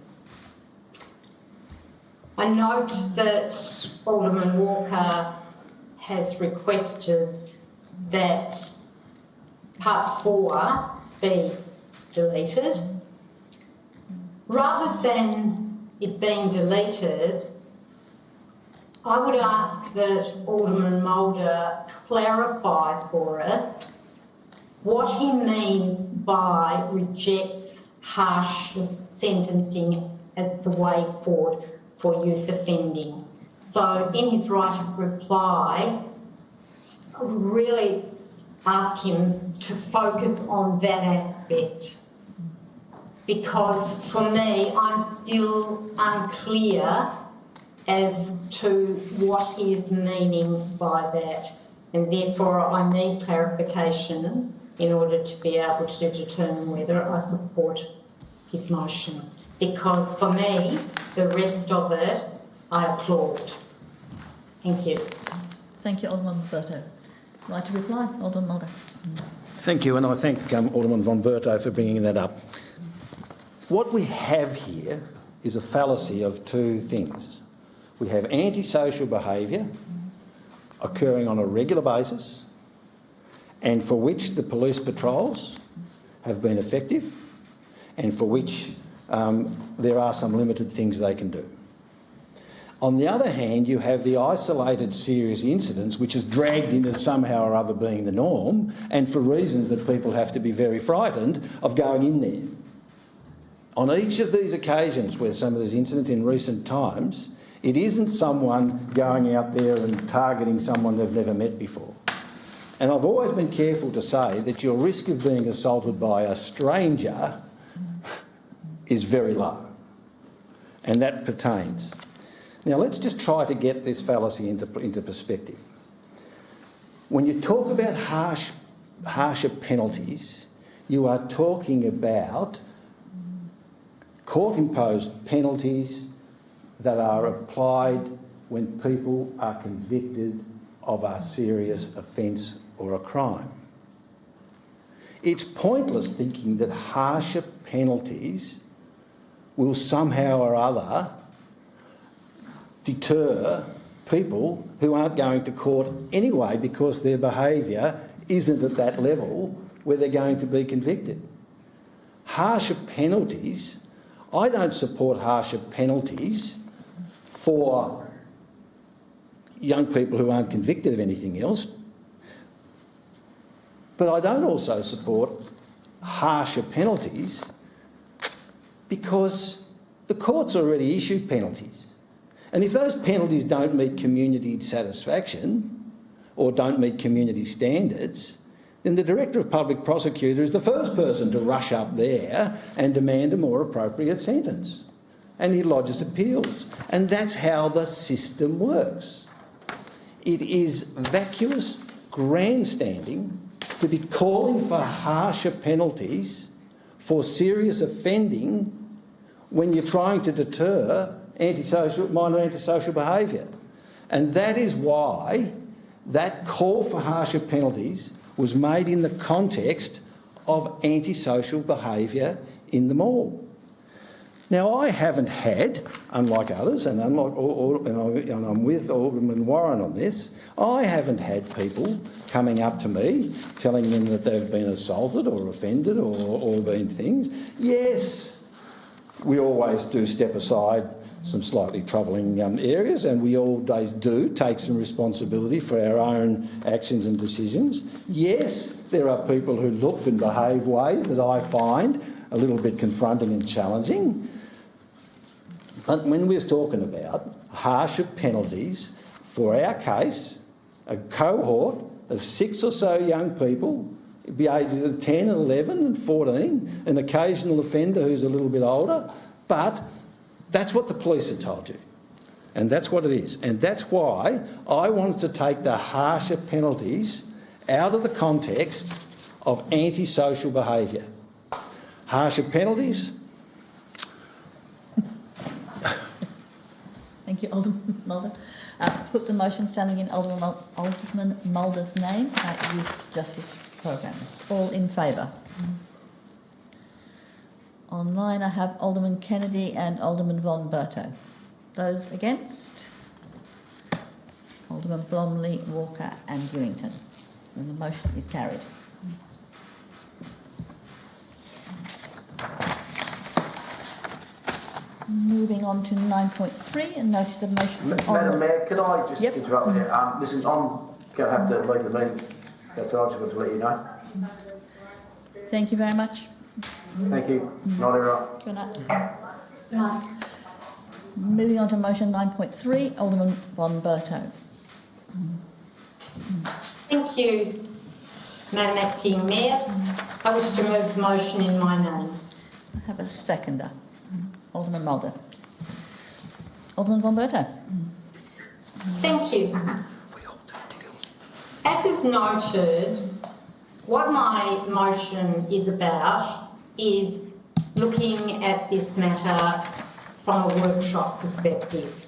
Speaker 4: I note that Alderman Walker has requested that part 4 be deleted. Rather than it being deleted, I would ask that Alderman Mulder clarify for us what he means by rejects harsh sentencing as the way forward for youth offending. So in his right of reply, I would really ask him to focus on that aspect, because for me, I'm still unclear as to what he is meaning by that, and therefore I need clarification in order to be able to determine whether I support his motion, because for me, the rest of it, I applaud. Thank you.
Speaker 1: Thank you, Alderman Berto. Right to reply, Alderman Mulder.
Speaker 9: Thank you, and I thank Alderman von Berto for bringing that up. What we have here is a fallacy of two things. We have antisocial behaviour occurring on a regular basis and for which the police patrols have been effective and for which there are some limited things they can do. On the other hand, you have the isolated serious incidents which is dragged in as somehow or other being the norm, and for reasons that people have to be very frightened of going in there. On each of these occasions where some of these incidents in recent times, it isn't someone going out there and targeting someone they've never met before. And I've always been careful to say that your risk of being assaulted by a stranger is very low, and that pertains. Now let's just try to get this fallacy into perspective. When you talk about harsher penalties, you are talking about court-imposed penalties that are applied when people are convicted of a serious offence or a crime. It's pointless thinking that harsher penalties will somehow or other deter people who aren't going to court anyway because their behaviour isn't at that level where they're going to be convicted. Harsher penalties, I don't support harsher penalties for young people who aren't convicted of anything else, but I don't also support harsher penalties because the court's already issued penalties. And if those penalties don't meet community satisfaction or don't meet community standards, then the Director of Public Prosecutor is the first person to rush up there and demand a more appropriate sentence. And he lodges appeals. And that's how the system works. It is vacuous grandstanding to be calling for harsher penalties for serious offending when you're trying to deter minor antisocial behaviour. And that is why that call for harsher penalties was made in the context of antisocial behaviour in the mall. Now, I haven't had, unlike others, and I'm with Alderman Warren on this, I haven't had people coming up to me telling them that they've been assaulted or offended or been things. Yes, we always do step aside some slightly troubling areas, and we always do take some responsibility for our own actions and decisions. Yes, there are people who look and behave ways that I find a little bit confronting and challenging. But when we're talking about harsher penalties, for our case, a cohort of 6 or so young people, it'd be ages of 10 and 11 and 14, an occasional offender who's a little bit older, but that's what the police have told you, and that's what it is. And that's why I wanted to take the harsher penalties out of the context of antisocial behaviour. Harsher penalties.
Speaker 1: Thank you, Alderman Mulder. Put the motion standing in Alderman Mulder's name about youth justice programs. All in favour? Online I have Alderman Kennedy and Alderman Von Berto. Those against? Alderman Blomley, Walker and Ewington. And the motion is carried. Moving on to 9.3, and notice of motion.
Speaker 7: Madam Mayor, can I just interrupt here? Listen, I'm going to have to leave the meeting. That's all I just got to let you know.
Speaker 1: Thank you very much.
Speaker 7: Thank you. Not everyone.
Speaker 1: Good night. Moving on to motion 9.3, Alderman Von Berto.
Speaker 4: Thank you, Madam Acting Mayor. I wish to move the motion in my name.
Speaker 1: I have a seconder. Alderman Mulder. Alderman Von Berto.
Speaker 4: Thank you. As is noted, what my motion is about is looking at this matter from a workshop perspective.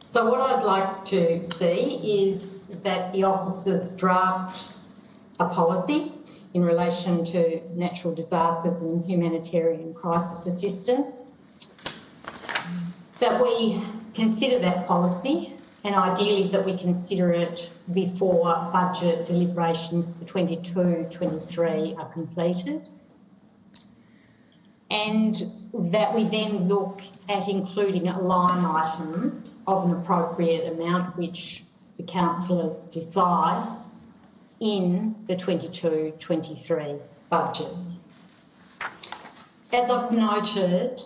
Speaker 4: So what I'd like to see is that the officers draft a policy in relation to natural disasters and humanitarian crisis assistance, that we consider that policy, and ideally that we consider it before budget deliberations for 22-23 are completed, and that we then look at including a line item of an appropriate amount which the councillors decide in the 22-23 budget. As I've noted,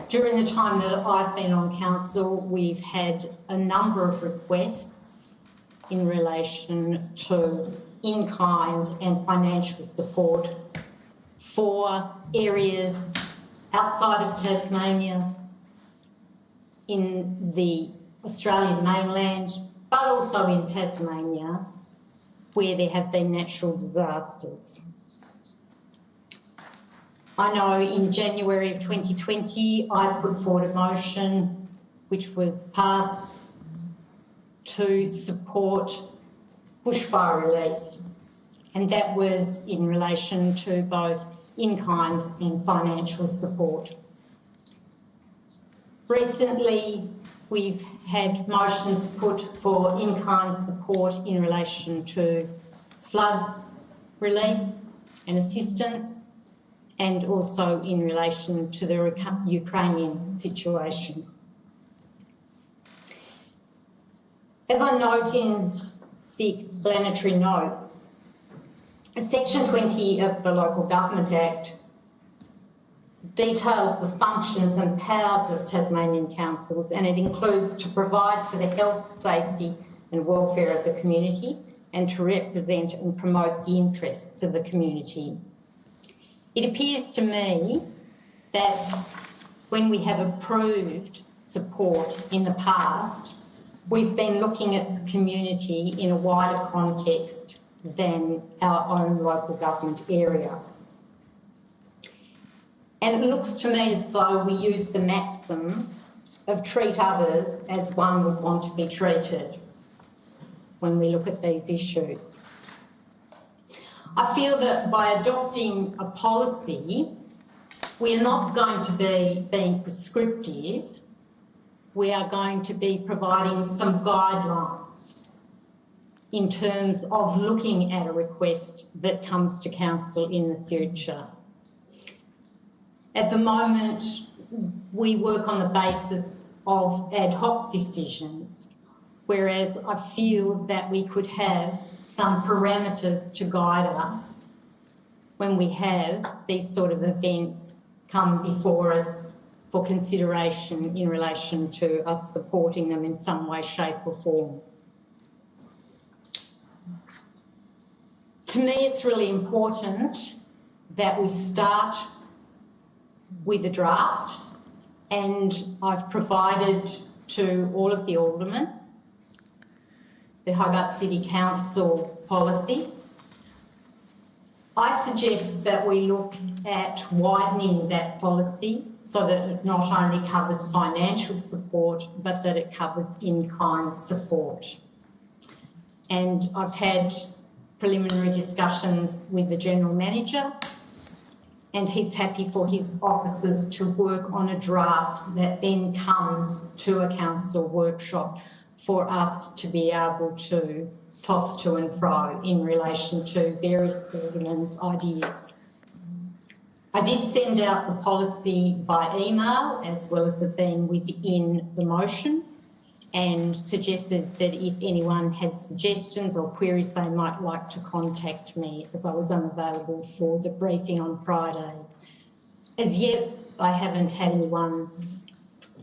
Speaker 4: during the time that I've been on council, we've had a number of requests in relation to in-kind and financial support for areas outside of Tasmania, in the Australian mainland, but also in Tasmania, where there have been natural disasters. I know in January of 2020, I put forward a motion which was passed to support bushfire relief, and that was in relation to both in-kind and financial support. Recently, we've had motions put for in-kind support in relation to flood relief and assistance, and also in relation to the Ukrainian situation. As I note in the explanatory notes, Section 20 of the Local Government Act details the functions and powers of Tasmanian councils, and it includes to provide for the health, safety and welfare of the community and to represent and promote the interests of the community. It appears to me that when we have approved support in the past, we've been looking at the community in a wider context than our own local government area. And it looks to me as though we use the maxim of treat others as one would want to be treated when we look at these issues. I feel that by adopting a policy, we are not going to be being prescriptive. We are going to be providing some guidelines in terms of looking at a request that comes to council in the future. At the moment, we work on the basis of ad hoc decisions, whereas I feel that we could have some parameters to guide us when we have these sort of events come before us for consideration in relation to us supporting them in some way, shape or form. To me, it's really important that we start with a draft, and I've provided to all of the aldermen the Hobart City Council policy. I suggest that we look at widening that policy so that it not only covers financial support, but that it covers in-kind support. And I've had preliminary discussions with the General Manager, and he's happy for his officers to work on a draft that then comes to a council workshop for us to be able to toss to and fro in relation to various ordinance ideas. I did send out the policy by email as well as it being within the motion, and suggested that if anyone had suggestions or queries they might like to contact me, as I was unavailable for the briefing on Friday. As yet, I haven't had anyone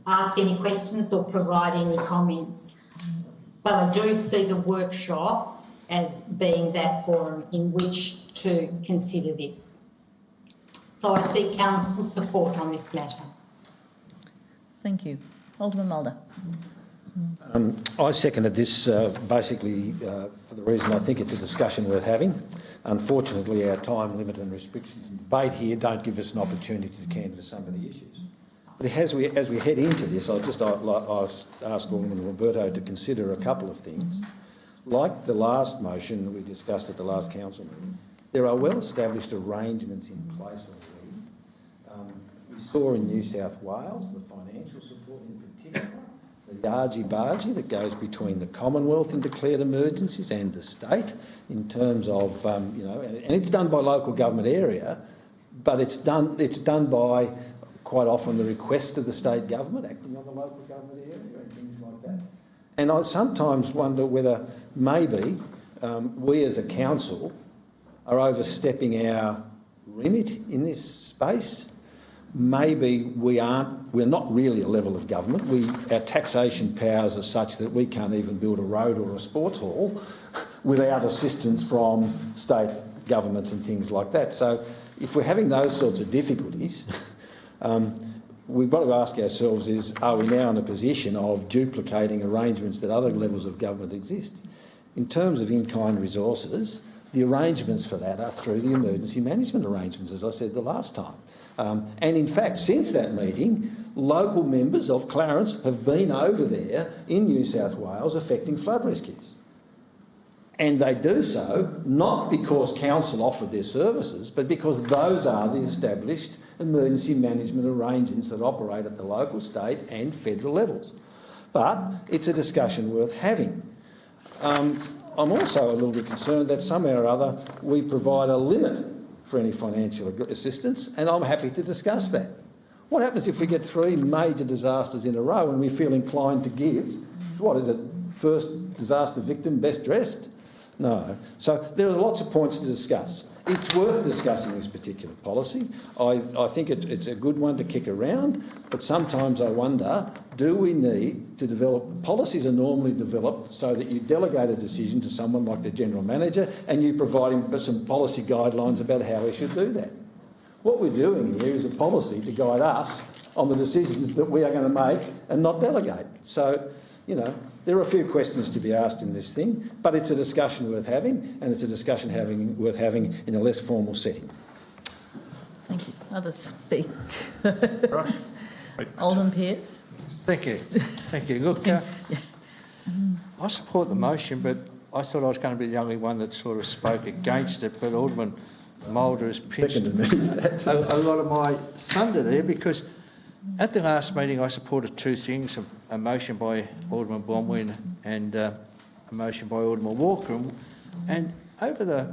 Speaker 4: ask any questions or provide any comments, but I do see the workshop as being that forum in which to consider this. So I seek council support on this matter.
Speaker 1: Thank you. Alderman Mulder.
Speaker 9: I seconded this basically for the reason I think it's a discussion worth having. Unfortunately, our time limit and restrictions and debate here don't give us an opportunity to canvass some of the issues. But as we head into this, I'll just ask Alderman Roberto to consider a couple of things. Like the last motion we discussed at the last council meeting, there are well-established arrangements in place already. We saw in New South Wales the financial support in particular, the argy-bargy that goes between the Commonwealth in declared emergencies and the state in terms of, and it's done by local government area, but it's done by quite often the request of the state government acting on the local government area and things like that. And I sometimes wonder whether maybe we as a council are overstepping our remit in this space. Maybe we're not really a level of government. Our taxation powers are such that we can't even build a road or a sports hall without assistance from state governments and things like that. So if we're having those sorts of difficulties, we've got to ask ourselves are we now in a position of duplicating arrangements that other levels of government exist? In terms of in-kind resources, the arrangements for that are through the emergency management arrangements, as I said the last time. And in fact, since that meeting, local members of Clarence have been over there in New South Wales effecting flood rescues. And they do so not because council offered their services, but because those are the established emergency management arrangements that operate at the local, state and federal levels. But it's a discussion worth having. I'm also a little bit concerned that somehow or other we provide a limit for any financial assistance, and I'm happy to discuss that. What happens if we get 3 major disasters in a row and we feel inclined to give, what is it, first disaster victim, best dressed? No. So there are lots of points to discuss. It's worth discussing this particular policy. I think it's a good one to kick around, but sometimes I wonder, do we need to develop... Policies are normally developed so that you delegate a decision to someone like the General Manager and you provide him some policy guidelines about how he should do that. What we're doing here is a policy to guide us on the decisions that we are going to make and not delegate. So, there are a few questions to be asked in this thing, but it's a discussion worth having, and it's a discussion worth having in a less formal setting.
Speaker 1: Thank you. Others speak. Alderman Pearce.
Speaker 6: Thank you. Thank you. Look, I support the motion, but I thought I was going to be the only one that sort of spoke against it, but Alderman Mulder has pitched a lot of my thunder there, because at the last meeting I supported 2 things, a motion by Alderman Blomwyn and a motion by Alderman Walker, and over the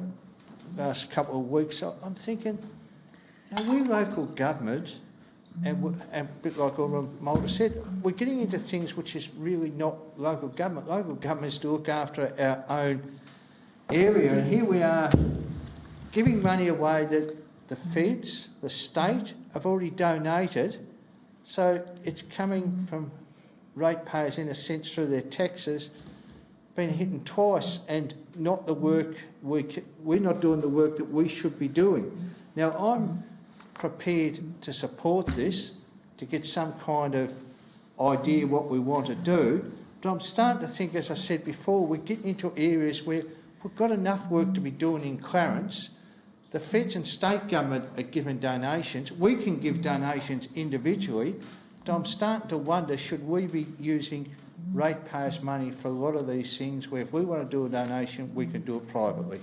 Speaker 6: last couple of weeks I'm thinking, are we local government, and a bit like Alderman Mulder said, we're getting into things which is really not local government. Local government is to look after our own area, and here we are giving money away that the feds, the state, have already donated. So it's coming from ratepayers in a sense through their taxes, being hit twice, and not the work we're not doing the work that we should be doing. Now I'm prepared to support this, to get some kind of idea what we want to do, but I'm starting to think, as I said before, we're getting into areas where we've got enough work to be doing in Clarence, The feds and state government are giving donations. We can give donations individually, but I'm starting to wonder, should we be using ratepayers' money for a lot of these things where if we want to do a donation, we can do it privately?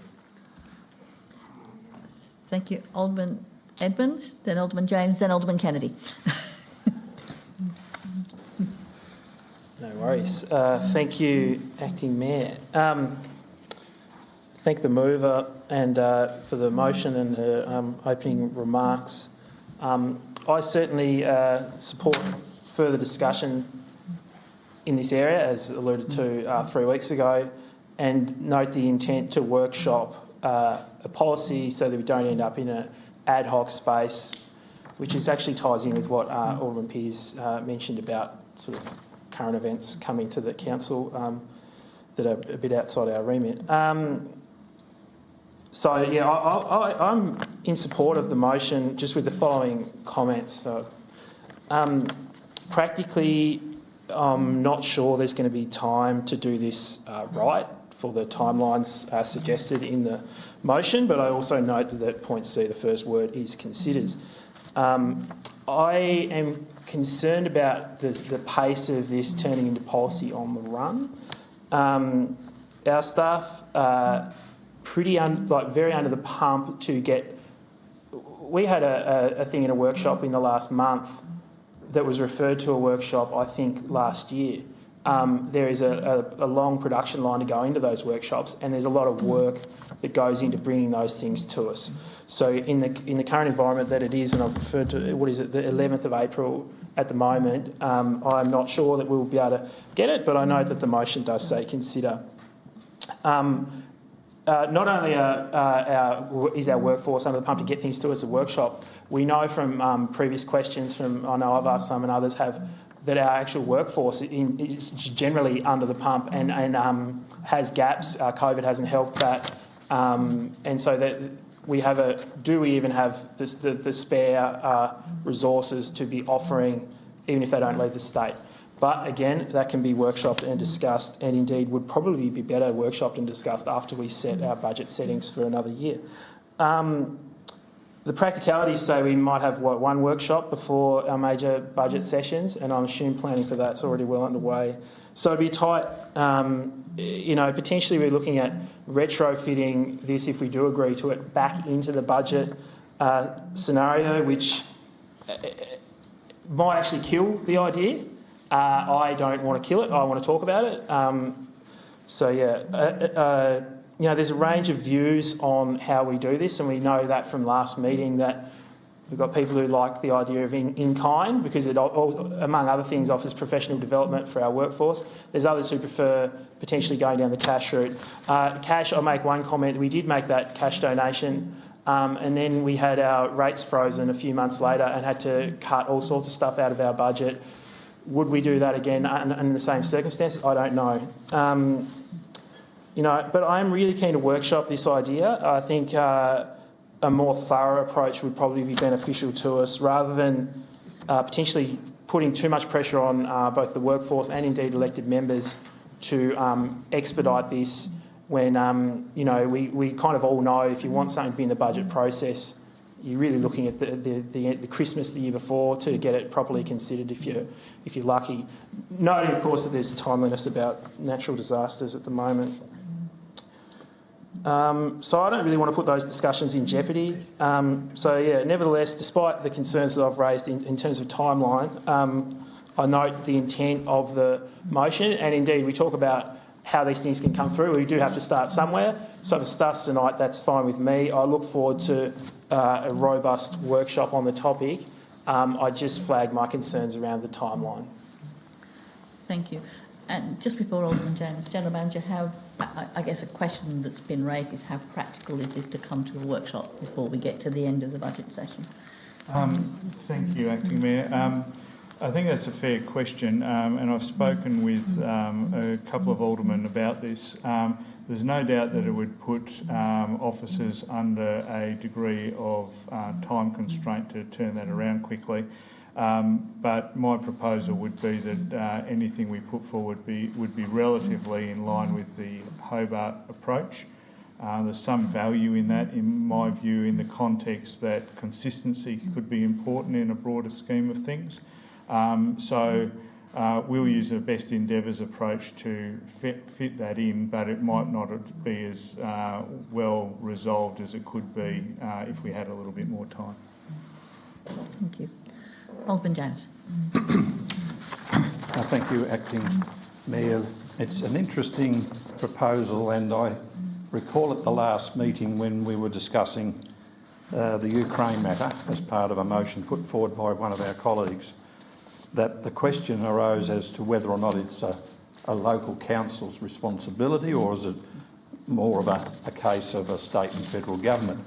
Speaker 1: Thank you. Alderman Edmonds, then Alderman James, then Alderman Kennedy.
Speaker 3: No worries. Thank you, Acting Mayor. Thank the mover and for the motion and her opening remarks. I certainly support further discussion in this area, as alluded to 3 weeks ago, and note the intent to workshop a policy so that we don't end up in an ad hoc space, which actually ties in with what Alderman Pearce mentioned about sort of current events coming to the council that are a bit outside our remit. So, yeah, I'm in support of the motion, just with the following comments. So, practically, I'm not sure there's going to be time to do this right for the timelines suggested in the motion, but I also note that point C, the first word, is considered. I am concerned about the pace of this turning into policy on the run. Our staff very under the pump to get. We had a thing in a workshop in the last month that was referred to a workshop, I think, last year. There is a long production line to go into those workshops, and there's a lot of work that goes into bringing those things to us. So in the current environment that it is, and I've referred to, the 11th of April at the moment, I'm not sure that we'll be able to get it, but I know that the motion does say consider. Not only is our workforce under the pump to get things to us at workshop, we know from previous questions I know I've asked some and others have, that our actual workforce is generally under the pump and has gaps. COVID hasn't helped that. And so that do we even have the spare resources to be offering, even if they don't leave the state? But again, that can be workshopped and discussed, and indeed would probably be better workshopped and discussed after we set our budget settings for another year. The practicalities say we might have one workshop before our major budget sessions, and I'm assuming planning for that's already well underway. So it'd be tight. Potentially we're looking at retrofitting this, if we do agree to it, back into the budget scenario, which might actually kill the idea. I don't want to kill it. I want to talk about it. There's a range of views on how we do this, and we know that from last meeting that we've got people who like the idea of in-kind because it, among other things, offers professional development for our workforce. There's others who prefer potentially going down the cash route. Cash, I'll make one comment. We did make that cash donation, and then we had our rates frozen a few months later and had to cut all sorts of stuff out of our budget. Would we do that again in the same circumstances? I don't know. But I'm really keen to workshop this idea. I think a more thorough approach would probably be beneficial to us, rather than potentially putting too much pressure on both the workforce and indeed elected members to expedite this when, we kind of all know if you want something to be in the budget process, you're really looking at the Christmas the year before to get it properly considered if you're lucky. Noting, of course, that there's timeliness about natural disasters at the moment. So I don't really want to put those discussions in jeopardy. Nevertheless, despite the concerns that I've raised in terms of timeline, I note the intent of the motion, and indeed we talk about how these things can come through. We do have to start somewhere. So if it starts tonight, that's fine with me. I look forward to a robust workshop on the topic. I just flagged my concerns around the timeline.
Speaker 1: Thank you. And just before Alderman James, General Manager, I guess a question that's been raised is how practical is this to come to a workshop before we get to the end of the budget session?
Speaker 2: Thank you, Acting Mayor. I think that's a fair question, and I've spoken with a couple of aldermen about this. There's no doubt that it would put officers under a degree of time constraint to turn that around quickly. But my proposal would be that anything we put forward would be relatively in line with the Hobart approach. There's some value in that, in my view, in the context that consistency could be important in a broader scheme of things. We'll use a best endeavours approach to fit that in, but it might not be as well resolved as it could be if we had a little bit more time.
Speaker 1: Thank you. Alderman James.
Speaker 5: Thank you, Acting Mayor. It's an interesting proposal, and I recall at the last meeting when we were discussing the Ukraine matter as part of a motion put forward by one of our colleagues, that the question arose as to whether or not it's a local council's responsibility or is it more of a case of a state and federal government.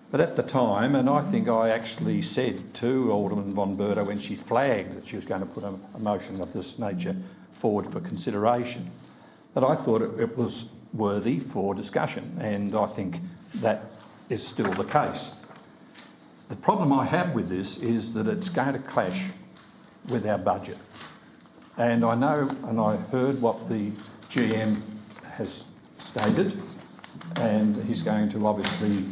Speaker 5: But at the time, and I think I actually said to Alderman von Berto when she flagged that she was going to put a motion of this nature forward for consideration, that I thought it was worthy for discussion, and I think that is still the case. The problem I have with this is that it's going to clash with our budget. And I know, and I heard what the GM has stated, and he's going to obviously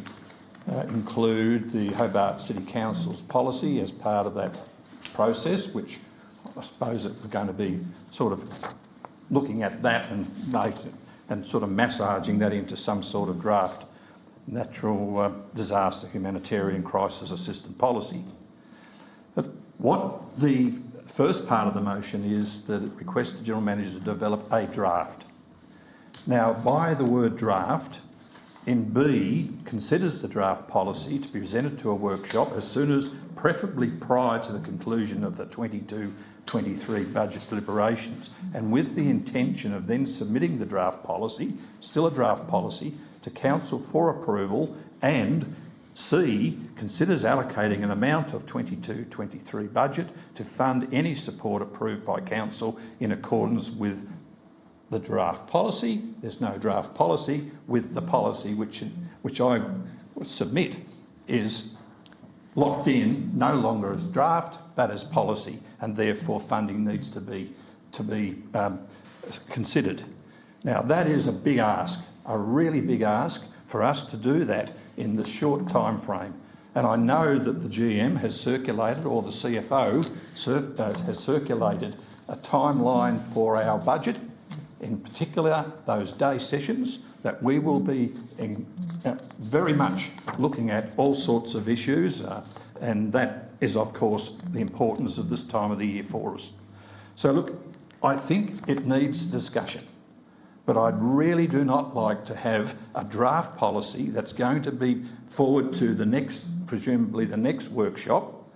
Speaker 5: include the Hobart City Council's policy as part of that process, which I suppose we're going to be sort of looking at that and sort of massaging that into some sort of draft natural disaster humanitarian crisis assistance policy. But what the first part of the motion is that it requests the General Manager to develop a draft. Now, by the word draft, in B, considers the draft policy to be presented to a workshop as soon as, preferably prior to the conclusion of the 22-23 budget deliberations, and with the intention of then submitting the draft policy, still a draft policy, to Council for approval, and C, considers allocating an amount of 22-23 budget to fund any support approved by Council in accordance with the draft policy. There's no draft policy with the policy which I would submit is locked in no longer as draft but as policy, and therefore funding needs to be considered. Now that is a big ask, a really big ask for us to do that in the short time frame. And I know that the GM has circulated, or the CFO has circulated, a timeline for our budget, in particular those day sessions, that we will be very much looking at all sorts of issues, and that is of course the importance of this time of the year for us. So look, I think it needs discussion, but I really do not like to have a draft policy that's going to be forward to the next, presumably the next workshop,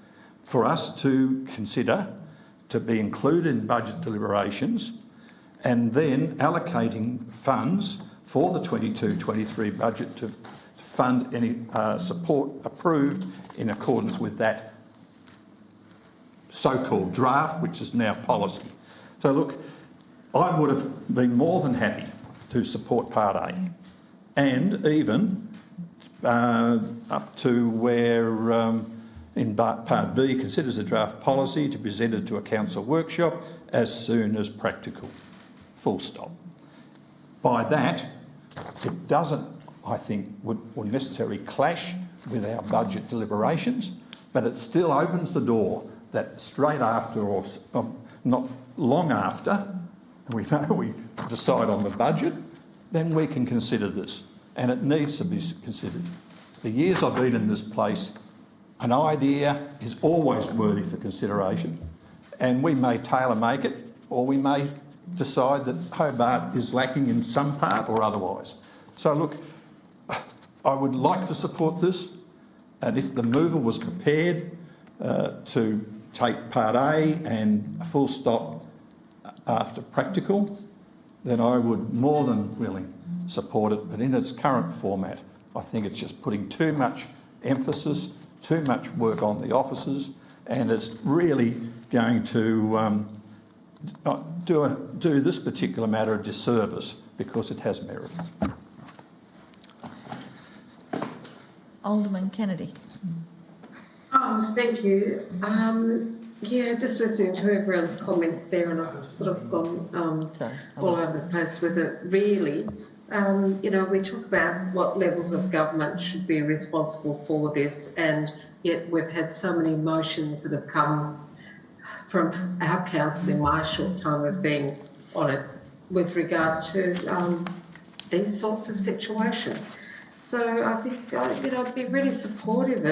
Speaker 5: for us to consider, to be included in budget deliberations, and then allocating funds for the 22-23 budget to fund any support approved in accordance with that so-called draft, which is now policy. So look, I would have been more than happy to support Part A, and even up to where in Part B considers the draft policy to be presented to a council workshop as soon as practical. Full stop. By that, it doesn't, I think, would necessarily clash with our budget deliberations, but it still opens the door that straight after, or not long after, we decide on the budget, then we can consider this, and it needs to be considered. The years I've been in this place, an idea is always worthy for consideration, and we may tailor-make it, or we may decide that Hobart is lacking in some part or otherwise. So look, I would like to support this, and if the mover was prepared to take Part A and a full stop after practical, then I would more than willing support it. But in its current format, I think it's just putting too much emphasis, too much work on the officers, and it's really going to do this particular matter a disservice because it has merit.
Speaker 1: Alderman Kennedy.
Speaker 11: Oh, thank you. Yeah, just listening to everyone's comments there, and I've sort of gone all over the place with it. Really, You know, we talk about what levels of government should be responsible for this, and yet we've had so many motions that have come from our council in my short time of being on it with regards to these sorts of situations. So I think, you know, I'd be really supportive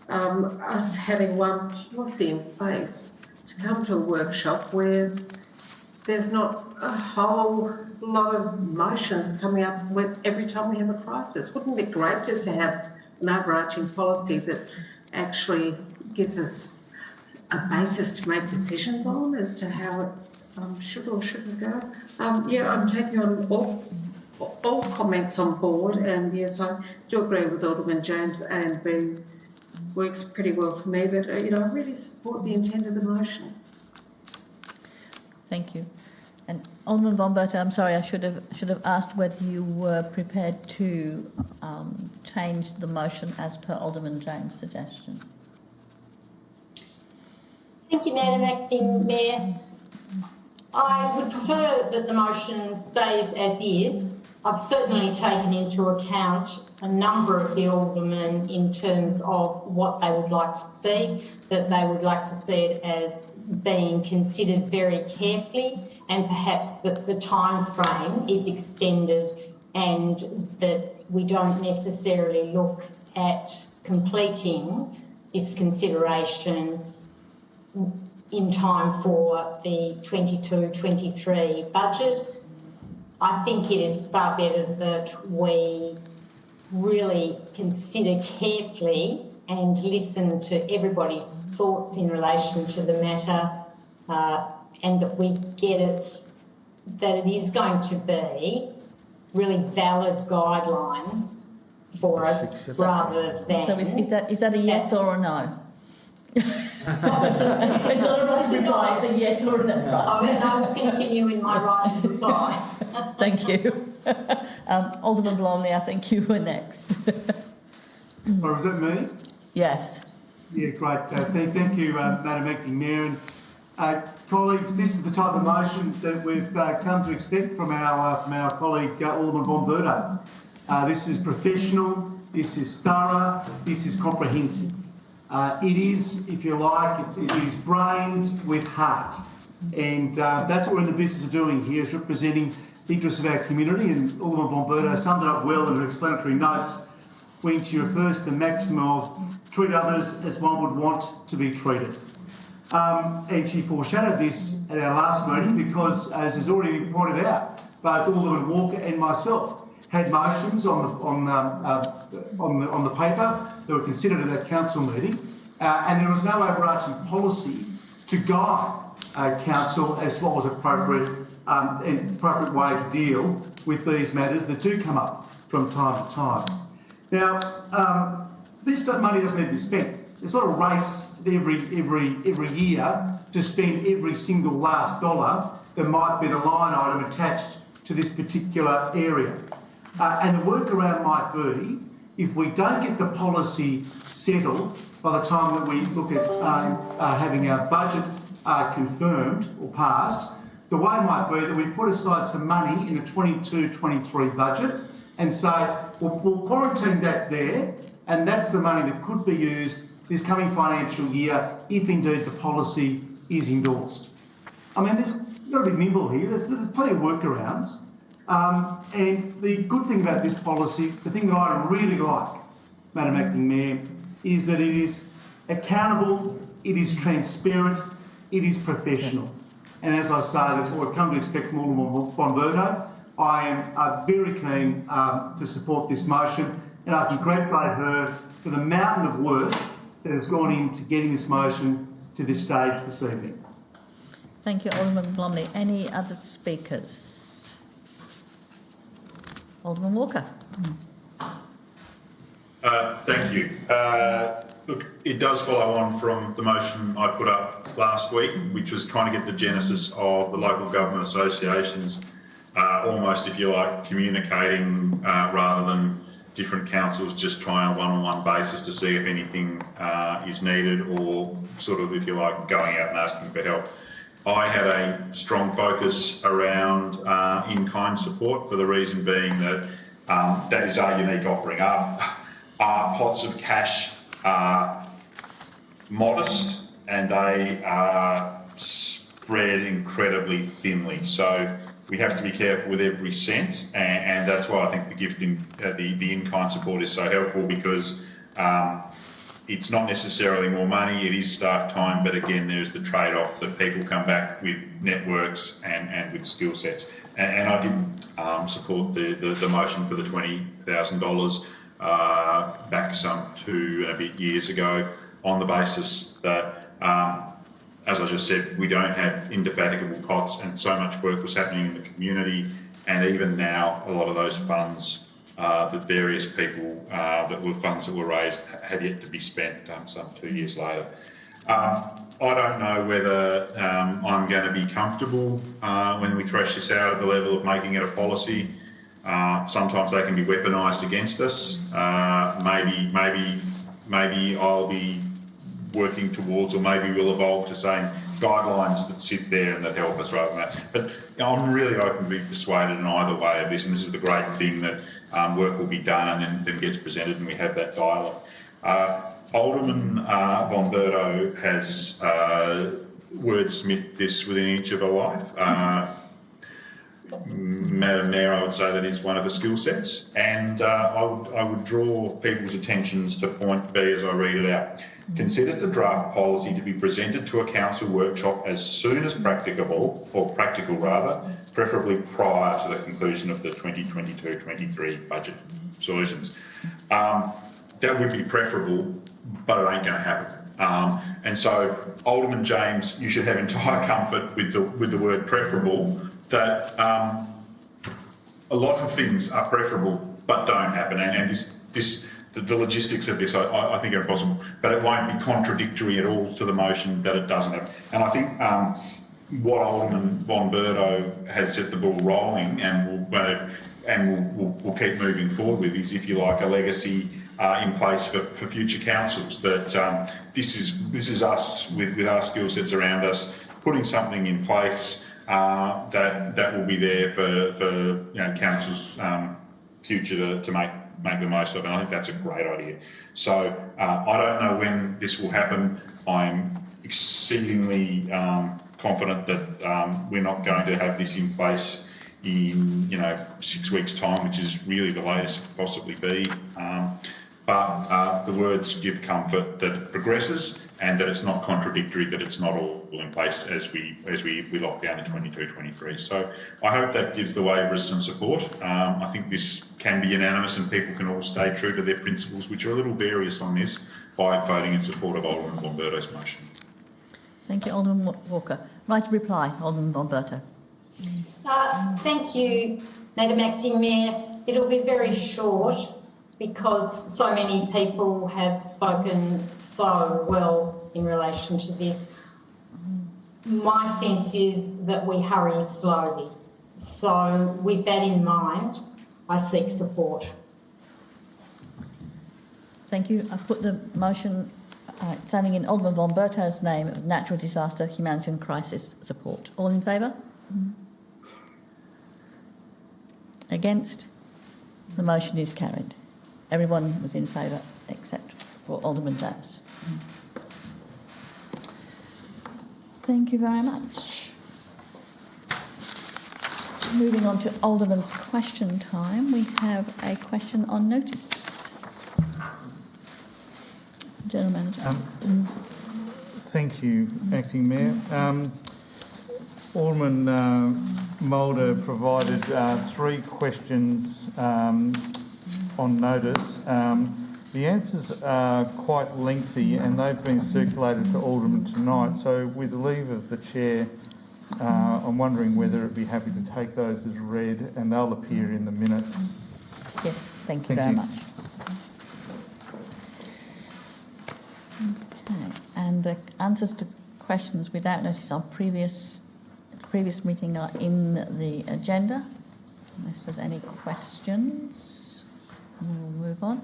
Speaker 11: of us having one policy in place to come to a workshop where there's not a whole lot of motions coming up with every time we have a crisis. Wouldn't it be great just to have an overarching policy that actually gives us a basis to make decisions on as to how it should or shouldn't go? Yeah, I'm taking on all comments on board, and yes, I do agree with Alderman James. A and B works pretty well for me, but you know, I really support the intent of the motion.
Speaker 1: Thank you. And Alderman von Bertha, I'm sorry, I should have asked whether you were prepared to change the motion as per Alderman James' suggestion.
Speaker 4: Thank you, Madam Acting Mayor. I would prefer that the motion stays as is. I've certainly taken into account a number of the aldermen in terms of what they would like to see, that they would like to see it as being considered very carefully, and perhaps that the time frame is extended and that we don't necessarily look at completing this consideration in time for the 22-23 budget. I think it is far better that we really consider carefully and listen to everybody's thoughts in relation to the matter, and that we get it, that it is going to be really valid guidelines for us rather than...
Speaker 1: So is that a yes or a no? It's not a right reply, it's a yes or a no.
Speaker 4: I will continue in my right to reply.
Speaker 1: Thank you. Alderman Blomley, I think you were next.
Speaker 14: Or was that me?
Speaker 1: Yes.
Speaker 14: Yeah, great. Thank you, Madam Acting Mayor. And colleagues, this is the type of motion that we've come to expect from our colleague Alderman von Bertha. This is professional, this is thorough, this is comprehensive. It is, if you like, it is brains with heart. And that's what we're in the business of doing here, is representing the interests of our community. And Alderman von Bertha summed it up well in her explanatory notes when she refers to the maxim of treat others as one would want to be treated. And she foreshadowed this at our last meeting because, as has already been pointed out, both Alderman Walker and myself had motions on the paper that were considered at that council meeting, and there was no overarching policy to guide council as to what was appropriate and appropriate way to deal with these matters that do come up from time to time. Now, this money doesn't need to be spent. It's not a race every year to spend every single last dollar that might be the line item attached to this particular area. And the workaround might be, if we don't get the policy settled by the time that we look at having our budget confirmed or passed, the way might be that we put aside some money in the 22-23 budget and say, we'll quarantine that there, and that's the money that could be used this coming financial year if indeed the policy is endorsed. I mean, you've got to be nimble here. There's plenty of workarounds. And the good thing about this policy, the thing that I really like, Madam Acting Mayor, is that it is accountable, it is transparent, it is professional. And as I say, that's what we've come to expect from Alderman von Bertha. I am very keen to support this motion, and I congratulate her for the mountain of work that has gone into getting this motion to this stage this evening.
Speaker 1: Thank you, Alderman Blomley. Any other speakers? Alderman Walker.
Speaker 10: Thank you. Look, it does follow on from the motion I put up last week, which was trying to get the genesis of the local government associations, almost, if you like, communicating rather than different councils just trying on a one-on-one basis to see if anything is needed, or sort of, if you like, going out and asking for help. I had a strong focus around in-kind support, for the reason being that that is our unique offering. Our pots of cash are modest and they are spread incredibly thinly. So we have to be careful with every cent, and that's why I think the gifting, the in-kind support is so helpful, because it's not necessarily more money, it is staff time, but again, there's the trade-off that people come back with networks and with skill sets. And I didn't support the motion for the $20,000 back some 2 and a bit years ago, on the basis that, as I just said, we don't have indefatigable pots, and so much work was happening in the community, and even now a lot of those funds that various people, that were funds that were raised, have yet to be spent some 2 years later. I don't know whether I'm going to be comfortable when we thresh this out at the level of making it a policy. Sometimes they can be weaponised against us. Maybe I'll be working towards, or maybe we'll evolve to saying guidelines that sit there and that help us rather than that. But I'm really open to be persuaded in either way of this, and this is the great thing, that work will be done and then gets presented and we have that dialogue. Alderman Von Berto has wordsmithed this within an inch of a life. Madam Mayor, I would say that is one of the skill sets, and I would draw people's attentions to point B as I read it out. Considers the draft policy to be presented to a council workshop as soon as practicable, or practical rather, preferably prior to the conclusion of the 2022-23 budget solutions. That would be preferable, but it ain't going to happen. And so, Alderman James, you should have entire comfort with the word preferable, that a lot of things are preferable but don't happen, and the logistics of this I think are impossible, but it won't be contradictory at all to the motion that it doesn't have. And I think what Alderman Von Berto has set the ball rolling, and we'll keep moving forward with, is, if you like, a legacy in place for future councils, that this is us with our skill sets around us, putting something in place that will be there for councils' future to make the most of, and I think that's a great idea. So I don't know when this will happen. I'm exceedingly confident that we're not going to have this in place in 6 weeks' time, which is really the latest it could possibly be. But the words give comfort that it progresses and that it's not contradictory, that it's not all in place as we lock down the 22-23. So I hope that gives the waivers some support. I think this can be unanimous and people can all stay true to their principles, which are a little various on this, by voting in support of Alderman Von Berto's motion.
Speaker 1: Thank you, Alderman Walker. Right to reply, Alderman Von Berto.
Speaker 4: Thank you, Madam Acting Mayor. It'll be very short, because so many people have spoken so well in relation to this. My sense is that we hurry slowly. So with that in mind, I seek support.
Speaker 1: Thank you. I put the motion standing in Alderman Von Berto's name of natural disaster, humanitarian crisis support. All in favour? Against? The motion is carried. Everyone was in favour except for Alderman James. Thank you very much. Moving on to Alderman's question time, we have a question on notice. General Manager.
Speaker 2: Thank you, Acting Mayor. Alderman Mulder provided 3 questions on notice. The answers are quite lengthy and they've been circulated to Alderman tonight, so with the leave of the Chair, I'm wondering whether it'd be happy to take those as read, and they'll appear in the minutes.
Speaker 1: Yes, thank you very much. Okay, and the answers to questions without notice on previous meeting are in the agenda. Unless there's any questions, we'll move on.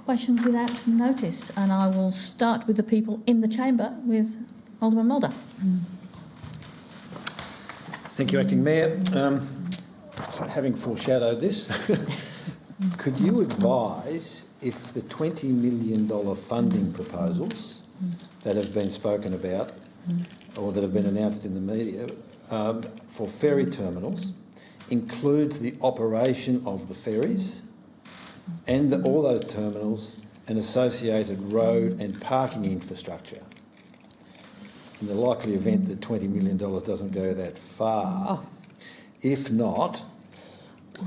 Speaker 1: questions without notice, and I will start with the people in the chamber with Alderman Mulder.
Speaker 9: Thank you, Acting Mayor. So having foreshadowed this, could you advise if the $20 million funding proposals that have been spoken about or that have been announced in the media for ferry terminals includes the operation of the ferries and all those terminals and associated road and parking infrastructure? In the likely event that $20 million doesn't go that far, if not,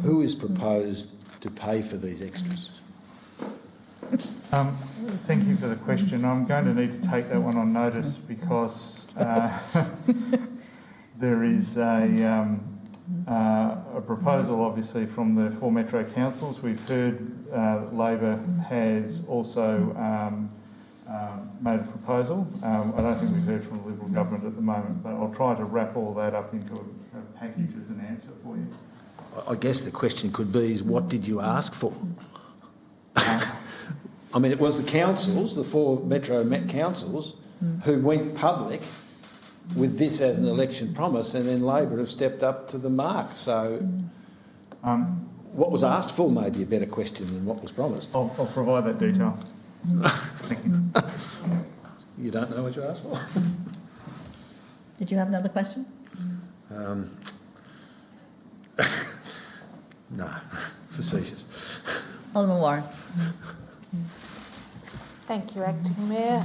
Speaker 9: who is proposed to pay for these extras?
Speaker 2: Thank you for the question. I'm going to need to take that one on notice because there is a proposal, obviously, from the 4 Metro Councils. We've heard Labor has also made a proposal. I don't think we've heard from the Liberal government at the moment, but I'll try to wrap all that up into a package as an answer for you.
Speaker 9: I guess the question could be is what did you ask for? I mean, it was the councils, the 4 Metro Met councils, who went public with this as an election promise, and then Labor have stepped up to the mark. So what was asked for may be a better question than what was promised.
Speaker 2: I'll provide that detail. Thank you.
Speaker 9: You don't know what you asked for?
Speaker 1: Did you have another question?
Speaker 9: No, facetious.
Speaker 1: Alderman Warren.
Speaker 8: Thank you, Acting Mayor.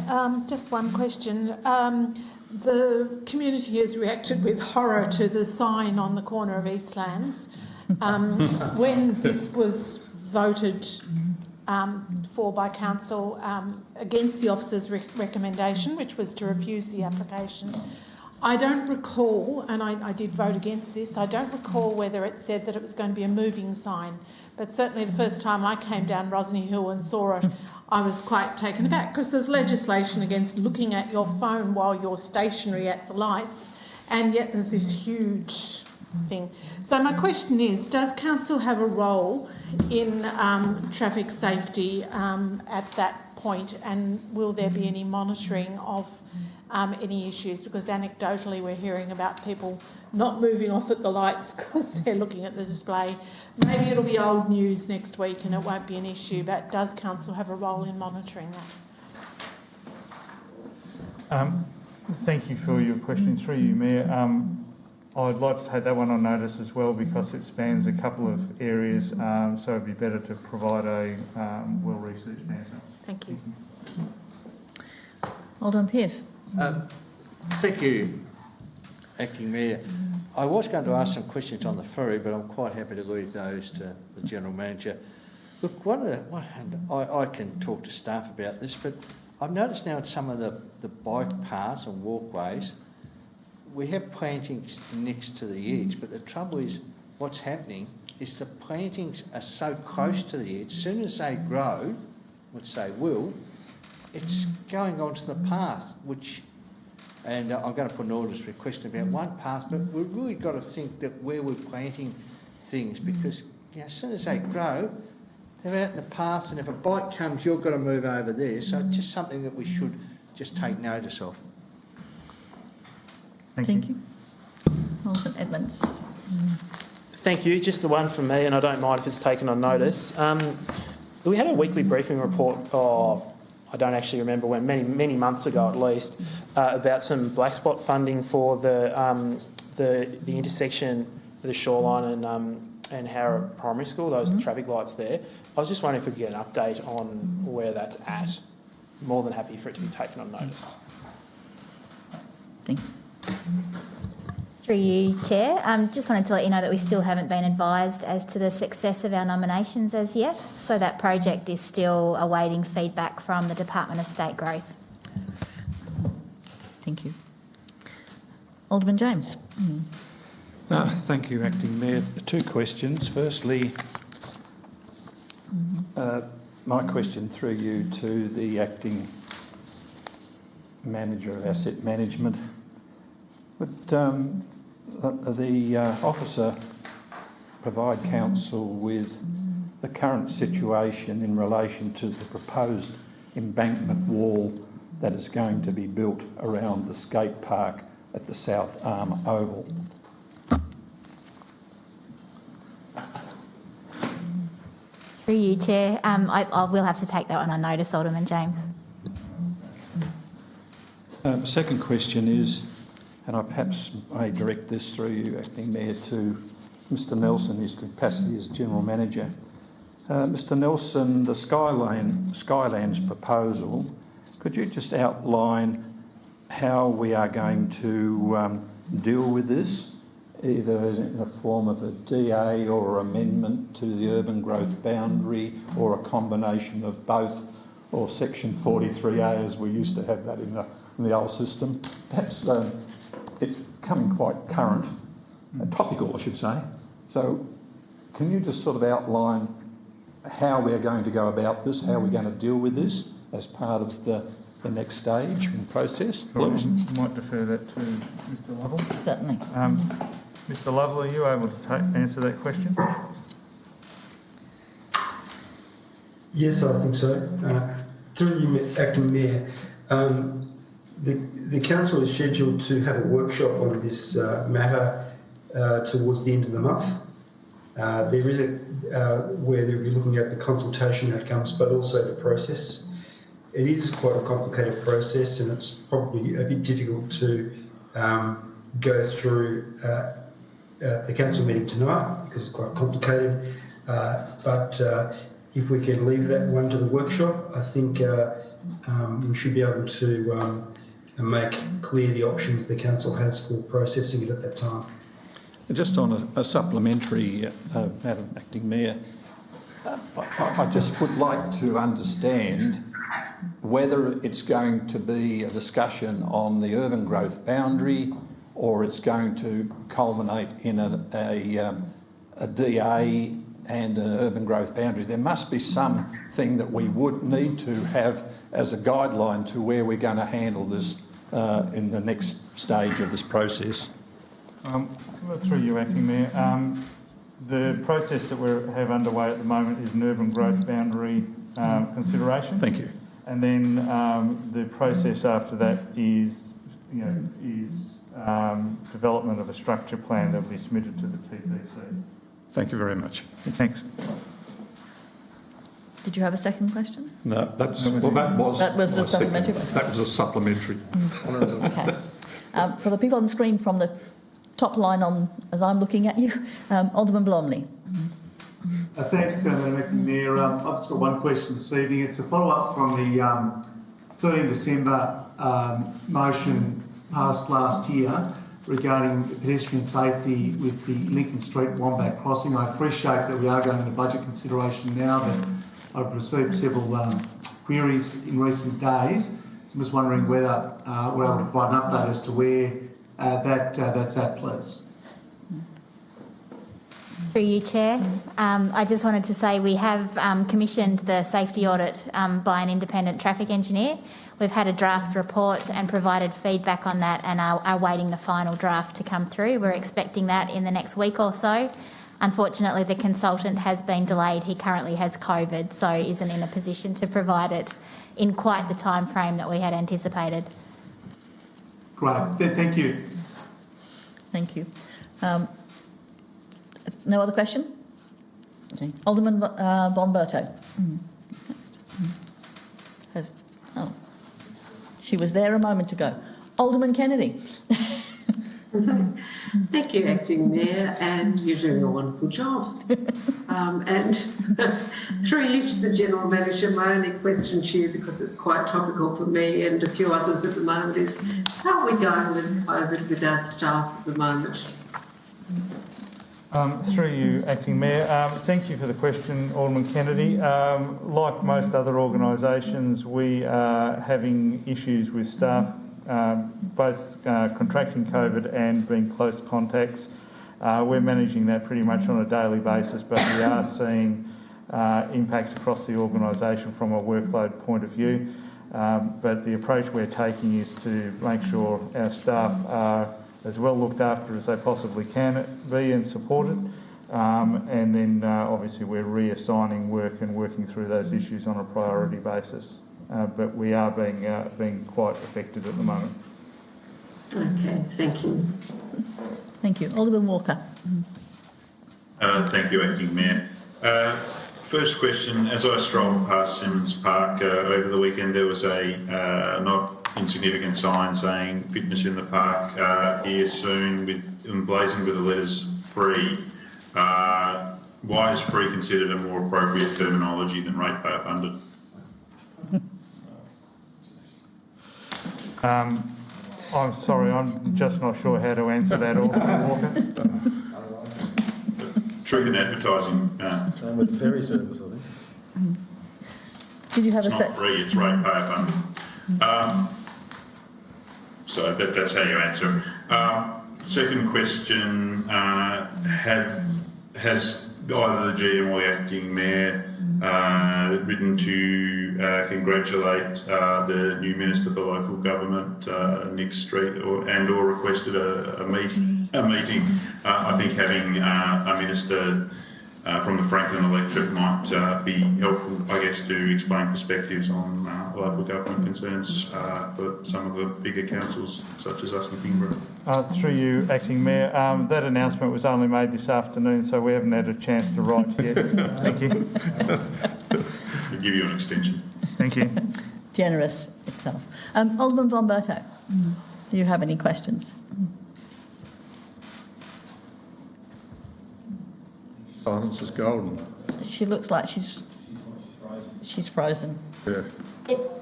Speaker 8: Just one question. The community has reacted with horror to the sign on the corner of Eastlands. When this was voted for by council against the officer's recommendation, which was to refuse the application, I don't recall, and I did vote against this, I don't recall whether it said that it was going to be a moving sign, but certainly the first time I came down Rosney Hill and saw it, I was quite taken aback because there's legislation against looking at your phone while you're stationary at the lights, and yet there's this huge thing. So my question is, does council have a role in traffic safety at that point, and will there be any monitoring of any issues? Because anecdotally we're hearing about people not moving off at the lights because they're looking at the display. Maybe it'll be old news next week and it won't be an issue, but does council have a role in monitoring that?
Speaker 2: Thank you for your question. Through you, Mayor. I'd like to take that one on notice as well because it spans a couple of areas, so it'd be better to provide a well-researched answer.
Speaker 8: Thank you.
Speaker 1: Alderman Pearce.
Speaker 6: Thank you, Acting Mayor. I was going to ask some questions on the ferry, but I'm quite happy to leave those to the General Manager. Look, I can talk to staff about this, but I've noticed now in some of the bike paths and walkways, we have plantings next to the edge, but the trouble is what's happening is the plantings are so close to the edge, as soon as they grow, which they will, it's going onto the path, and I'm going to put an ordinance question about one path, but we've really got to think that where we're planting things, because as soon as they grow, they're out in the path, and if a bike comes, you've got to move over there. So it's just something that we should just take notice of.
Speaker 1: Thank you. Alderman Edmonds.
Speaker 3: Thank you. Just the one from me, and I don't mind if it's taken on notice. We had a weekly briefing report, I don't actually remember when, many months ago at least, about some black spot funding for the intersection of the Shoreline and Harrow Primary School, those traffic lights there. I was just wondering if we could get an update on where that's at. More than happy for it to be taken on notice.
Speaker 1: Thank you.
Speaker 15: Through you, Chair. Just wanted to let you know that we still haven't been advised as to the success of our nominations as yet, so that project is still awaiting feedback from the Department of State Growth.
Speaker 1: Thank you. Alderman James.
Speaker 5: Thank you, Acting Mayor. 2 questions. Firstly, my question through you to the Acting Manager of Asset Management. Would the officer provide council with the current situation in relation to the proposed embankment wall that is going to be built around the skate park at the South Arm Oval.
Speaker 15: Through you, Chair. I will have to take that one on notice, Alderman James.
Speaker 5: Second question is, and I perhaps may direct this through you, Acting Mayor, to Mr Nelson, his capacity as General Manager. Mr Nelson, the Skylands proposal, could you just outline how we are going to deal with this, either in the form of a DA or amendment to the urban growth boundary, or a combination of both, or Section 43A as we used to have that in the old system? That's it's becoming quite current, topical I should say. So can you just sort of outline how we're going to go about this, how we're going to deal with this as part of the next stage and process, please?
Speaker 2: I might defer that to Mr Lovell.
Speaker 1: Certainly.
Speaker 2: Mr Lovell, are you able to answer that question?
Speaker 12: Yes, I think so. Through you, Acting Mayor, the council is scheduled to have a workshop on this matter towards the end of the month. There is where they'll be looking at the consultation outcomes, but also the process. It is quite a complicated process, and it's probably a bit difficult to go through the council meeting tonight because it's quite complicated. But if we can leave that one to the workshop, I think we should be able to make clear the options the council has for processing it at that time.
Speaker 5: Just on a supplementary, Madam Acting Mayor, I just would like to understand whether it's going to be a discussion on the urban growth boundary, or it's going to culminate in a DA and an urban growth boundary. There must be something that we would need to have as a guideline to where we're going to handle this in the next stage of this process.
Speaker 2: Through you, Acting Mayor. The process that we have underway at the moment is an urban growth boundary consideration.
Speaker 5: Thank you.
Speaker 2: And then the process after that is, development of a structure plan that will be submitted to the TPC.
Speaker 5: Thank you very much.
Speaker 2: Thanks.
Speaker 1: Did you have a second question?
Speaker 5: No, that was
Speaker 1: the supplementary question.
Speaker 5: That was a supplementary.
Speaker 1: Okay. For the people on the screen from the top line on, as I'm looking at you, Alderman Blomley.
Speaker 14: Thanks, Madam Acting Mayor. I've just got one question this evening. It's a follow-up from the 13 December motion passed last year regarding pedestrian safety with the Lincoln Street Wombat Crossing. I appreciate that we are going into budget consideration now, but I've received several queries in recent days. So I'm just wondering whether we're able to provide an update as to where that's at, please.
Speaker 15: Through you, Chair. I just wanted to say we have commissioned the safety audit by an independent traffic engineer. We've had a draft report and provided feedback on that, and are waiting the final draft to come through. We're expecting that in the next week or so. Unfortunately, the consultant has been delayed. He currently has COVID, so isn't in a position to provide it in quite the time frame that we had anticipated.
Speaker 14: Great. Thank you.
Speaker 1: Thank you. No other question? Okay. Alderman Von Berto. Next. She was there a moment ago. Alderman Kennedy.
Speaker 11: Thank you, Acting Mayor, and you're doing a wonderful job. And through you to the General Manager, my only question to you, because it's quite topical for me and a few others at the moment, is how are we going with COVID with our staff at the moment?
Speaker 2: Through you, Acting Mayor. Thank you for the question, Alderman Kennedy. Like most other organisations, we are having issues with staff, both contracting COVID and being close contacts. We're managing that pretty much on a daily basis, but we are seeing impacts across the organisation from a workload point of view. But the approach we're taking is to make sure our staff are as well looked after as they possibly can be and supported. And then obviously we're reassigning work and working through those issues on a priority basis. But we are being quite affected at the moment.
Speaker 11: Okay, thank you.
Speaker 1: Thank you. Alderman Walker.
Speaker 10: Thank you, Acting Mayor. First question, as I strolled past Simmons Park over the weekend, there was a not insignificant sign saying fitness in the park here soon, emblazoned with the letters free. Why is free considered a more appropriate terminology than ratepayer funded?
Speaker 2: I'm sorry, I'm just not sure how to answer that, Alderman Walker.
Speaker 10: Truth in advertising.
Speaker 9: Same with the ferry service, I think.
Speaker 1: Did you have
Speaker 10: it's not free, it's ratepayer funded. So that's how you answer it. Second question, has either the GM or the Acting Mayor written to congratulate the new Minister for Local Government, Nick Street, or requested a meeting? I think having a minister from the Franklin electorate might be helpful, I guess, to explain perspectives on local government concerns for some of the bigger councils, such as us in Kingborough.
Speaker 2: Through you, Acting Mayor, that announcement was only made this afternoon, so we haven't had a chance to write yet. Thank you.
Speaker 10: We'll give you an extension.
Speaker 2: Thank you.
Speaker 1: Generous itself. Alderman Von Berto, do you have any questions?
Speaker 5: Silence is golden.
Speaker 1: She looks like she's frozen.
Speaker 5: Yeah.
Speaker 4: Yes.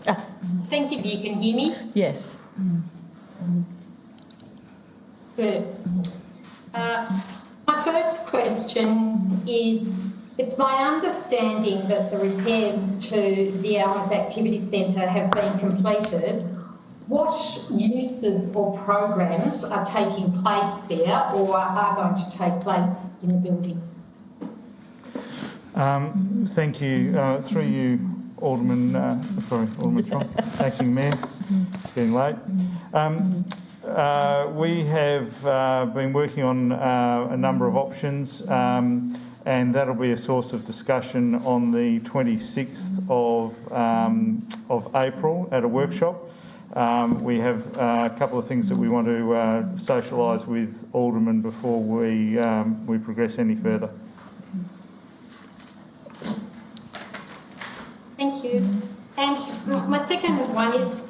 Speaker 4: Thank you. You can hear me?
Speaker 1: Yes.
Speaker 4: Good. My first question is, it's my understanding that the repairs to the Elms Activity Centre have been completed. What uses or programs are taking place there or are going to take place in the building?
Speaker 2: Thank you. Through you, Alderman Trump, Acting Mayor. It's getting late. We have been working on a number of options, and that'll be a source of discussion on the 26th of April at a workshop. We have a couple of things that we want to socialise with Aldermen before we progress any further.
Speaker 4: Thank you. And my second one is,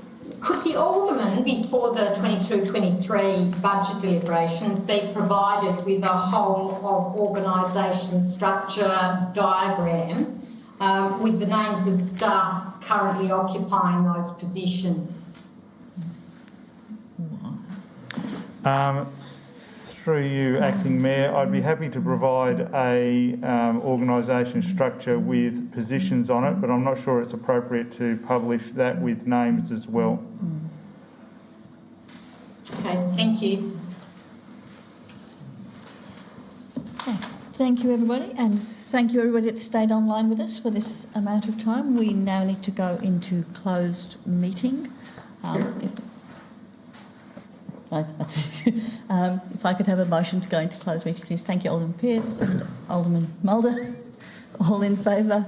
Speaker 4: could the Alderman, before the 22-23 budget deliberations, be provided with a whole of organisation structure diagram with the names of staff currently occupying those positions?
Speaker 2: Through you, Acting Mayor, I'd be happy to provide a organisation structure with positions on it, but I'm not sure it's appropriate to publish that with names as well.
Speaker 4: Okay, thank you.
Speaker 1: Okay. Thank you, everybody, and thank you, everybody that stayed online with us for this amount of time. We now need to go into closed meeting. If I could have a motion to go into closed meeting, please. Thank you, Alderman Pearce and Alderman Mulder. All in favour?